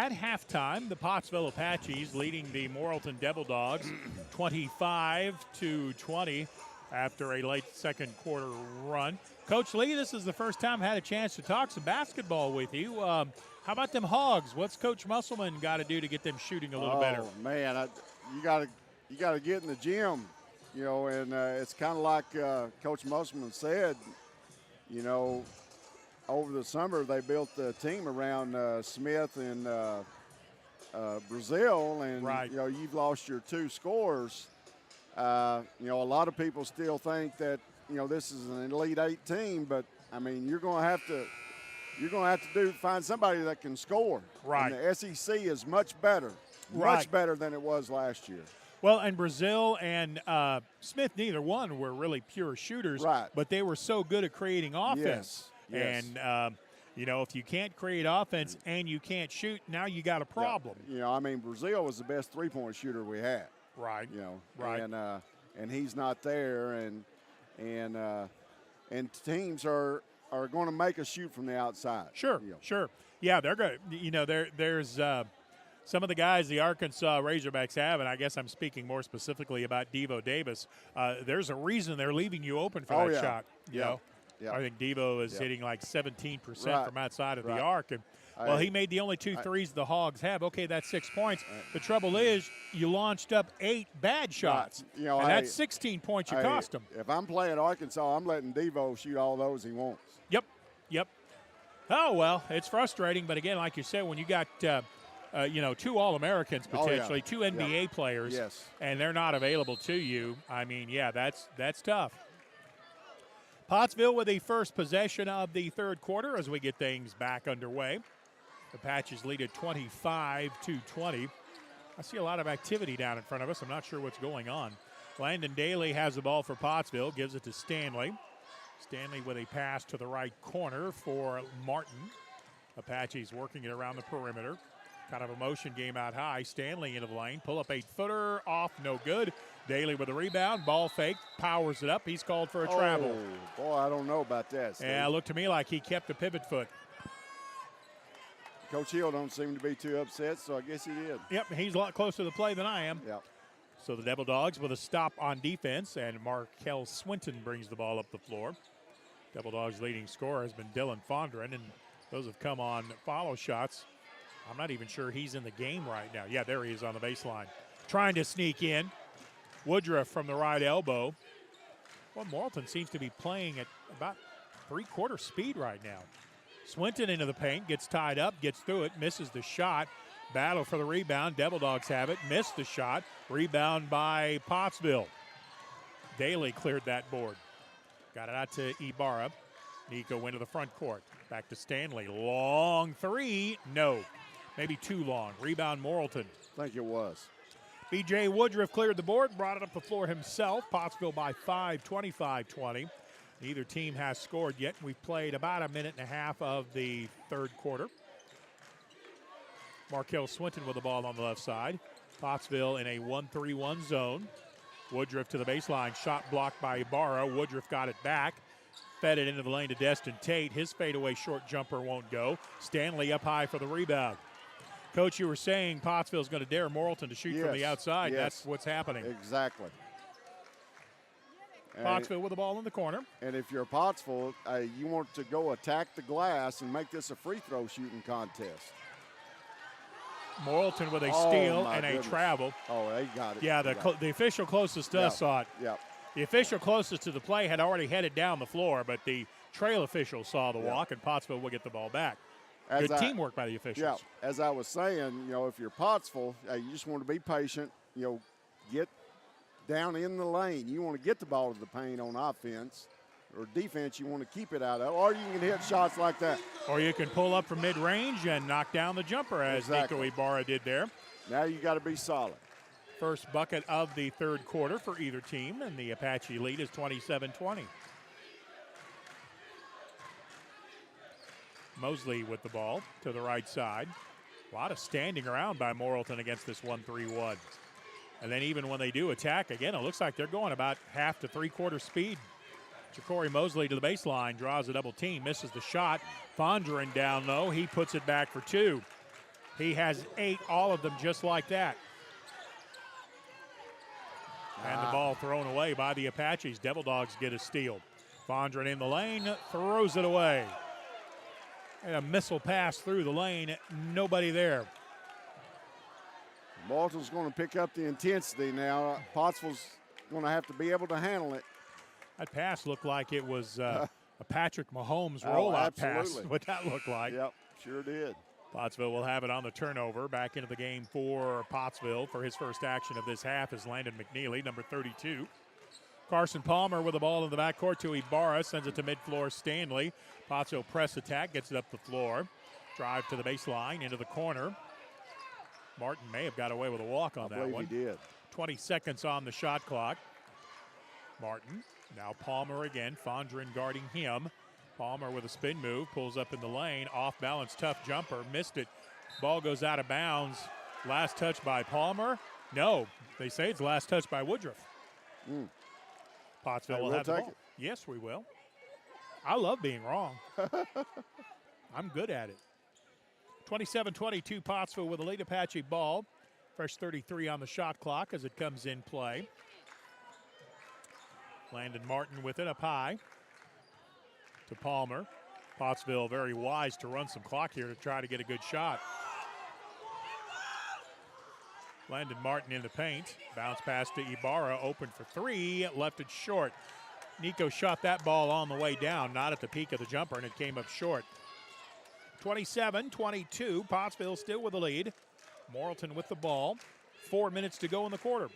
at halftime, the Pottsville Apaches leading the Morrilton Devil Dogs 25-20 after a late second quarter run. Coach Lee, this is the first time I had a chance to talk some basketball with you. How about them Hogs? What's Coach Musselman got to do to get them shooting a little better? Oh, man, you got to get in the gym, and it's kind of like Coach Musselman said, over the summer they built a team around Smith and Brazil, and right. You've lost your 2 scorers. A lot of people still think that this is an Elite 8 team, but I mean you're going to have to find somebody that can score. Right. And the SEC is much better than it was last year. Well, and Brazil and Smith, neither one were really pure shooters, right? But they were so good at creating offense. Yes. And if you can't create offense and you can't shoot, now you got a problem. Yeah. I mean, Brazil was the best 3-point shooter we had. Right. Right. And he's not there, and teams are going to make us shoot from the outside. Sure. Sure. Yeah, they're good. There's some of the guys the Arkansas Razorbacks have, and I guess I'm speaking more specifically about Devo Davis. There's a reason they're leaving you open for that shot. Yeah. I think Devo is hitting like 17% from outside of the arc. And, he made the only 2 threes the Hogs have. Okay, that's 6 points. The trouble is you launched up 8 bad shots. And that's 16 points you cost them. If I'm playing Arkansas, I'm letting Devo shoot all those he wants. Yep. Oh, well, it's frustrating. But, again, like you said, when you got 2 All-Americans potentially, 2 NBA players, and they're not available to you, I mean, that's tough. Pottsville with the first possession of the third quarter as we get things back underway. The Apaches lead at 25-20. I see a lot of activity down in front of us. I'm not sure what's going on. Landon Daly has the ball for Pottsville, gives it to Stanley. Stanley with a pass to the right corner for Martin. Apaches working it around the perimeter. Kind of a motion game out high. Stanley into the lane. Pull up 8-footer. Off, no good. Daly with a rebound. Ball fake. Powers it up. He's called for a travel. Oh, boy, I don't know about that, Steve. Yeah, it looked to me like he kept a pivot foot. Coach Hill don't seem to be too upset, so I guess he did. Yep, he's a lot closer to the play than I am. Yep. So the Devil Dogs with a stop on defense, and Markel Swinton brings the ball up the floor. Devil Dogs' leading scorer has been Dylan Fondren, and those have come on follow shots. I'm not even sure he's in the game right now. Yeah, there he is on the baseline. Trying to sneak in. Woodruff from the right elbow. Well, Morrilton seems to be playing at about 3/4 speed right now. Swinton into the paint, gets tied up, gets through it, misses the shot. Battle for the rebound. Devil Dogs have it, missed the shot. Rebound by Pottsville. Daly cleared that board. Got it out to Ibarra. Nico went to the front court. Back to Stanley. Long three. No. Maybe too long. Rebound Morrilton. I think it was. B.J. Woodruff cleared the board, brought it up the floor himself. Pottsville by 5, 25-20. Neither team has scored yet. We've played about a minute and a half of the third quarter. Markel Swinton with the ball on the left side. Pottsville in a 1-3-1 zone. Woodruff to the baseline. Shot blocked by Ibarra. Woodruff got it back. Fed it into the lane to Destin Tate. His fadeaway short jumper won't go. Stanley up high for the rebound. Coach, you were saying Pottsville's going to dare Morrilton to shoot from the outside. That's what's happening. Exactly. Pottsville with the ball in the corner. And if you're Pottsville, you want to go attack the glass and make this a free throw shooting contest. Morrilton with a steal and a travel. Oh, they got it. Yeah, the official closest to us saw it. Yep. The official closest to the play had already headed down the floor, but the trail official saw the walk, and Pottsville will get the ball back. Good teamwork by the officials. Yeah, as I was saying, if you're Pottsville, you just want to be patient. Get down in the lane. You want to get the ball to the paint on offense. Or defense, you want to keep it out of. Or you can hit shots like that. Or you can pull up from mid-range and knock down the jumper, as Nico Ibarra did there. Now you got to be solid. First bucket of the third quarter for either team, and the Apache lead is 27-20. Mosley with the ball to the right side. A lot of standing around by Morrilton against this 1-3-1. And then even when they do attack, again, it looks like they're going about half to 3/4 speed. Ja'Cory Mosley to the baseline, draws a double team, misses the shot. Fondren down low, he puts it back for two. He has 8, all of them just like that. And the ball thrown away by the Apaches. Devil Dogs get a steal. Fondren in the lane, throws it away. And a missile pass through the lane, nobody there. Morrilton's going to pick up the intensity now. Pottsville's going to have to be able to handle it. That pass looked like it was a Patrick Mahomes rollout pass. What that looked like. Yep, sure did. Pottsville will have it on the turnover. Back into the game for Pottsville for his first action of this half is Landon McNeely, number 32. Carson Palmer with the ball in the backcourt to Ibarra, sends it to mid-floor Stanley. Pottsville press attack, gets it up the floor. Drive to the baseline, into the corner. Martin may have got away with a walk on that one. He did. 20 seconds on the shot clock. Martin, now Palmer again, Fondren guarding him. Palmer with a spin move, pulls up in the lane, off balance, tough jumper, missed it. Ball goes out of bounds. Last touch by Palmer. No, they say it's last touch by Woodruff. Pottsville will have the ball. Yes, we will. I love being wrong. I'm good at it. 27-22, Pottsville with a lead. Apache ball. Fresh 33 on the shot clock as it comes in play. Landon Martin with it up high to Palmer. Pottsville very wise to run some clock here to try to get a good shot. Landon Martin in the paint. Bounce pass to Ibarra, open for 3, left it short. Nico shot that ball on the way down, not at the peak of the jumper, and it came up short. 27-22, Pottsville still with the lead. Morrilton with the ball. 4 minutes to go in the quarter.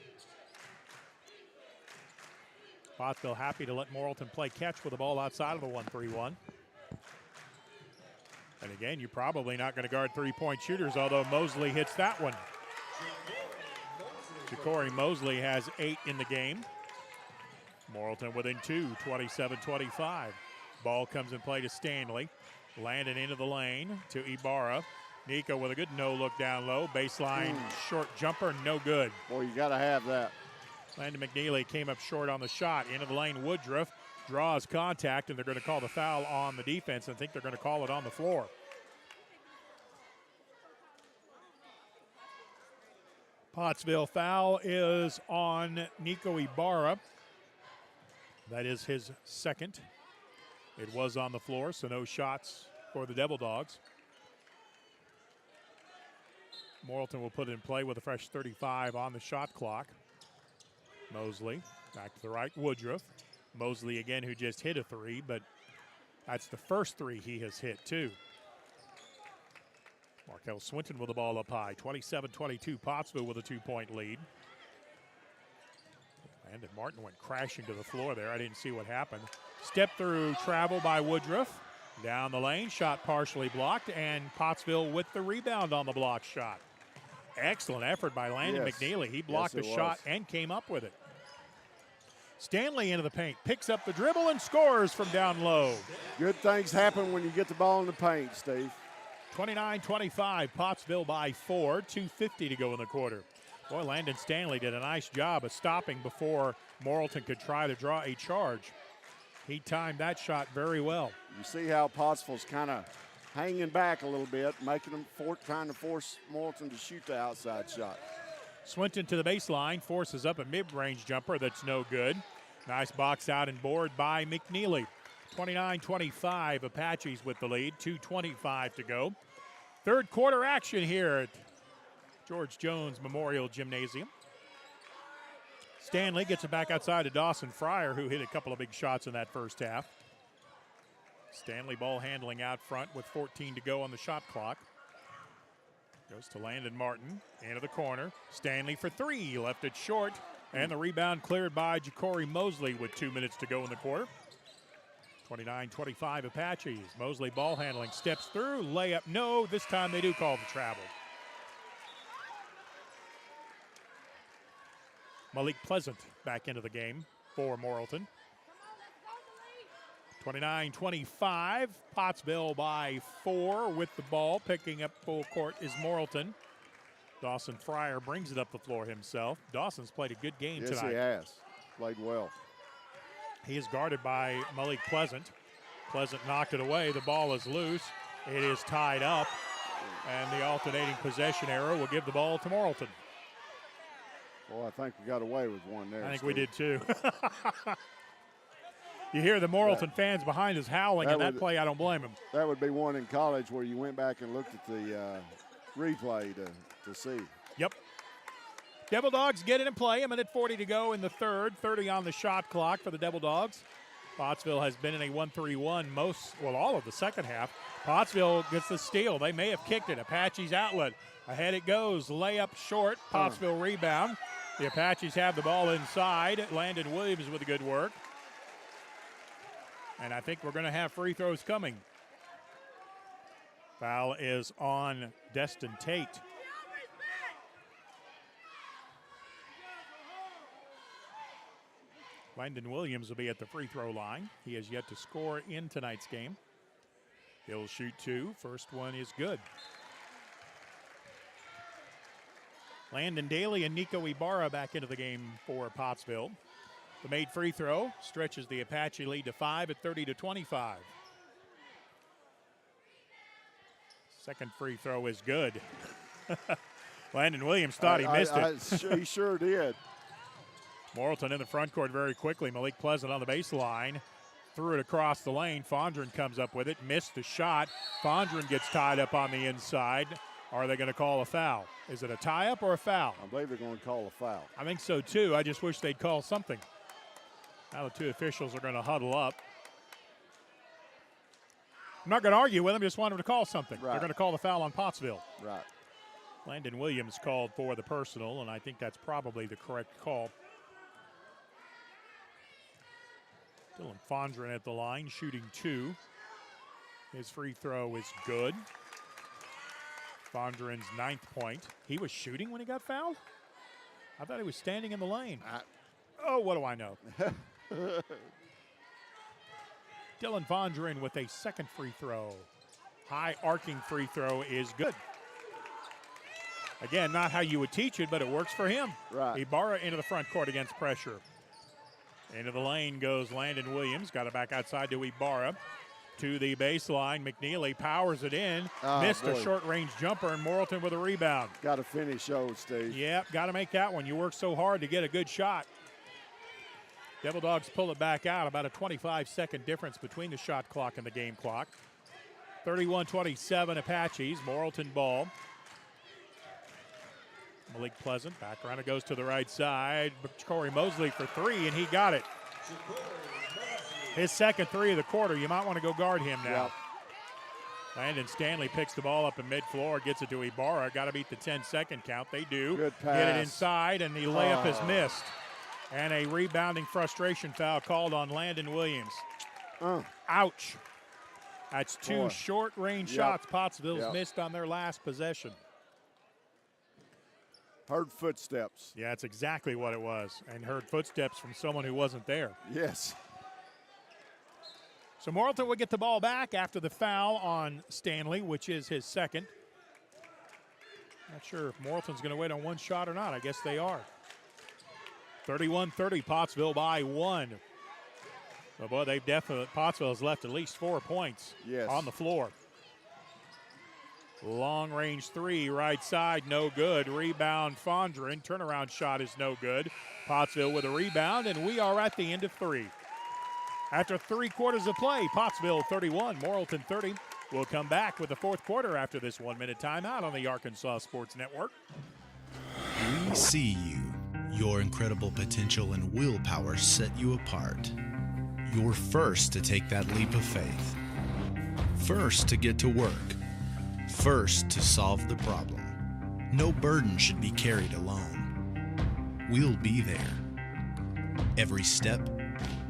Pottsville happy to let Morrilton play catch with the ball outside of the 1-3-1. And again, you're probably not going to guard three-point shooters, although Mosley hits that one. Ja'Cory Mosley has 8 in the game. Morrilton within 2, 27-25. Ball comes in play to Stanley. Landon into the lane to Ibarra. Nico with a good no-look down low. Baseline short jumper, no good. Boy, you got to have that. Landon McNeely came up short on the shot. Into the lane, Woodruff draws contact, and they're going to call the foul on the defense. I think they're going to call it on the floor. Pottsville foul is on Nico Ibarra. That is his second. It was on the floor, so no shots for the Devil Dogs. Morrilton will put it in play with a fresh 35 on the shot clock. Mosley back to the right, Woodruff. Mosley again, who just hit a 3, but that's the first 3 he has hit too. Markel Swinton with the ball up high. 27-22, Pottsville with a 2-point lead. Landon Martin went crashing to the floor there. I didn't see what happened. Step through travel by Woodruff. Down the lane, shot partially blocked, and Pottsville with the rebound on the block shot. Excellent effort by Landon McNeely. He blocked the shot and came up with it. Stanley into the paint, picks up the dribble and scores from down low. Good things happen when you get the ball in the paint, Steve. 29-25, Pottsville by 4, 2:50 to go in the quarter. Boy, Landon Stanley did a nice job of stopping before Morrilton could try to draw a charge. He timed that shot very well. You see how Pottsville's kind of hanging back a little bit, making them trying to force Morrilton to shoot the outside shot. Swinton to the baseline, forces up a mid-range jumper that's no good. Nice box out and board by McNeely. 29-25, Apaches with the lead, 2:25 to go. Third quarter action here at George Jones Memorial Gymnasium. Stanley gets it back outside to Dawson Fryer, who hit a couple of big shots in that first half. Stanley ball handling out front with 14 to go on the shot clock. Goes to Landon Martin, into the corner. Stanley for 3, left it short. And the rebound cleared by Ja'Cory Mosley with 2 minutes to go in the quarter. 29-25 Apaches. Mosley ball handling, steps through, layup, no. This time they do call the travel. Malik Pleasant back into the game for Morrilton. 29-25, Pottsville by 4 with the ball. Picking up full court is Morrilton. Dawson Fryer brings it up the floor himself. Dawson's played a good game tonight. Yes, he has. Played well. He is guarded by Malik Pleasant. Pleasant knocked it away. The ball is loose. It is tied up. And the alternating possession arrow will give the ball to Morrilton. Well, I think we got away with one there. I think we did too. You hear the Morrilton fans behind us howling, and that play, I don't blame them. That would be one in college where you went back and looked at the replay to see. Yep. Devil Dogs get it in play. A minute 40 to go in the third. 30 on the shot clock for the Devil Dogs. Pottsville has been in a 1-3-1 all of the second half. Pottsville gets the steal. They may have kicked it. Apaches outlet. Ahead it goes. Layup short. Pottsville rebound. The Apaches have the ball inside. Landon Williams with the good work. And I think we're going to have free throws coming. Foul is on Destin Tate. Landon Williams will be at the free throw line. He has yet to score in tonight's game. He'll shoot two. First one is good. Landon Daly and Nico Ibarra back into the game for Pottsville. The made free throw stretches the Apache lead to 5 at 30-25. Second free throw is good. Landon Williams thought he missed it. He sure did. Morrilton in the front court very quickly. Malik Pleasant on the baseline. Threw it across the lane. Fondren comes up with it. Missed the shot. Fondren gets tied up on the inside. Are they going to call a foul? Is it a tie-up or a foul? I believe they're going to call a foul. I think so, too. I just wish they'd call something. Now the two officials are going to huddle up. I'm not going to argue with them. Just want them to call something. Right. They're going to call the foul on Pottsville. Right. Landon Williams called for the personal, and I think that's probably the correct call. Dylan Fondren at the line, shooting two. His free throw is good. Fondren's 9th point. He was shooting when he got fouled? I thought he was standing in the lane. Oh, what do I know? Dylan Fondren with a second free throw. High arcing free throw is good. Again, not how you would teach it, but it works for him. Right. Ibarra into the front court against pressure. Into the lane goes Landon Williams. Got it back outside to Ibarra. To the baseline. McNeely powers it in. Missed a short-range jumper, and Morrilton with a rebound. Got to finish those, Steve. Yep, got to make that one. You work so hard to get a good shot. Devil Dogs pull it back out. About a 25-second difference between the shot clock and the game clock. 31-27 Apaches. Morrilton ball. Malik Pleasant back around. It goes to the right side. Corey Mosley for three, and he got it. His second three of the quarter. You might want to go guard him now. Yep. Landon Stanley picks the ball up in mid-floor, gets it to Ibarra. Got to beat the 10-second count. They do. Good pass. Get it inside, and the layup is missed. And a rebounding frustration foul called on Landon Williams. Ouch. That's two short-range shots Pottsville's missed on their last possession. Heard footsteps. Yeah, that's exactly what it was. And heard footsteps from someone who wasn't there. Yes. So Morrilton will get the ball back after the foul on Stanley, which is his second. Not sure if Morrilton's going to wait on one shot or not. I guess they are. 31-30, Pottsville by one. So, boy, Pottsville has left at least 4 points on the floor. Long range three, right side, no good. Rebound, Fondren. Turnaround shot is no good. Pottsville with a rebound, and we are at the end of three. After 3 quarters of play, Pottsville 31, Morrilton 30. We'll come back with the fourth quarter after this 1-minute timeout on the Arkansas Sports Network. We see you. Your incredible potential and willpower set you apart. You're first to take that leap of faith. First to get to work. First to solve the problem. No burden should be carried alone. We'll be there. Every step,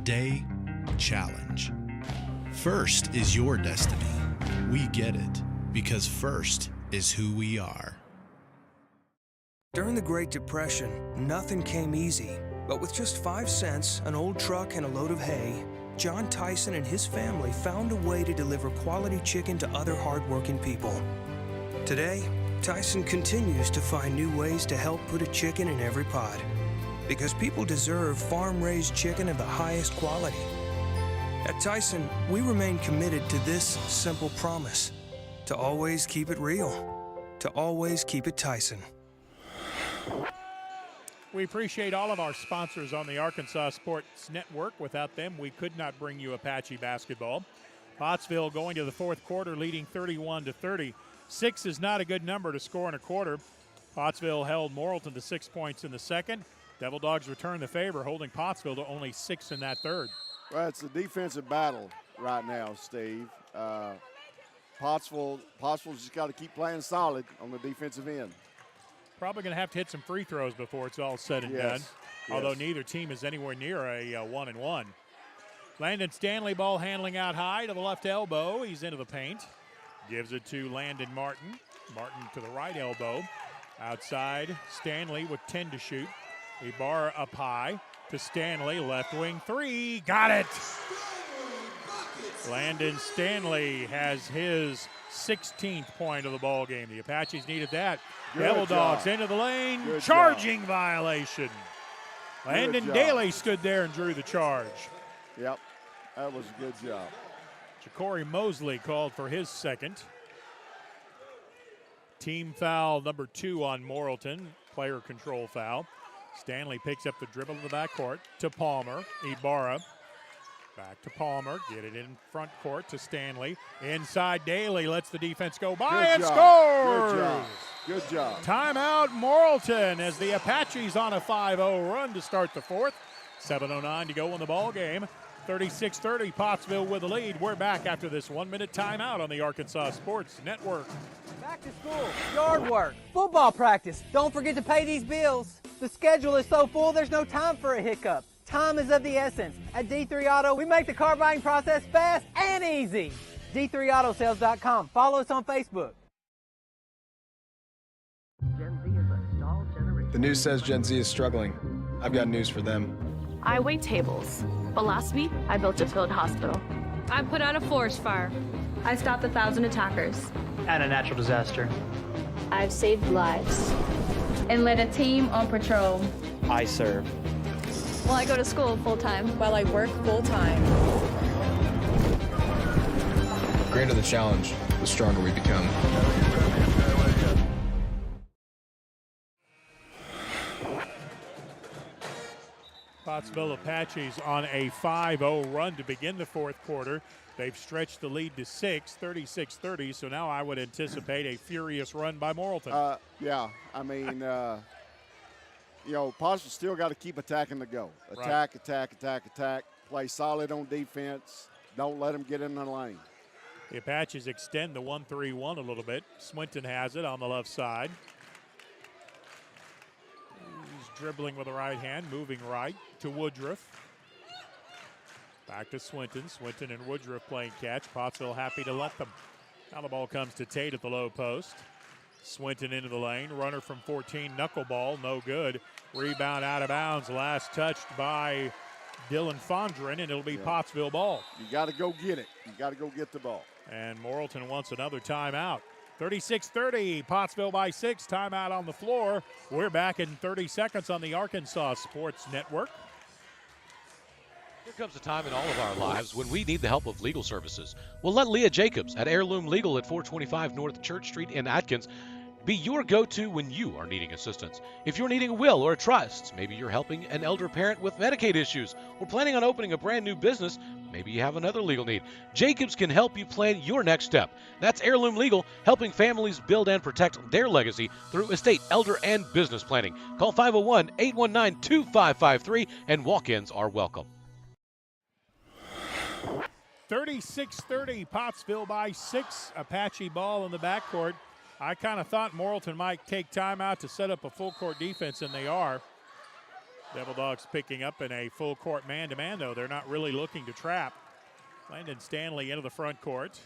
day, challenge. First is your destiny. We get it because first is who we are. During the Great Depression, nothing came easy. But with just 5 cents, an old truck, and a load of hay, John Tyson and his family found a way to deliver quality chicken to other hardworking people. Today, Tyson continues to find new ways to help put a chicken in every pot. Because people deserve farm-raised chicken of the highest quality. At Tyson, we remain committed to this simple promise: to always keep it real. to always keep it Tyson. We appreciate all of our sponsors on the Arkansas Sports Network. Without them, we could not bring you Apache basketball. Pottsville going to the fourth quarter, leading 31-30. 6 is not a good number to score in a quarter. Pottsville held Morrilton to 6 points in the second. Devil Dogs return the favor, holding Pottsville to only 6 in that third. Well, it's a defensive battle right now, Steve. Pottsville's just got to keep playing solid on the defensive end. Probably going to have to hit some free throws before it's all said and done, although neither team is anywhere near a 1-1. Landon Stanley, ball handling out high to the left elbow. He's into the paint. Gives it to Landon Martin. Martin to the right elbow. Outside, Stanley with 10 to shoot. Ibarra up high to Stanley, left wing three. Got it! Landon Stanley has his 16th point of the ball game. The Apaches needed that. Devil Dogs into the lane. Charging violation. Landon Daly stood there and drew the charge. Yep, that was a good job. Ja'Cory Mosley called for his second. Team foul number 2 on Morrilton. Player control foul. Stanley picks up the dribble in the backcourt to Palmer. Ibarra. Back to Palmer. Get it in front court to Stanley. Inside Daly lets the defense go by and scores. Good job. Good job. Timeout Morrilton as the Apaches on a 5-0 run to start the fourth. 7:09 to go in the ball game. 36-30, Pottsville with the lead. We're back after this 1-minute timeout on the Arkansas Sports Network. Back to school, yard work, football practice. Don't forget to pay these bills. The schedule is so full, there's no time for a hiccup. Time is of the essence. At D3 Auto, we make the car buying process fast and easy. D3AutoSales.com. Follow us on Facebook. Gen Z is a stall generation. The news says Gen Z is struggling. I've got news for them. I wait tables, but last week I built a field hospital. I put out a forest fire. I stopped 1,000 attackers. And a natural disaster. I've saved lives. And led a team on patrol. I serve. Well, I go to school full-time. While I work full-time. The greater the challenge, the stronger we become. Pottsville Apaches on a 5-0 run to begin the fourth quarter. They've stretched the lead to 6, 36-30, so now I would anticipate a furious run by Morrilton. Yeah, I mean, Pottsville still got to keep attacking the goal. Attack, play solid on defense. Don't let them get in the lane. The Apaches extend the 1-3-1 a little bit. Swinton has it on the left side. He's dribbling with the right hand, moving right to Woodruff. Back to Swinton. Swinton and Woodruff playing catch. Pottsville happy to let them. Now the ball comes to Tate at the low post. Swinton into the lane. Runner from 14, knuckleball, no good. Rebound out of bounds. Last touched by Dylan Fondren, and it'll be Pottsville ball. You got to go get it. You got to go get the ball. And Morrilton wants another timeout. 36-30, Pottsville by 6. Timeout on the floor. We're back in 30 seconds on the Arkansas Sports Network. There comes a time in all of our lives when we need the help of legal services. Well, let Leah Jacobs at Heirloom Legal at 425 North Church Street in Atkins be your go-to when you are needing assistance. If you're needing a will or a trust, maybe you're helping an elder parent with Medicaid issues, or planning on opening a brand new business, maybe you have another legal need. Jacobs can help you plan your next step. That's Heirloom Legal, helping families build and protect their legacy through estate, elder, and business planning. Call 501-819-2553, and walk-ins are welcome. 36-30, Pottsville by 6. Apache ball in the backcourt. I kind of thought Morrilton might take time out to set up a full-court defense, and they are. Devil Dogs picking up in a full-court man-to-man, though. They're not really looking to trap. Landon Stanley into the front court.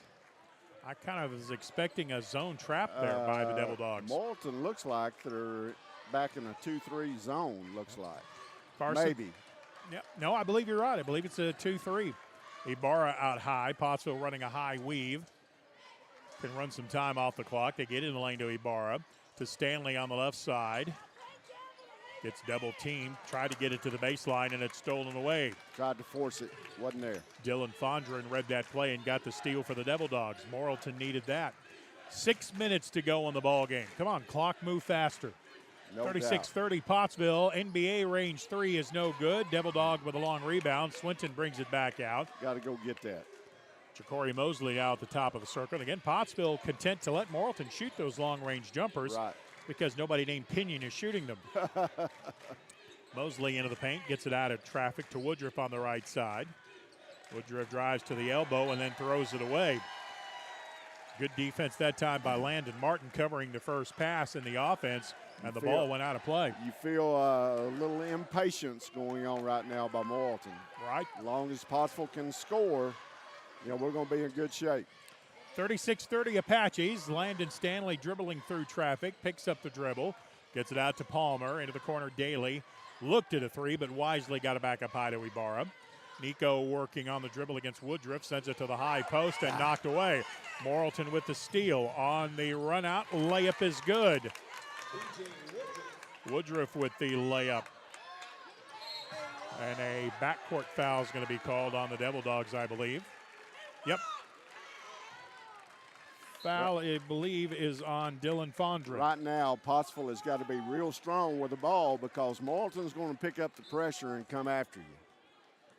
I kind of was expecting a zone trap there by the Devil Dogs. Morrilton looks like they're back in a 2-3 zone, looks like. Carson, maybe. Yeah, no, I believe you're right. I believe it's a 2-3. Ibarra out high. Pottsville running a high weave. Can run some time off the clock. They get in the lane to Ibarra. To Stanley on the left side. Gets double teamed. Tried to get it to the baseline, and it's stolen away. Tried to force it. Wasn't there. Dylan Fondren read that play and got the steal for the Devil Dogs. Morrilton needed that. 6 minutes to go in the ball game. Come on, clock, move faster. No 36-30 Pottsville. NBA range 3 is no good. Devil Dog with a long rebound. Swinton brings it back out. Got to go get that. Ja'Cory Mosley out at the top of the circle. And again, Pottsville content to let Morrilton shoot those long-range jumpers because nobody named Pinion is shooting them. Mosley into the paint, gets it out of traffic to Woodruff on the right side. Woodruff drives to the elbow and then throws it away. Good defense that time by Landon Martin covering the first pass in the offense, and the ball went out of play. You feel a little impatience going on right now by Morrilton. Right. As long as Pottsville can score, we're going to be in good shape. 36-30 Apaches. Landon Stanley dribbling through traffic, picks up the dribble, gets it out to Palmer, into the corner. Daly looked at a three, but wisely got it back up high to Ibarra. Nico working on the dribble against Woodruff, sends it to the high post and knocked away. Morrilton with the steal on the run out. Layup is good. Woodruff with the layup. And a backcourt foul is going to be called on the Devil Dogs, I believe. Yep. Foul, I believe, is on Dylan Fondren. Right now, Pottsville has got to be real strong with the ball because Morrilton's going to pick up the pressure and come after you.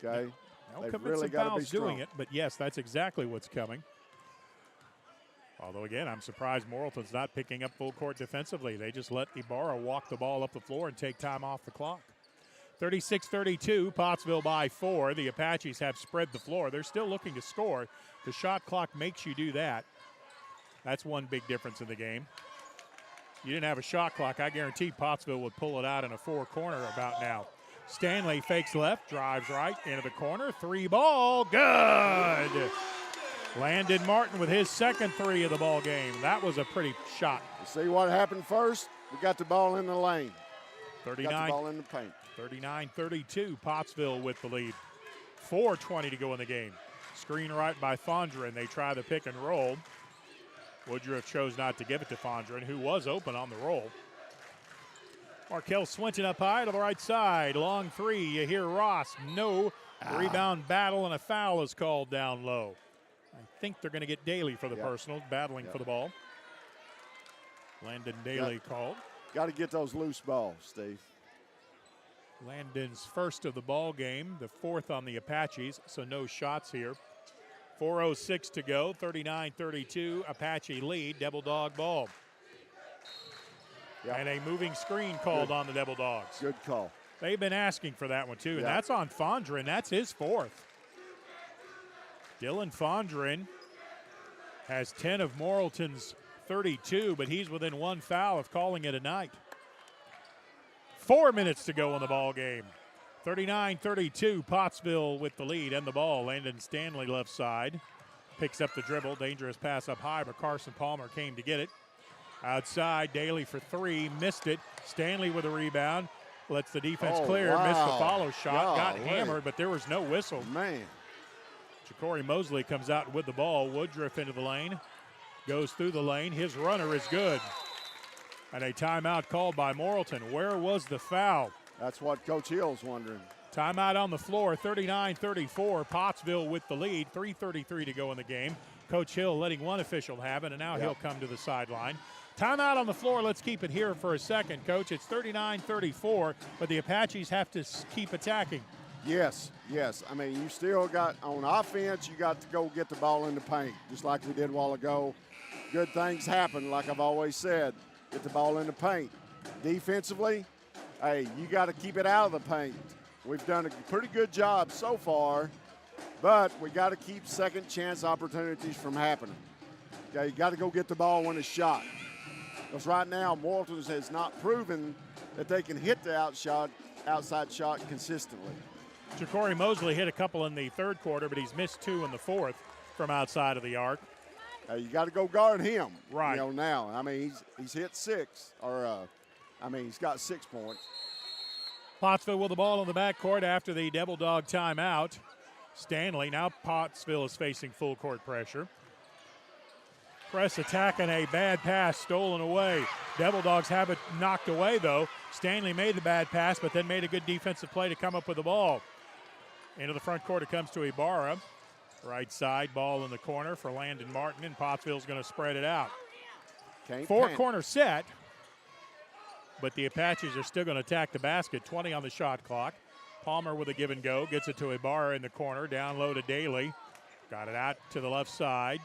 Okay? They'll They've commit really some got to be fouls strong. doing it, but yes, that's exactly what's coming. Although, again, I'm surprised Morrilton's not picking up full court defensively. They just let Ibarra walk the ball up the floor and take time off the clock. 36-32, Pottsville by 4. The Apaches have spread the floor. They're still looking to score. The shot clock makes you do that. That's one big difference in the game. You didn't have a shot clock, I guarantee Pottsville would pull it out in a four-corner about now. Stanley fakes left, drives right, into the corner. Three ball, good! Landon Martin with his second three of the ball game. That was a pretty shot. See what happened first? We got the ball in the lane. 39, got the ball in the paint. 39-32, Pottsville with the lead. 4:20 to go in the game. Screen right by Fondren. They try the pick and roll. Woodruff chose not to give it to Fondren, who was open on the roll. Markel Swinton up high to the right side. Long three. You hear Ross. No. Rebound battle and a foul is called down low. I think they're going to get Daly for the personal, battling for the ball. Landon Daly called. Got to get those loose balls, Steve. Landon's first of the ball game, the fourth on the Apaches, so no shots here. 4:06 to go, 39-32, Apache lead, Devil Dog ball. And a moving screen called on the Devil Dogs. Good call. They've been asking for that one too, and that's on Fondren. That's his fourth. Dylan Fondren has 10 of Morrilton's 32, but he's within one foul of calling it a night. 4 minutes to go in the ball game. 39-32, Pottsville with the lead and the ball. Landon Stanley left side. Picks up the dribble. Dangerous pass up high, but Carson Palmer came to get it. Outside, Daly for three. Missed it. Stanley with a rebound. Lets the defense clear. Wow. Missed the follow shot. Got Golly. hammered, but there was no whistle. Man. Ja'Cory Mosley comes out with the ball. Woodruff into the lane. Goes through the lane. His runner is good. And a timeout called by Morrilton. Where was the foul? That's what Coach Hill's wondering. Timeout on the floor, 39-34. Pottsville with the lead, 3:33 to go in the game. Coach Hill letting one official have it, and now he'll come to the sideline. Timeout on the floor. Let's keep it here for a second, Coach. It's 39-34, but the Apaches have to keep attacking. Yes. I mean, you still got, on offense, you got to go get the ball in the paint, just like we did a while ago. Good things happen, like I've always said. Get the ball in the paint. Defensively, hey, you got to keep it out of the paint. We've done a pretty good job so far, but we got to keep second chance opportunities from happening. Okay, you got to go get the ball when it's shot. Because right now, Morrilton has not proven that they can hit the outside shot consistently. Ja'Cory Mosley hit a couple in the third quarter, but he's missed two in the fourth from outside of the arc. You got to go guard him. Right. Now. I mean, he's hit six, he's got 6 points. Pottsville with the ball in the backcourt after the Devil Dog timeout. Stanley, now Pottsville is facing full court pressure. Press attack and a bad pass stolen away. Devil Dogs have it knocked away, though. Stanley made the bad pass, but then made a good defensive play to come up with the ball. Into the front court it comes to Ibarra. Right side, ball in the corner for Landon Martin, and Pottsville's going to spread it out. Four-corner set, but the Apaches are still going to attack the basket. 20 on the shot clock. Palmer with a give and go. Gets it to Ibarra in the corner. Down low to Daly. Got it out to the left side.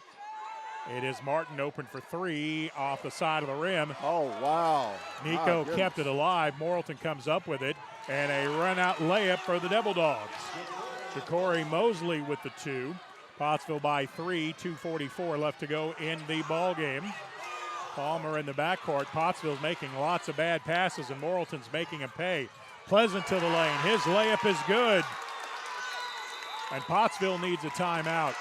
It is Martin open for three off the side of the rim. Oh, wow. Nico kept it alive. Morrilton comes up with it. And a run-out layup for the Devil Dogs. Ja'Cory Mosley with the two. Pottsville by 3. 2:44 left to go in the ball game. Palmer in the backcourt. Pottsville's making lots of bad passes, and Morrilton's making him pay. Pleasant to the lane. His layup is good. And Pottsville needs a timeout.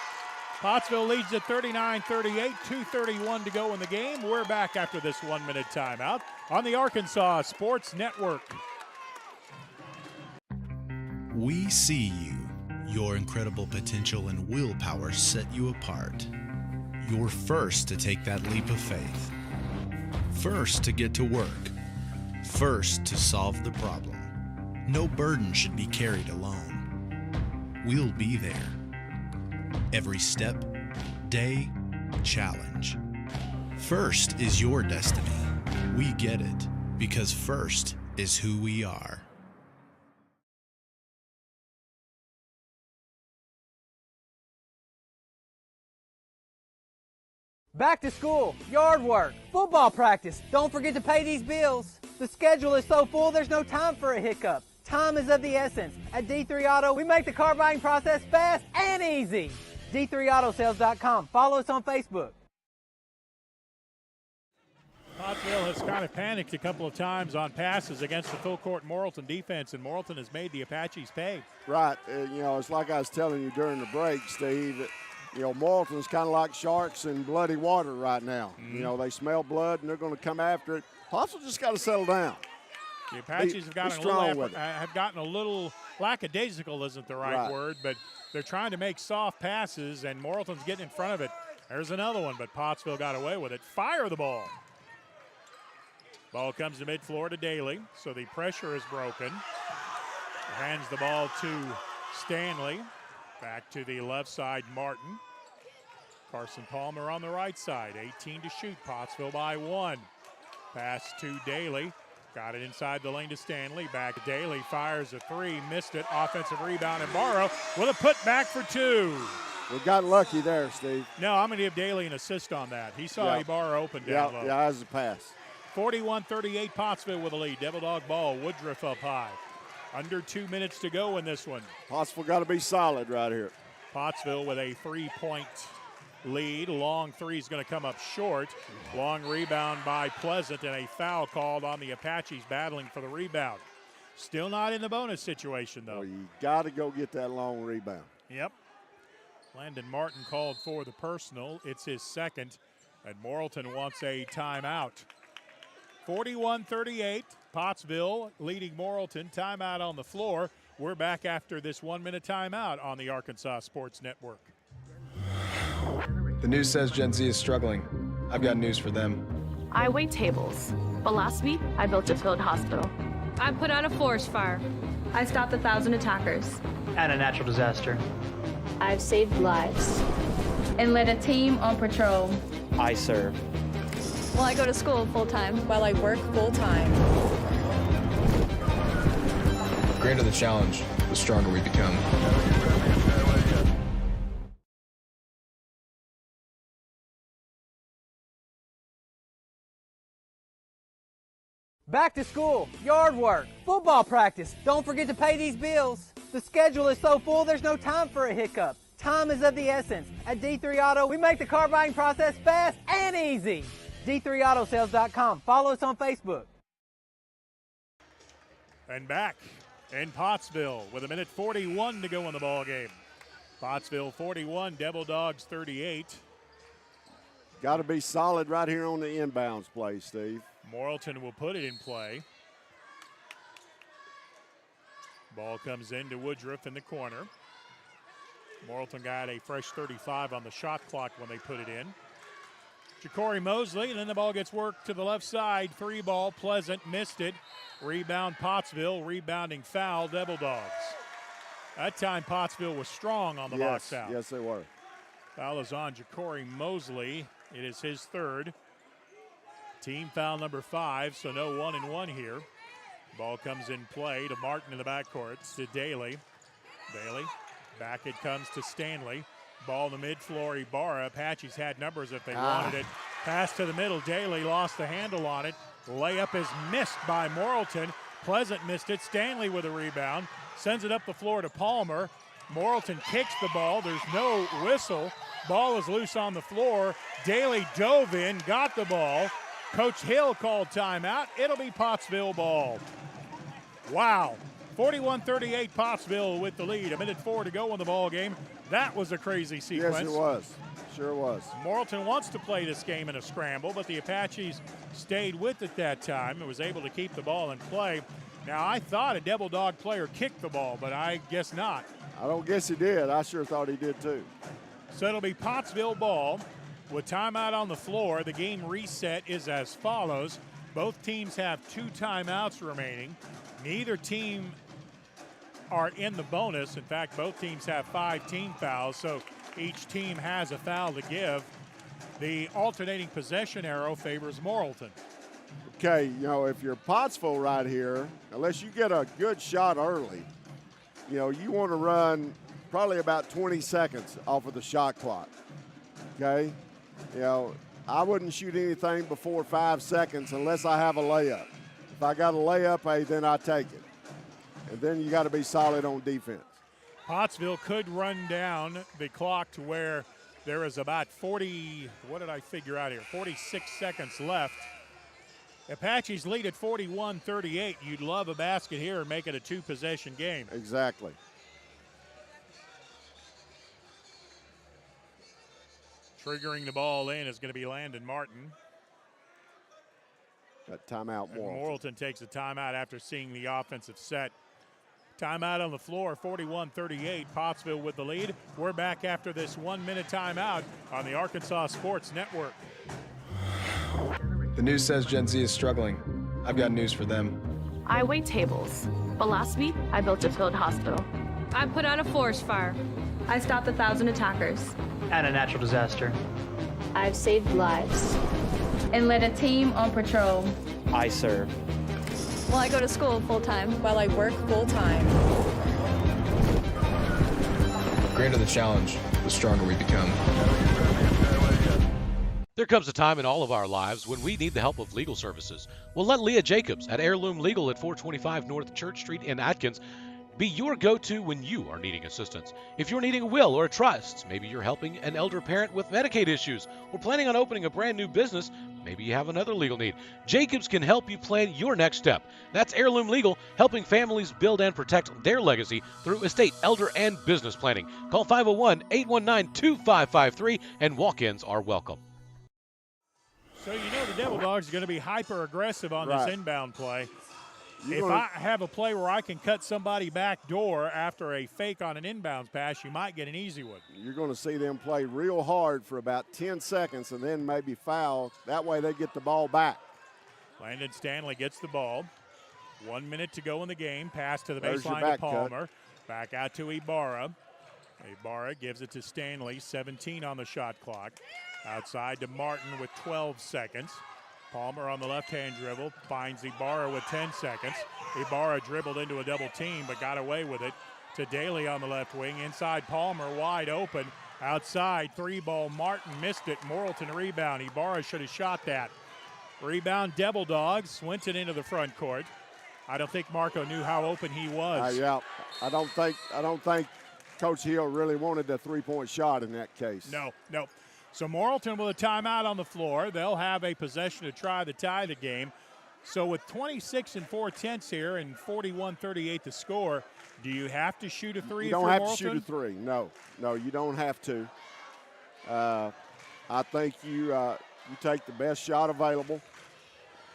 Pottsville leads at 39-38, 2:31 to go in the game. We're back after this 1-minute timeout on the Arkansas Sports Network. We see you. Your incredible potential and willpower set you apart. You're first to take that leap of faith. First to get to work. First to solve the problem. No burden should be carried alone. We'll be there. Every step, day, challenge. First is your destiny. We get it because first is who we are. Back to school, yard work, football practice. Don't forget to pay these bills. The schedule is so full, there's no time for a hiccup. Time is of the essence. At D3 Auto, we make the car buying process fast and easy. D3AutoSales.com. Follow us on Facebook. Pottsville has kind of panicked a couple of times on passes against the full court Morrilton defense, and Morrilton has made the Apaches pay. Right. It's like I was telling you during the break, Steve. Morrilton's kind of like sharks in bloody water right now. Mm-hmm. They smell blood, and they're going to come after it. Pottsville just got to settle down. The Apaches have gotten a little lackadaisical isn't the right word, but they're trying to make soft passes, and Morrilton's getting in front of it. There's another one, but Pottsville got away with it. Fire the ball. Ball comes to mid-floor to Daly, so the pressure is broken. Hands the ball to Stanley. Back to the left side, Martin. Carson Palmer on the right side. 18 to shoot. Pottsville by 1. Pass to Daly. Got it inside the lane to Stanley. Back to Daly. Fires a three. Missed it. Offensive rebound. Ibarra with a putback for 2. We got lucky there, Steve. No, I'm going to give Daly an assist on that. He saw Ibarra open down low. Yeah, as a pass. 41-38, Pottsville with a lead. Devil Dog ball. Woodruff up high. Under 2 minutes to go in this one. Pottsville got to be solid right here. Pottsville with a 3-point lead. Long three is going to come up short. Long rebound by Pleasant, and a foul called on the Apaches battling for the rebound. Still not in the bonus situation, though. Well, you got to go get that long rebound. Yep. Landon Martin called for the personal. It's his second, and Morrilton wants a timeout. 41-38, Pottsville leading Morrilton. Timeout on the floor. We're back after this 1-minute timeout on the Arkansas Sports Network. The news says Gen Z is struggling. I've got news for them. I wait tables, but last week I built a field hospital. I put out a forest fire. I stopped 1,000 attackers. And a natural disaster. I've saved lives. And led a team on patrol. I serve. Well, I go to school full-time. While I work full-time. The greater the challenge, the stronger we become. Back to school, yard work, football practice. Don't forget to pay these bills. The schedule is so full, there's no time for a hiccup. Time is of the essence. At D3 Auto, we make the car buying process fast and easy. D3AutoSales.com. Follow us on Facebook. And back in Pottsville with 1:41 to go in the ball game. Pottsville 41, Devil Dogs 38. Got to be solid right here on the inbounds play, Steve. Morrilton will put it in play. Ball comes into Woodruff in the corner. Morrilton got a fresh 35 on the shot clock when they put it in. Ja'Cory Mosley, and then the ball gets worked to the left side. 3-ball, Pleasant, missed it. Rebound Pottsville, rebounding foul, Devil Dogs. That time Pottsville was strong on the box out. Yes, they were. Foul is on Ja'Cory Mosley. It is his third. Team foul number 5, so no 1-and-1 here. Ball comes in play to Martin in the backcourt. To Daly. Daly, back it comes to Stanley. Ball in the mid-floor, Ibarra. Apaches had numbers if they wanted it. Pass to the middle, Daly lost the handle on it. Layup is missed by Morrilton. Pleasant missed it. Stanley with a rebound. Sends it up the floor to Palmer. Morrilton kicks the ball. There's no whistle. Ball is loose on the floor. Daly dove in, got the ball. Coach Hill called timeout. It'll be Pottsville ball. Wow. 41-38 Pottsville with the lead. 1:04 to go in the ball game. That was a crazy sequence. Yes, it was. Sure was. Morrilton wants to play this game in a scramble, but the Apaches stayed with it that time and was able to keep the ball in play. Now, I thought a Devil Dog player kicked the ball, but I guess not. I don't guess he did. I sure thought he did too. So it'll be Pottsville ball with timeout on the floor. The game reset is as follows. Both teams have 2 timeouts remaining. Neither team are in the bonus. In fact, both teams have 5 team fouls, so each team has a foul to give. The alternating possession arrow favors Morrilton. Okay, you know, if you're Pottsville right here, unless you get a good shot early, you know, you want to run probably about 20 seconds off of the shot clock, okay? You know, I wouldn't shoot anything before 5 seconds unless I have a layup. If I got a layup, hey, then I take it. And then you got to be solid on defense. Pottsville could run down the clock to where there is about 46 seconds left. Apaches lead at 41-38. You'd love a basket here and make it a 2-possession game. Exactly. Triggering the ball in is going to be Landon Martin. That timeout, Morrilton. Morrilton takes a timeout after seeing the offensive set. Timeout on the floor, 41-38. Pottsville with the lead. We're back after this 1-minute timeout on the Arkansas Sports Network. The news says Gen Z is struggling. I've got news for them. I wait tables, but last week I built a field hospital. I put out a forest fire. I stopped 1,000 attackers. And a natural disaster. I've saved lives. And led a team on patrol. I serve. Well, I go to school full-time while I work full-time. The greater the challenge, the stronger we become. There comes a time in all of our lives when we need the help of legal services. Well, let Leah Jacobs at Heirloom Legal at 425 North Church Street in Atkins be your go-to when you are needing assistance. If you're needing a will or a trust, maybe you're helping an elder parent with Medicaid issues, or planning on opening a brand new business, maybe you have another legal need. Jacobs can help you plan your next step. That's Heirloom Legal, helping families build and protect their legacy through estate, elder, and business planning. Call 501-819-2553, and walk-ins are welcome. So you know the Devil Dogs are going to be hyper-aggressive on this inbound play. I have a play where I can cut somebody back door after a fake on an inbounds pass, you might get an easy one. You're going to see them play real hard for about 10 seconds and then maybe foul. That way they get the ball back. Landon Stanley gets the ball. 1 minute to go in the game. Pass to the There's your baseline back to Palmer. cut. Back out to Ibarra. Ibarra gives it to Stanley. 17 on the shot clock. Outside to Martin with 12 seconds. Palmer on the left-hand dribble finds Ibarra with 10 seconds. Ibarra dribbled into a double team but got away with it. To Daly on the left wing. Inside Palmer wide open. Outside 3-ball. Martin missed it. Morrilton rebound. Ibarra should have shot that. Rebound Devil Dogs. Swinton into the front court. I don't think Marco knew how open he was. Yeah, I don't think Coach Hill really wanted a 3-point shot in that case. No. So Morrilton with a timeout on the floor. They'll have a possession to try to tie the game. So with 26 4/10 here and 41-38 the score, do you have to shoot a three? You don't have to shoot a three. No, you don't have to. I think you take the best shot available.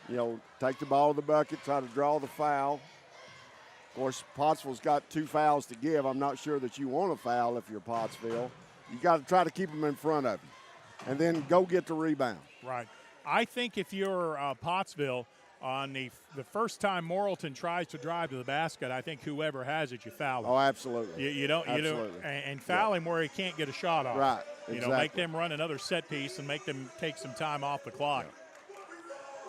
You know, take the ball to the bucket, try to draw the foul. Of course, Pottsville's got 2 fouls to give. I'm not sure that you want a foul if you're Pottsville. You got to try to keep them in front of you. And then go get the rebound. Right. I think if you're Pottsville, on the first time Morrilton tries to drive to the basket, I think whoever has it, you foul him. Oh, absolutely. You don't, and foul him where he can't get a shot off. Right. You know, make them run another set piece and make them take some time off the clock.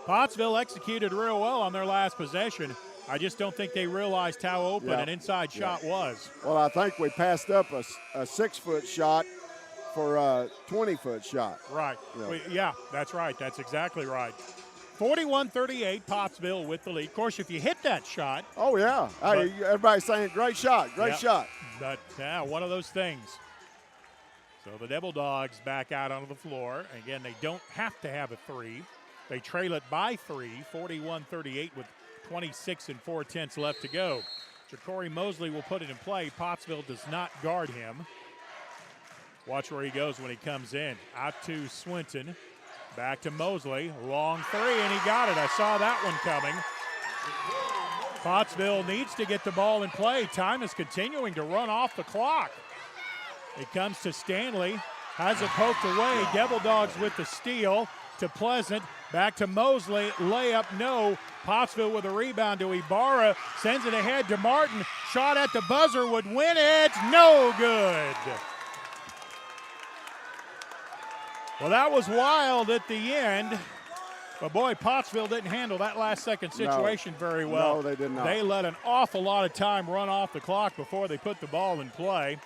Pottsville executed real well on their last possession. I just don't think they realized how open an inside shot was. Well, I think we passed up a 6-foot shot for a 20-foot shot. Right. Yeah, that's right. That's exactly right. 41-38, Pottsville with the lead. Of course, if you hit that shot. Oh, yeah. Hey, everybody's saying great shot, great shot. But, one of those things. So the Devil Dogs back out onto the floor. Again, they don't have to have a three. They trail it by 3, 41-38 with 26 4/10 left to go. Ja'Cory Mosley will put it in play. Pottsville does not guard him. Watch where he goes when he comes in. Out to Swinton. Back to Mosley. Long three, and he got it. I saw that one coming. Pottsville needs to get the ball in play. Time is continuing to run off the clock. It comes to Stanley. Has it poked away. Devil Dogs with the steal to Pleasant. Back to Mosley. Layup, no. Pottsville with a rebound to Ibarra. Sends it ahead to Martin. Shot at the buzzer would win it. No good. Well, that was wild at the end. But, boy, Pottsville didn't handle that last-second situation very well. No, they did not. They let an awful lot of time run off the clock before they put the ball in play.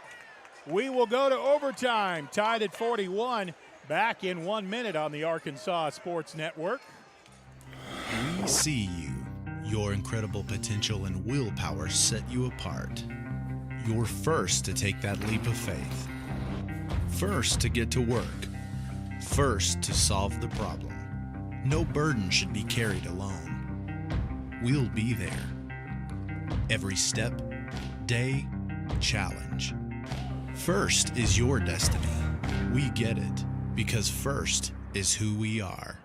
We will go to overtime, tied at 41. Back in 1 minute on the Arkansas Sports Network. We see you. Your incredible potential and willpower set you apart. You're first to take that leap of faith. First to get to work. First to solve the problem. No burden should be carried alone. We'll be there. Every step, day, challenge. First is your destiny. We get it, because first is who we are.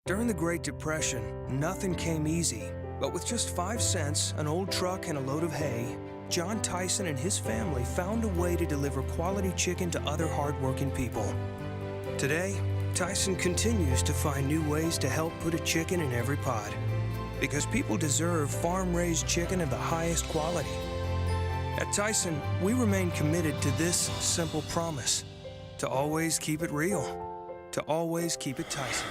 During the Great Depression, nothing came easy. But with just 5 cents, an old truck, and a load of hay, John Tyson and his family found a way to deliver quality chicken to other hardworking people. Today, Tyson continues to find new ways to help put a chicken in every pot. Because people deserve farm-raised chicken of the highest quality. At Tyson, we remain committed to this simple promise: to always keep it real, to always keep it Tyson.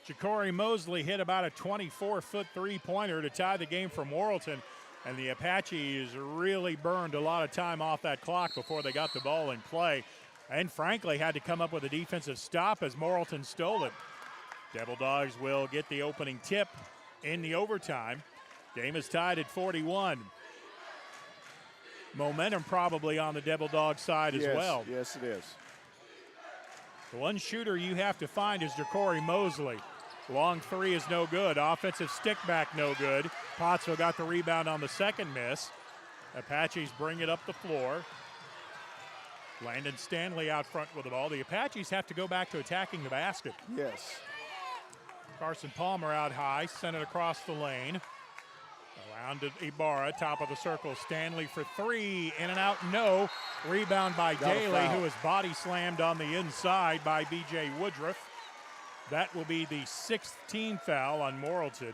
Ja'Cory Mosley hit about a 24-foot three-pointer to tie the game for Morrilton, and the Apaches really burned a lot of time off that clock before they got the ball in play, and frankly had to come up with a defensive stop as Morrilton stole it. Devil Dogs will get the opening tip in the overtime. Game is tied at 41. Momentum probably on the Devil Dog side as well. Yes, it is. The one shooter you have to find is Ja'Cory Mosley. Long three is no good. Offensive stick back no good. Pottsville got the rebound on the second miss. Apaches bring it up the floor. Landon Stanley out front with the ball. The Apaches have to go back to attacking the basket. Yes. Carson Palmer out high, sent it across the lane. Around to Ibarra, top of the circle. Stanley for three, in and out, no. Rebound by Daly, who is body slammed on the inside by B.J. Woodruff. That will be the 6th team foul on Morrilton.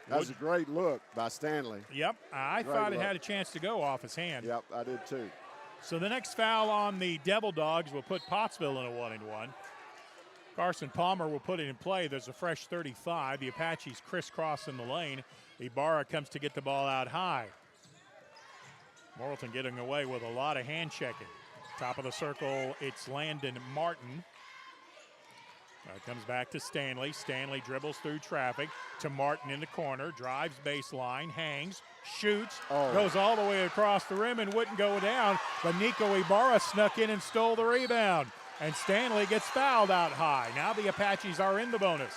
That was a great look by Stanley. Yep, I thought it had a chance to go off his hand. Yep, I did too. So the next foul on the Devil Dogs will put Pottsville in a 1-and-1. Carson Palmer will put it in play. There's a fresh 35. The Apaches crisscross in the lane. Ibarra comes to get the ball out high. Morrilton getting away with a lot of hand checking. Top of the circle, it's Landon Martin. Comes back to Stanley. Stanley dribbles through traffic to Martin in the corner. Drives baseline, hangs, shoots, goes all the way across the rim and wouldn't go down. But Nico Ibarra snuck in and stole the rebound. And Stanley gets fouled out high. Now the Apaches are in the bonus.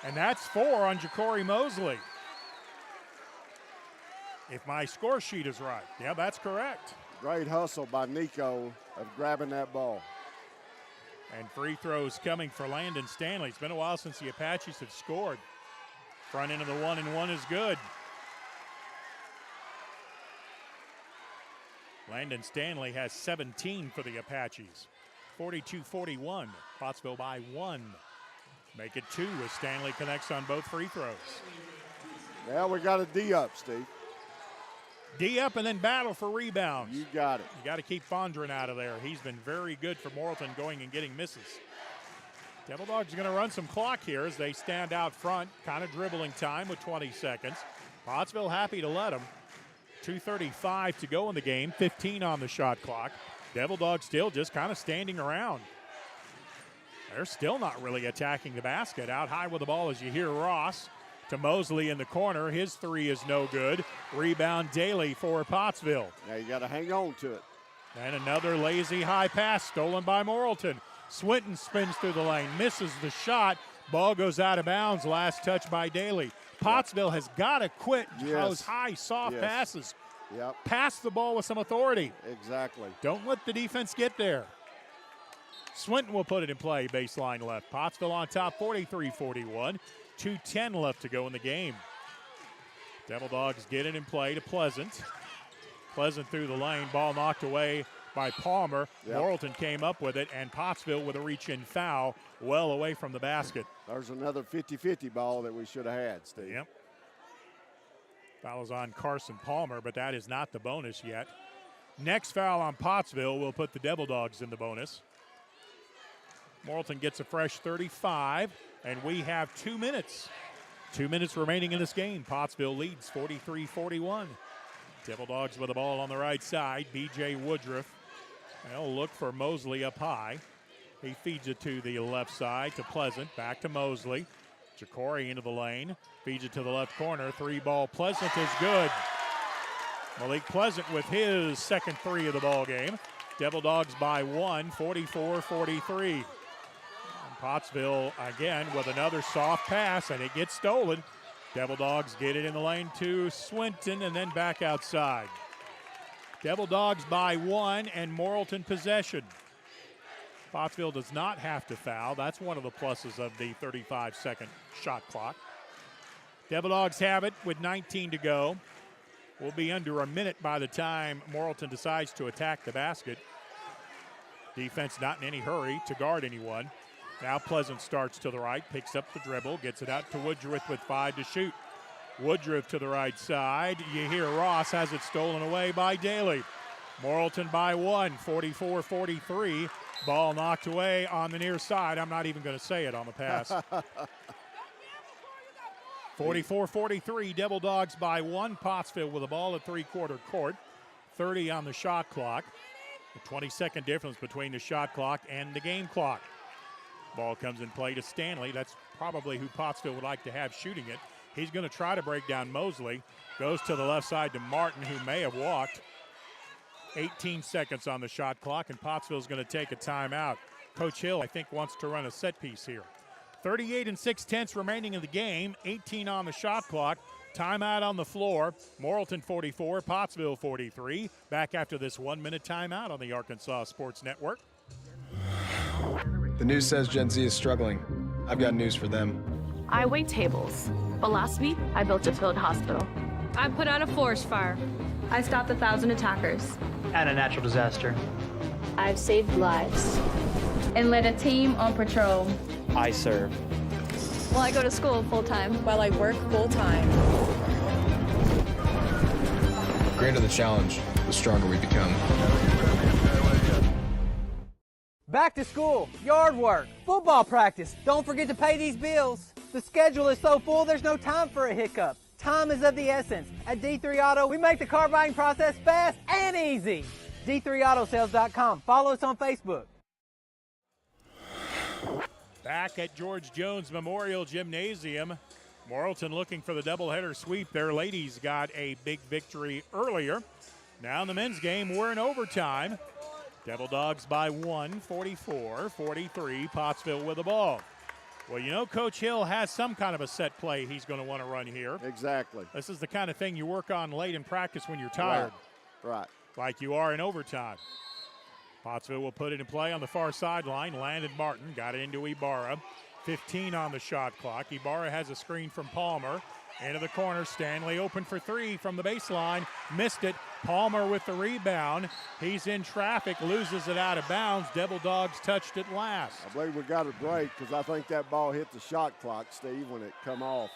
And that's 4 on Ja'Cory Mosley. If my score sheet is right. Yeah, that's correct. Great hustle by Nico of grabbing that ball. And free throws coming for Landon Stanley. It's been a while since the Apaches have scored. Front end of the 1-and-1 is good. Landon Stanley has 17 for the Apaches. 42-41. Pottsville by 1. Make it 2 as Stanley connects on both free throws. Well, we got a D up, Steve. D up and then battle for rebounds. You got it. You got to keep Fondren out of there. He's been very good for Morrilton going and getting misses. Devil Dogs are going to run some clock here as they stand out front, kind of dribbling time with 20 seconds. Pottsville happy to let them. 2:35 to go in the game, 15 on the shot clock. Devil Dogs still just kind of standing around. They're still not really attacking the basket. Out high with the ball as you hear Ross to Mosley in the corner. His three is no good. Rebound Daly for Pottsville. Now you got to hang on to it. And another lazy high pass stolen by Morrilton. Swinton spins through the lane, misses the shot. Ball goes out of bounds. Last touch by Daly. Pottsville has got to quit those high, soft passes. Yep. Pass the ball with some authority. Exactly. Don't let the defense get there. Swinton will put it in play, baseline left. Pottsville on top, 43-41. 2:10 left to go in the game. Devil Dogs get it in play to Pleasant. Pleasant through the lane, ball knocked away by Palmer. Morrilton came up with it, and Pottsville with a reach-in foul well away from the basket. There's another 50-50 ball that we should have had, Steve. Yep. Foul is on Carson Palmer, but that is not the bonus yet. Next foul on Pottsville will put the Devil Dogs in the bonus. Morrilton gets a fresh 35, and we have 2 minutes. 2 minutes remaining in this game. Pottsville leads 43-41. Devil Dogs with the ball on the right side. B.J. Woodruff. They'll look for Mosley up high. He feeds it to the left side to Pleasant. Back to Mosley. Jacory into the lane. Feeds it to the left corner. Three ball. Pleasant is good. Malik Pleasant with his second three of the ball game. Devil Dogs by one, 44-43. Pottsville again with another soft pass, and it gets stolen. Devil Dogs get it in the lane to Swinton and then back outside. Devil Dogs by one and Morrilton possession. Pottsville does not have to foul. That's one of the pluses of the 35-second shot clock. Devil Dogs have it with 19 to go. We'll be under a minute by the time Morrilton decides to attack the basket. Defense not in any hurry to guard anyone. Now Pleasant starts to the right, picks up the dribble, gets it out to Woodruff with 5 to shoot. Woodruff to the right side. You hear Ross has it stolen away by Daly. Morrilton by one, 44-43. Ball knocked away on the near side. I'm not even going to say it on the pass. 44-43, Devil Dogs by one. Pottsville with the ball at three-quarter court. 30 on the shot clock. A 20-second difference between the shot clock and the game clock. Ball comes in play to Stanley. That's probably who Pottsville would like to have shooting it. He's going to try to break down Mosley. Goes to the left side to Martin, who may have walked. 18 seconds on the shot clock, and Pottsville's going to take a timeout. Coach Hill, I think, wants to run a set piece here. 38 6/10 remaining in the game. 18 on the shot clock. Timeout on the floor. Morrilton 44, Pottsville 43. Back after this 1 minute timeout on the Arkansas Sports Network. The news says Gen Z is struggling. I've got news for them. I wait tables, but last week I built a field hospital. I put out a forest fire. I stopped 1,000 attackers. And a natural disaster. I've saved lives. And led a team on patrol. I serve. Well, I go to school full-time while I work full-time. The greater the challenge, the stronger we become. Back to school, yard work, football practice. Don't forget to pay these bills. The schedule is so full, there's no time for a hiccup. Time is of the essence. At D3 Auto, we make the car buying process fast and easy. D3AutoSales.com. Follow us on Facebook. Back at George Jones Memorial Gymnasium, Morrilton looking for the doubleheader sweep. Their ladies got a big victory earlier. Now in the men's game, we're in overtime. Devil Dogs by one, 44-43. Pottsville with the ball. Well, you know, Coach Hill has some kind of a set play he's going to want to run here. Exactly. This is the kind of thing you work on late in practice when you're tired. Right. Like you are in overtime. Pottsville will put it in play on the far sideline. Landon Martin got it into Ibarra. 15 on the shot clock. Ibarra has a screen from Palmer. Into the corner, Stanley open for three from the baseline. Missed it. Palmer with the rebound. He's in traffic, loses it out of bounds. Devil Dogs touched it last. I believe we got a break because I think that ball hit the shot clock, Steve, when it come off.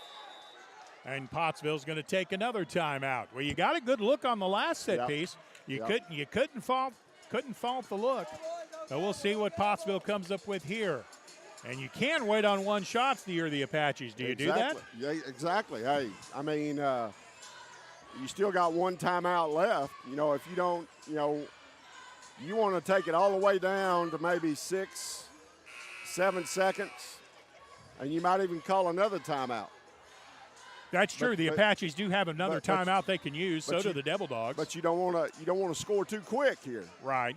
And Pottsville's going to take another timeout. Well, you got a good look on the last set piece. You couldn't fault the look. So we'll see what Pottsville comes up with here. And you can wait on one shots you're the Apaches. Do you do that? Yeah, exactly. Hey, I mean, you still got one timeout left. You know, if you don't, you want to take it all the way down to maybe 6, 7 seconds, and you might even call another timeout. That's true. The Apaches do have another timeout they can use. So do the Devil Dogs. But you don't want to score too quick here. Right.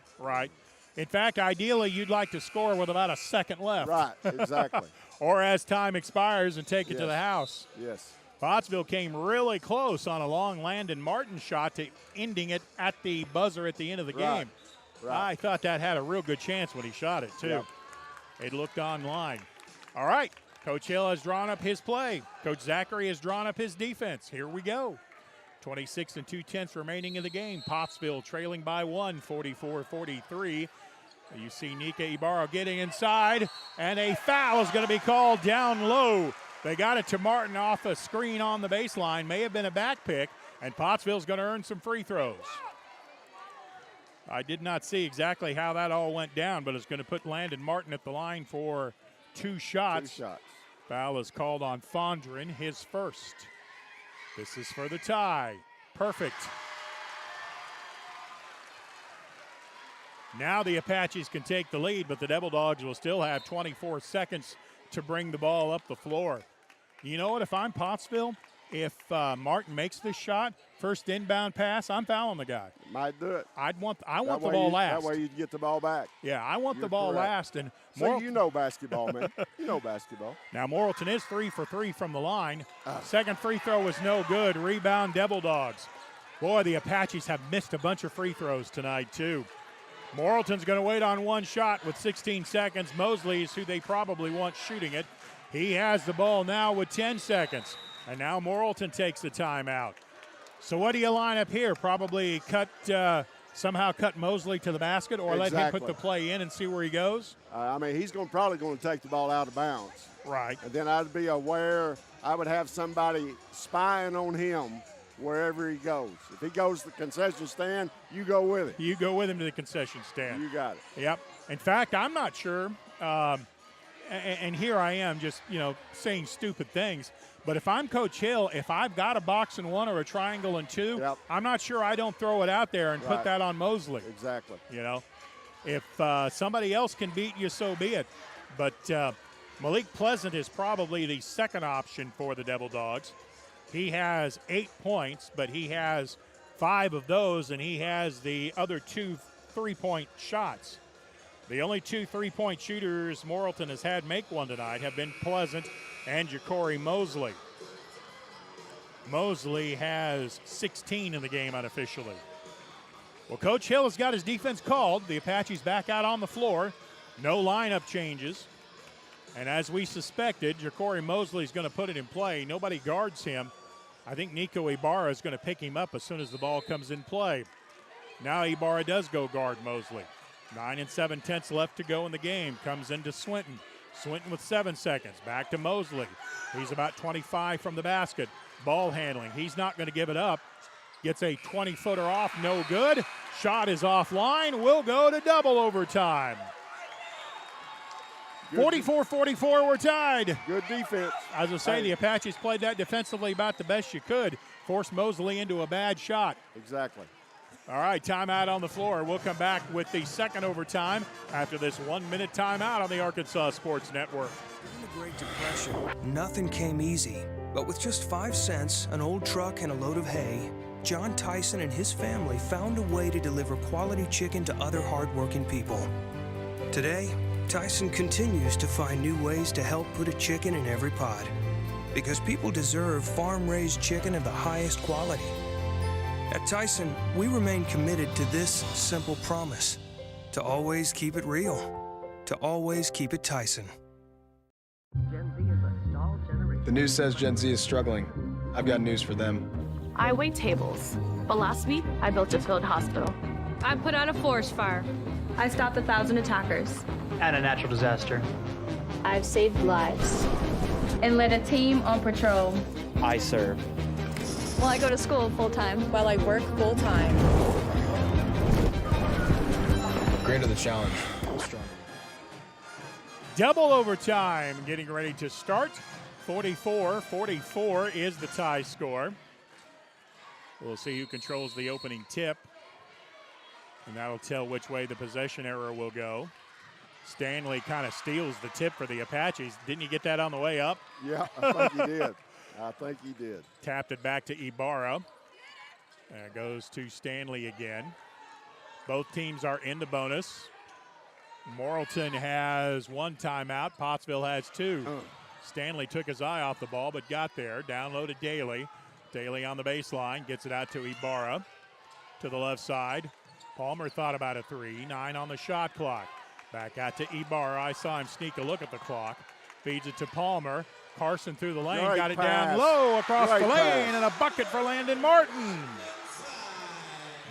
In fact, ideally, you'd like to score with about a second left. Right. Exactly. Or as time expires and take it to the house. Yes. Pottsville came really close on a long Landon Martin shot to ending it at the buzzer at the end of the game. Right. I thought that had a real good chance when he shot it, too. Yeah. It looked online. All right. Coach Hill has drawn up his play. Coach Zachary has drawn up his defense. Here we go. 26 2/10 remaining in the game. Pottsville trailing by 1, 44-43. You see Nika Ibarra getting inside, and a foul is going to be called down low. They got it to Martin off a screen on the baseline. May have been a back pick, and Pottsville's going to earn some free throws. I did not see exactly how that all went down, but it's going to put Landon Martin at the line for 2 shots. 2 shots. Foul is called on Fondren, his first. This is for the tie. Perfect. Now the Apaches can take the lead, but the Devil Dogs will still have 24 seconds to bring the ball up the floor. You know what? If I'm Pottsville, if Martin makes this shot, first inbound pass, I'm fouling the guy. Might do it. I want the ball last. That way you get the ball back. Yeah, I want the ball last. And so you know basketball, man. You know basketball. Now Morrilton is 3 for 3 from the line. Second free throw was no good. Rebound Devil Dogs. Boy, the Apaches have missed a bunch of free throws tonight, too. Morrilton's going to wait on one shot with 16 seconds. Mosley's who they probably want shooting it. He has the ball now with 10 seconds. And now Morrilton takes the timeout. So what do you line up here? Probably somehow cut Mosley to the basket, or let him put the play in and see where he goes? I mean, he's probably going to take the ball out of bounds. Right. And then I'd be aware, I would have somebody spying on him wherever he goes. If he goes to the concession stand, you go with him. You go with him to the concession stand. You got it. Yep. In fact, I'm not sure, and here I am just, saying stupid things, but if I'm Coach Hill, if I've got a box and 1 or a triangle and 2, I'm not sure I don't throw it out there and put that on Mosley. Exactly. If somebody else can beat you, so be it. But Malik Pleasant is probably the second option for the Devil Dogs. He has 8 points, but he has 5 of those, and he has the other 2 3-point shots. The only 2 3-point shooters Morrilton has had make one tonight have been Pleasant and Ja'Cory Mosley. Mosley has 16 in the game unofficially. Well, Coach Hill has got his defense called. The Apaches back out on the floor. No lineup changes. And as we suspected, Ja'Cory Mosley is going to put it in play. Nobody guards him. I think Nico Ibarra is going to pick him up as soon as the ball comes in play. Now Ibarra does go guard Mosley. 9 7/10 left to go in the game. Comes into Swinton. Swinton with 7 seconds. Back to Mosley. He's about 25 from the basket. Ball handling. He's not going to give it up. Gets a 20-footer off. No good. Shot is offline. We'll go to double overtime. 44-44, we're tied. Good defense. As I say, the Apaches played that defensively about the best you could. Forced Mosley into a bad shot. Exactly. All right, timeout on the floor. We'll come back with the second overtime after this 1-minute timeout on the Arkansas Sports Network. During the Great Depression, nothing came easy. But with just 5 cents, an old truck, and a load of hay, John Tyson and his family found a way to deliver quality chicken to other hardworking people. Today, Tyson continues to find new ways to help put a chicken in every pot. Because people deserve farm-raised chicken of the highest quality. At Tyson, we remain committed to this simple promise: to always keep it real, to always keep it Tyson. Gen Z is a stall generation. The news says Gen Z is struggling. I've got news for them. I wait tables, but last week I built a field hospital. I put out a forest fire. I stopped 1,000 attackers. And a natural disaster. I've saved lives. And led a team on patrol. I serve. Well, I go to school full-time. While I work full-time. The greater the challenge, the stronger. double overtime getting ready to start. 44-44 is the tie score. We'll see who controls the opening tip, and that'll tell which way the possession error will go. Stanley kind of steals the tip for the Apaches. Didn't you get that on the way up? Yeah, I think he did. I think he did. Tapped it back to Ibarra. And it goes to Stanley again. Both teams are in the bonus. Morrilton has one timeout. Pottsville has two. Stanley took his eye off the ball, but got there. Down low to Daly. Daly on the baseline. Gets it out to Ibarra. To the left side. Palmer thought about a three. 9 on the shot clock. Back out to Ibarra. I saw him sneak a look at the clock. Feeds it to Palmer. Carson through the lane. Got it down low across the lane. And a bucket for Landon Martin.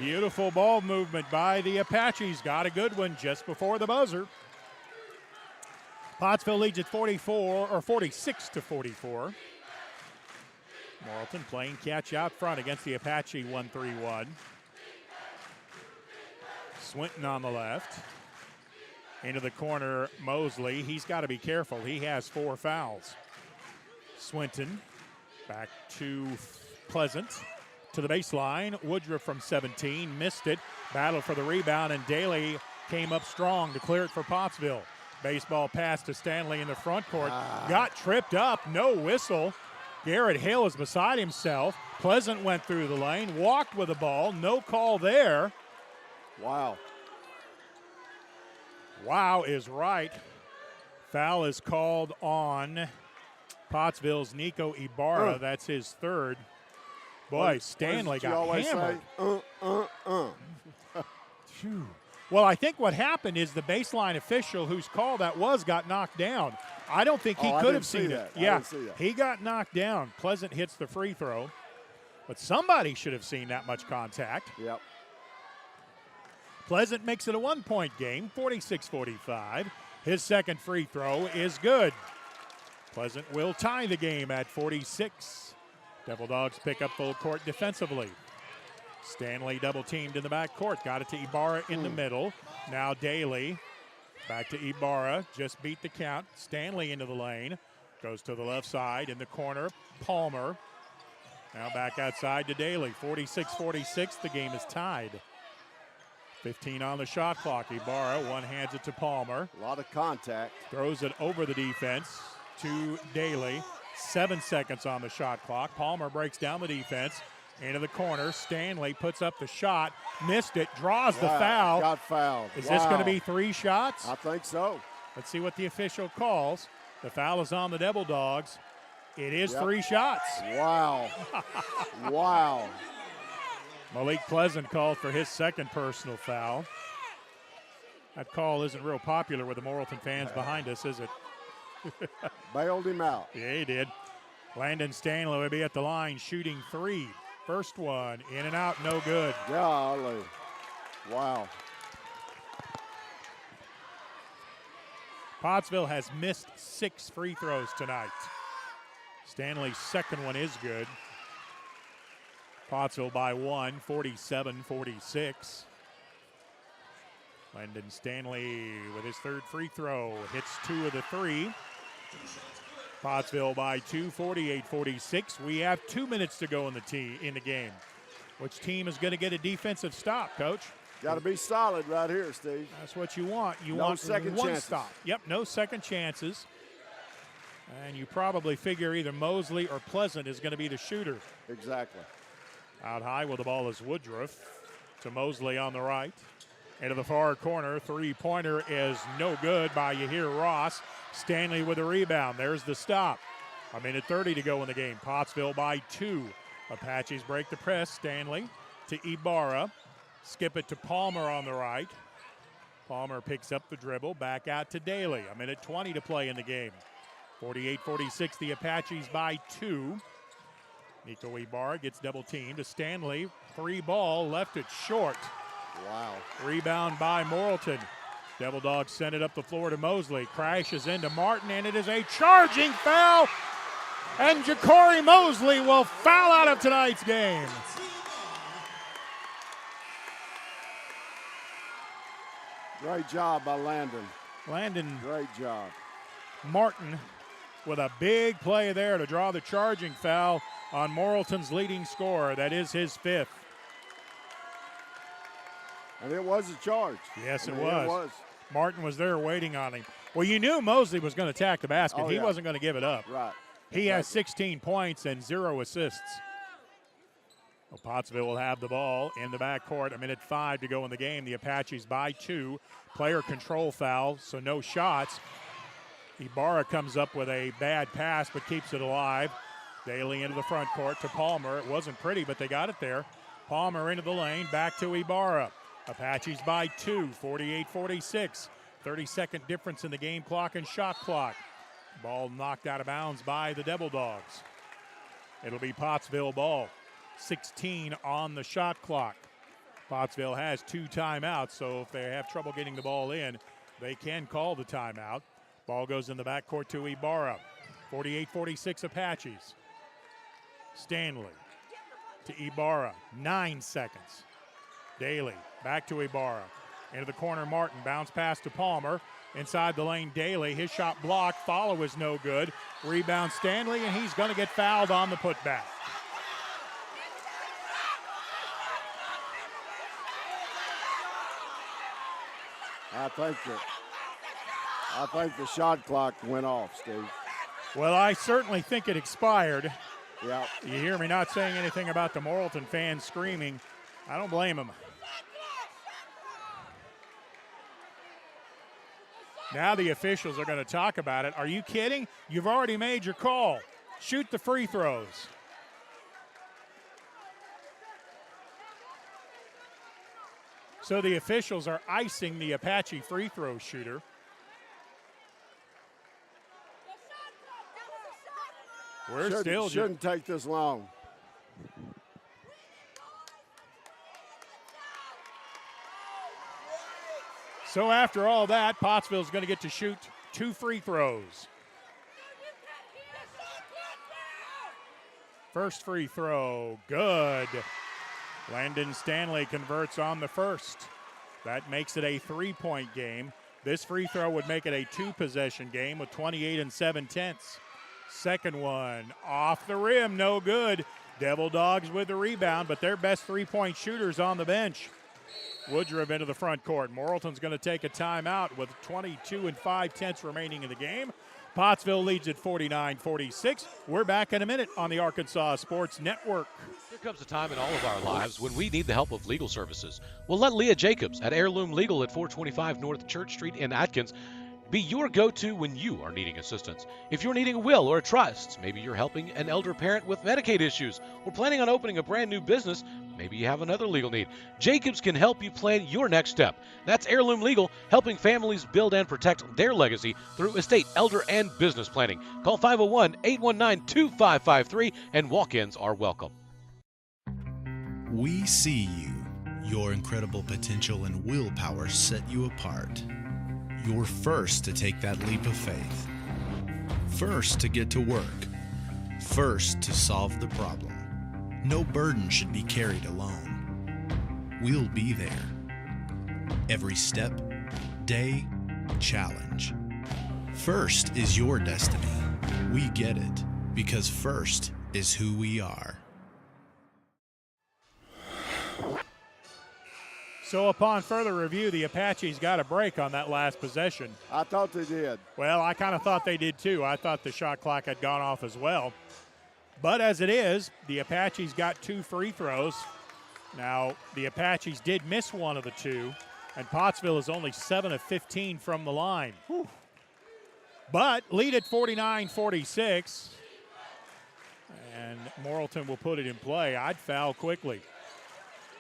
Beautiful ball movement by the Apaches. Got a good one just before the buzzer. Pottsville leads at 46-44. Morrilton playing catch out front against the Apache 1-3-1. Swinton on the left. Into the corner, Mosley. He's got to be careful. He has 4 fouls. Swinton back to Pleasant. To the baseline. Woodruff from 17. Missed it. Battle for the rebound, and Daly came up strong to clear it for Pottsville. Baseball pass to Stanley in the front court. Got tripped up. No whistle. Garrett Hill is beside himself. Pleasant went through the lane. Walked with the ball. No call there. Wow. Wow is right. Foul is called on Pottsville's Nico Ibarra. That's his third. Boy, Stanley got hammered. Well, I think what happened is the baseline official whose call that was got knocked down. I don't think he could have seen it. Yeah, he got knocked down. Pleasant hits the free throw. But somebody should have seen that much contact. Yep. Pleasant makes it a 1-point game, 46-45. His second free throw is good. Pleasant will tie the game at 46. Devil Dogs pick up full court defensively. Stanley double teamed in the back court. Got it to Ibarra in the middle. Now Daly. Back to Ibarra. Just beat the count. Stanley into the lane. Goes to the left side in the corner. Palmer. Now back outside to Daly. 46-46. The game is tied. 15 on the shot clock. Ibarra hands it to Palmer. A lot of contact. Throws it over the defense to Daly. 7 seconds on the shot clock. Palmer breaks down the defense. Into the corner. Stanley puts up the shot. Missed it. Draws the foul. Got fouled. Is this going to be 3 shots? I think so. Let's see what the official calls. The foul is on the Devil Dogs. It is 3 shots. Wow. Wow. Malik Pleasant called for his second personal foul. That call isn't real popular with the Morrilton fans behind us, is it? Bailed him out. Yeah, he did. Landon Stanley will be at the line shooting 3. First one, in and out, no good. Golly. Wow. Pottsville has missed 6 free throws tonight. Stanley's second one is good. Pottsville by 1, 47-46. Landon Stanley with his third free throw. Hits 2 of the 3. Pottsville by 2, 48-46. We have 2 minutes to go in the game. Which team is going to get a defensive stop, Coach? Got to be solid right here, Steve. That's what you want. You no want second one chances. stop. Yep, no second chances. And you probably figure either Mosley or Pleasant is going to be the shooter. Exactly. Out high with the ball is Woodruff to Mosley on the right. Into the far corner, 3-pointer is no good by Yahir Ross. Stanley with a rebound. There's the stop. 1:30 to go in the game. Pottsville by 2. Apaches break the press. Stanley to Ibarra. Skip it to Palmer on the right. Palmer picks up the dribble. Back out to Daly. 1:20 to play in the game. 48-46, the Apaches by 2. Nico Ibarra gets double teamed to Stanley. 3 ball, left it short. Wow. Rebound by Morrilton. Devil Dogs send it up the floor to Mosley. Crashes into Martin, and it is a charging foul. And Ja'Cory Mosley will foul out of tonight's game. Great job by Landon. Landon. Great job. Martin with a big play there to draw the charging foul on Morrilton's leading scorer. That is his 5th. And it was a charge. Yes, It it was. was. Martin was there waiting on him. Well, you knew Mosley was going to attack the basket. Oh, He yeah. wasn't going to give it up. Right. He has 16 points and 0 assists. Well, Pottsville will have the ball in the backcourt. 1:05 to go in the game. The Apaches by 2. Player control foul, so no shots. Ibarra comes up with a bad pass but keeps it alive. Daly into the front court to Palmer. It wasn't pretty, but they got it there. Palmer into the lane, back to Ibarra. Apaches by 2, 48-46. 30-second difference in the game clock and shot clock. Ball knocked out of bounds by the Devil Dogs. It'll be Pottsville ball. 16 on the shot clock. Pottsville has 2 timeouts, so if they have trouble getting the ball in, they can call the timeout. Ball goes in the backcourt to Ibarra. 48-46 Apaches. Stanley to Ibarra. 9 seconds. Daly back to Ibarra. Into the corner, Martin. Bounce pass to Palmer. Inside the lane, Daly. His shot blocked. Follow is no good. Rebound Stanley, and he's going to get fouled on the putback. I think the shot clock went off, Steve. Well, I certainly think it expired. Yeah. You hear me not saying anything about the Morrilton fans screaming. I don't blame them. Now the officials are going to talk about it. Are you kidding? You've already made your call. Shoot the free throws. So the officials are icing the Apache free throw shooter. Shouldn't take this long. So after all that, Pottsville's going to get to shoot 2 free throws. First free throw, good. Landon Stanley converts on the first. That makes it a 3-point game. This free throw would make it a 2-possession game with 28 7/10. Second one, off the rim, no good. Devil Dogs with the rebound, but their best 3-point shooters on the bench. Woodruff into the front court. Morrilton's going to take a timeout with 22 5/10 remaining in the game. Pottsville leads at 49-46. We're back in a minute on the Arkansas Sports Network. There comes a time in all of our lives when we need the help of legal services. Well, let Leah Jacobs at Heirloom Legal at 425 North Church Street in Atkins be your go-to when you are needing assistance. If you're needing a will or a trust, maybe you're helping an elder parent with Medicaid issues, or planning on opening a brand new business, maybe you have another legal need. Jacobs can help you plan your next step. That's Heirloom Legal, helping families build and protect their legacy through estate, elder, and business planning. Call 501-819-2553, and walk-ins are welcome. We see you. Your incredible potential and willpower set you apart. You're first to take that leap of faith. First to get to work. First to solve the problem. No burden should be carried alone. We'll be there. Every step, day, challenge. First is your destiny. We get it because first is who we are. So upon further review, the Apaches got a break on that last possession. I thought they did. Well, I kind of thought they did too. I thought the shot clock had gone off as well. But as it is, the Apaches got 2 free throws. Now, the Apaches did miss one of the 2, and Pottsville is only 7 of 15 from the line. Whew. But lead at 49-46, and Morrilton will put it in play. I'd foul quickly.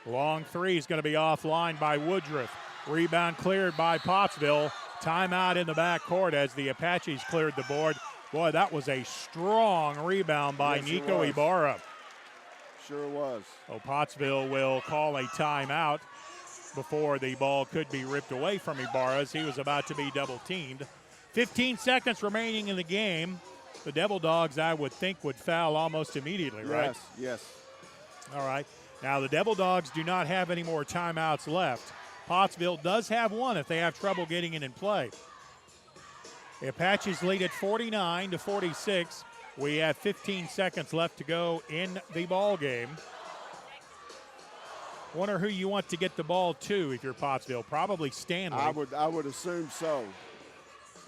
Long three is going to be offline by Woodruff. Rebound cleared by Pottsville. Timeout in the backcourt as the Apaches cleared the board. Boy, that was a strong rebound by Nico Ibarra. Sure was. Oh, Pottsville will call a timeout before the ball could be ripped away from Ibarra as he was about to be double-teamed. 15 seconds remaining in the game. The Devil Dogs, I would think, would foul almost immediately, right? Yes. All right. Now, the Devil Dogs do not have any more timeouts left. Pottsville does have one if they have trouble getting it in play. The Apaches lead at 49-46. We have 15 seconds left to go in the ball game. Wonder who you want to get the ball to if you're Pottsville. Probably Stanley. I would assume so.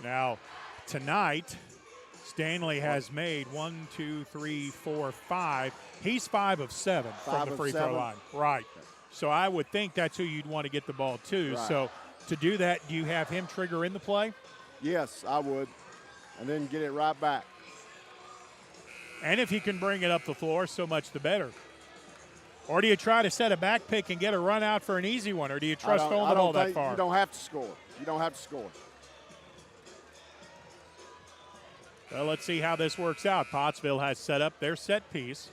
Now, tonight, Stanley has made 1, 2, 3, 4, 5. He's 5 of 7 from the free throw line. Right. So I would think that's who you'd want to get the ball to. Right. So to do that, do you have him trigger in the play? Yes, I would. And then get it right back. And if he can bring it up the floor, so much the better. Or do you try to set a back pick and get a run out for an easy one? Or do you trust throwing the ball that far? You don't have to score. You don't have to score. Well, let's see how this works out. Pottsville has set up their set piece.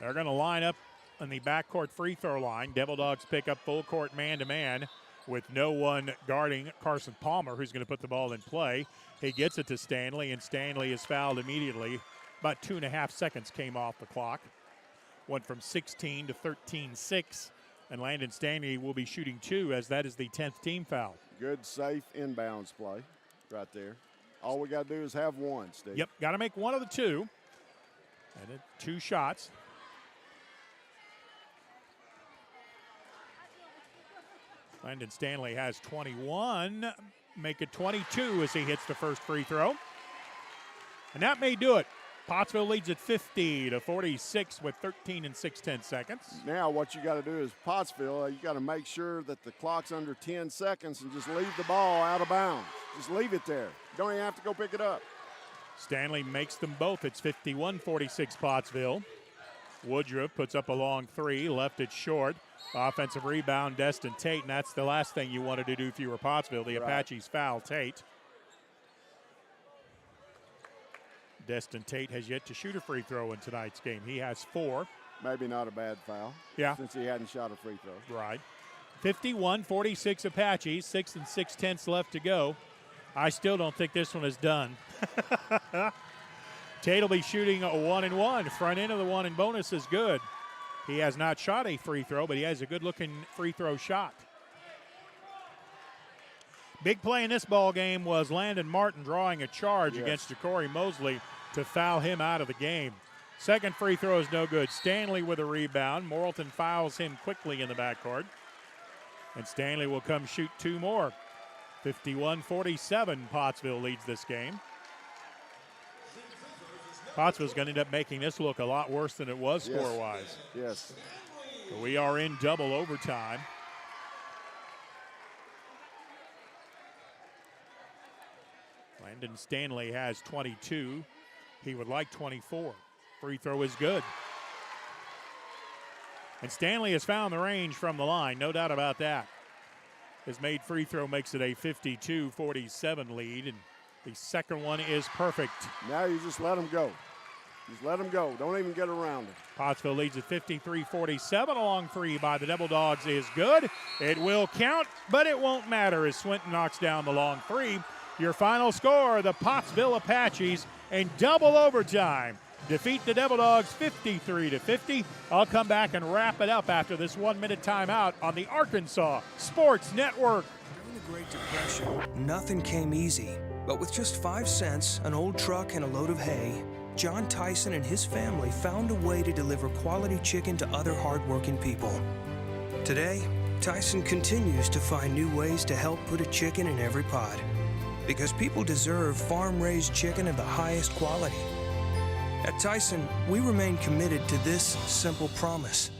They're going to line up on the backcourt free throw line. Devil Dogs pick up full court man-to-man with no one guarding Carson Palmer, who's going to put the ball in play. He gets it to Stanley, and Stanley is fouled immediately. About 2.5 seconds came off the clock. Went from 16 to 13-6, and Landon Stanley will be shooting 2 as that is the 10th team foul. Good, safe inbounds play right there. All we got to do is have one, Steve. Yep, got to make one of the two. And 2 shots. Landon Stanley has 21. Make it 22 as he hits the first free throw. And that may do it. Pottsville leads at 50-46 with 13 and 6/10 seconds. Now what you got to do is Pottsville, you got to make sure that the clock's under 10 seconds and just leave the ball out of bounds. Just leave it there. You don't even have to go pick it up. Stanley makes them both. It's 51-46 Pottsville. Woodruff puts up a long 3, left it short. Offensive rebound, Destin Tate, and that's the last thing you wanted to do if you were Pottsville. The Apaches foul Tate. Destin Tate has yet to shoot a free throw in tonight's game. He has 4. Maybe not a bad foul. Yeah. Since he hadn't shot a free throw. Right. 51-46 Apaches, 6 and 6/10 left to go. I still don't think this one is done. Tate will be shooting a 1-and-1. Front end of the 1 and bonus is good. He has not shot a free throw, but he has a good-looking free throw shot. Big play in this ball game was Landon Martin drawing a charge against Ja'Cory Mosley to foul him out of the game. Second free throw is no good. Stanley with a rebound. Morrilton fouls him quickly in the backcourt. And Stanley will come shoot 2 more. 51-47, Pottsville leads this game. Pottsville's going to end up making this look a lot worse than it was score-wise. Yes. So we are in double overtime. Landon Stanley has 22. He would like 24. Free throw is good. And Stanley has found the range from the line, no doubt about that. His made free throw makes it a 52-47 lead, and the second one is perfect. Now you just let him go. Just let him go. Don't even get around him. Pottsville leads at 53-47. A long 3 by the Devil Dogs is good. It will count, but it won't matter as Swinton knocks down the long 3. Your final score, the Pottsville Apaches in double overtime defeat the Devil Dogs 53-50. I'll come back and wrap it up after this 1-minute timeout on the Arkansas Sports Network. During the Great Depression, nothing came easy. But with just 5 cents, an old truck, and a load of hay, John Tyson and his family found a way to deliver quality chicken to other hardworking people. Today, Tyson continues to find new ways to help put a chicken in every pot. Because people deserve farm-raised chicken of the highest quality. At Tyson, we remain committed to this simple promise: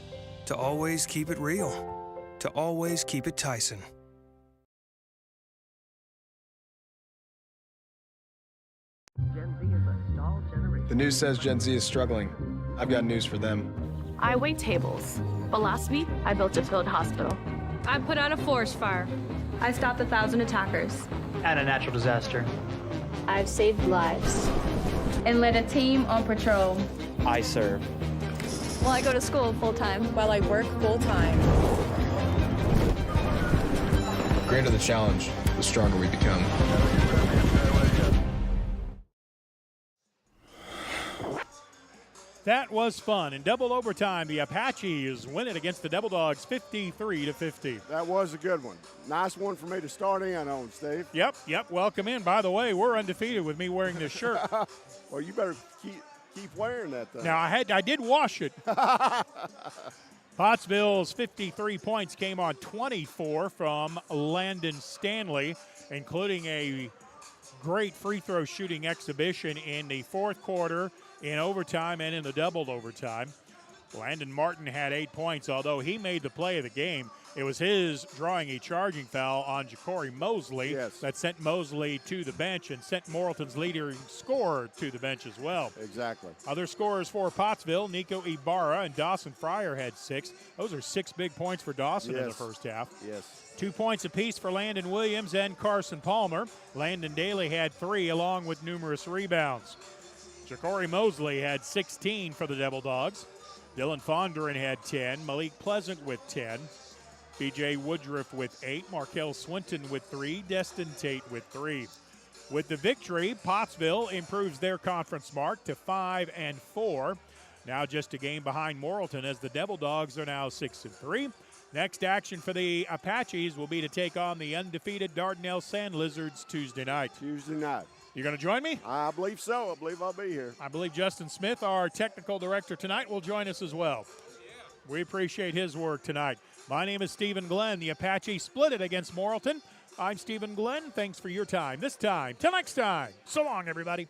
to always keep it real, to always keep it Tyson. Gen Z is a stall generation. The news says Gen Z is struggling. I've got news for them. I wait tables, but last week I built a field hospital. I put out a forest fire. I stopped 1,000 attackers. And a natural disaster. I've saved lives. And led a team on patrol. I serve. Well, I go to school full-time. While I work full-time. The greater the challenge, the stronger we become. That was fun. In double overtime, the Apaches win it against the Devil Dogs 53-50. That was a good one. Nice one for me to start in on, Steve. Yep. Welcome in. By the way, we're undefeated with me wearing this shirt. Well, you better keep wearing that thing. Now, I did wash it. Pottsville's 53 points came on 24 from Landon Stanley, including a great free throw shooting exhibition in the fourth quarter, in overtime, and in the double overtime. Landon Martin had 8 points, although he made the play of the game. It was his drawing a charging foul on Ja'Cory Mosley that sent Mosley to the bench and sent Morrilton's leading scorer to the bench as well. Exactly. Other scorers for Pottsville, Nico Ibarra and Dawson Fryer had 6. Those are 6 big points for Dawson in the first half. Yes. 2 points apiece for Landon Williams and Carson Palmer. Landon Daly had 3 along with numerous rebounds. Ja'Cory Mosley had 16 for the Devil Dogs. Dylan Fondren had 10. Malik Pleasant with 10. B.J. Woodruff with 8. Markel Swinton with 3. Destin Tate with 3. With the victory, Pottsville improves their conference mark to 5-4. Now just a game behind Morrilton, as the Devil Dogs are now 6-3. Next action for the Apaches will be to take on the undefeated Dardanelle Sand Lizards Tuesday night. You going to join me? I believe so. I believe I'll be here. I believe Justin Smith, our technical director tonight, will join us as well. We appreciate his work tonight. My name is Stephen Glenn. The Apache split it against Morrilton. I'm Stephen Glenn. Thanks for your time this time. Till next time. So long, everybody.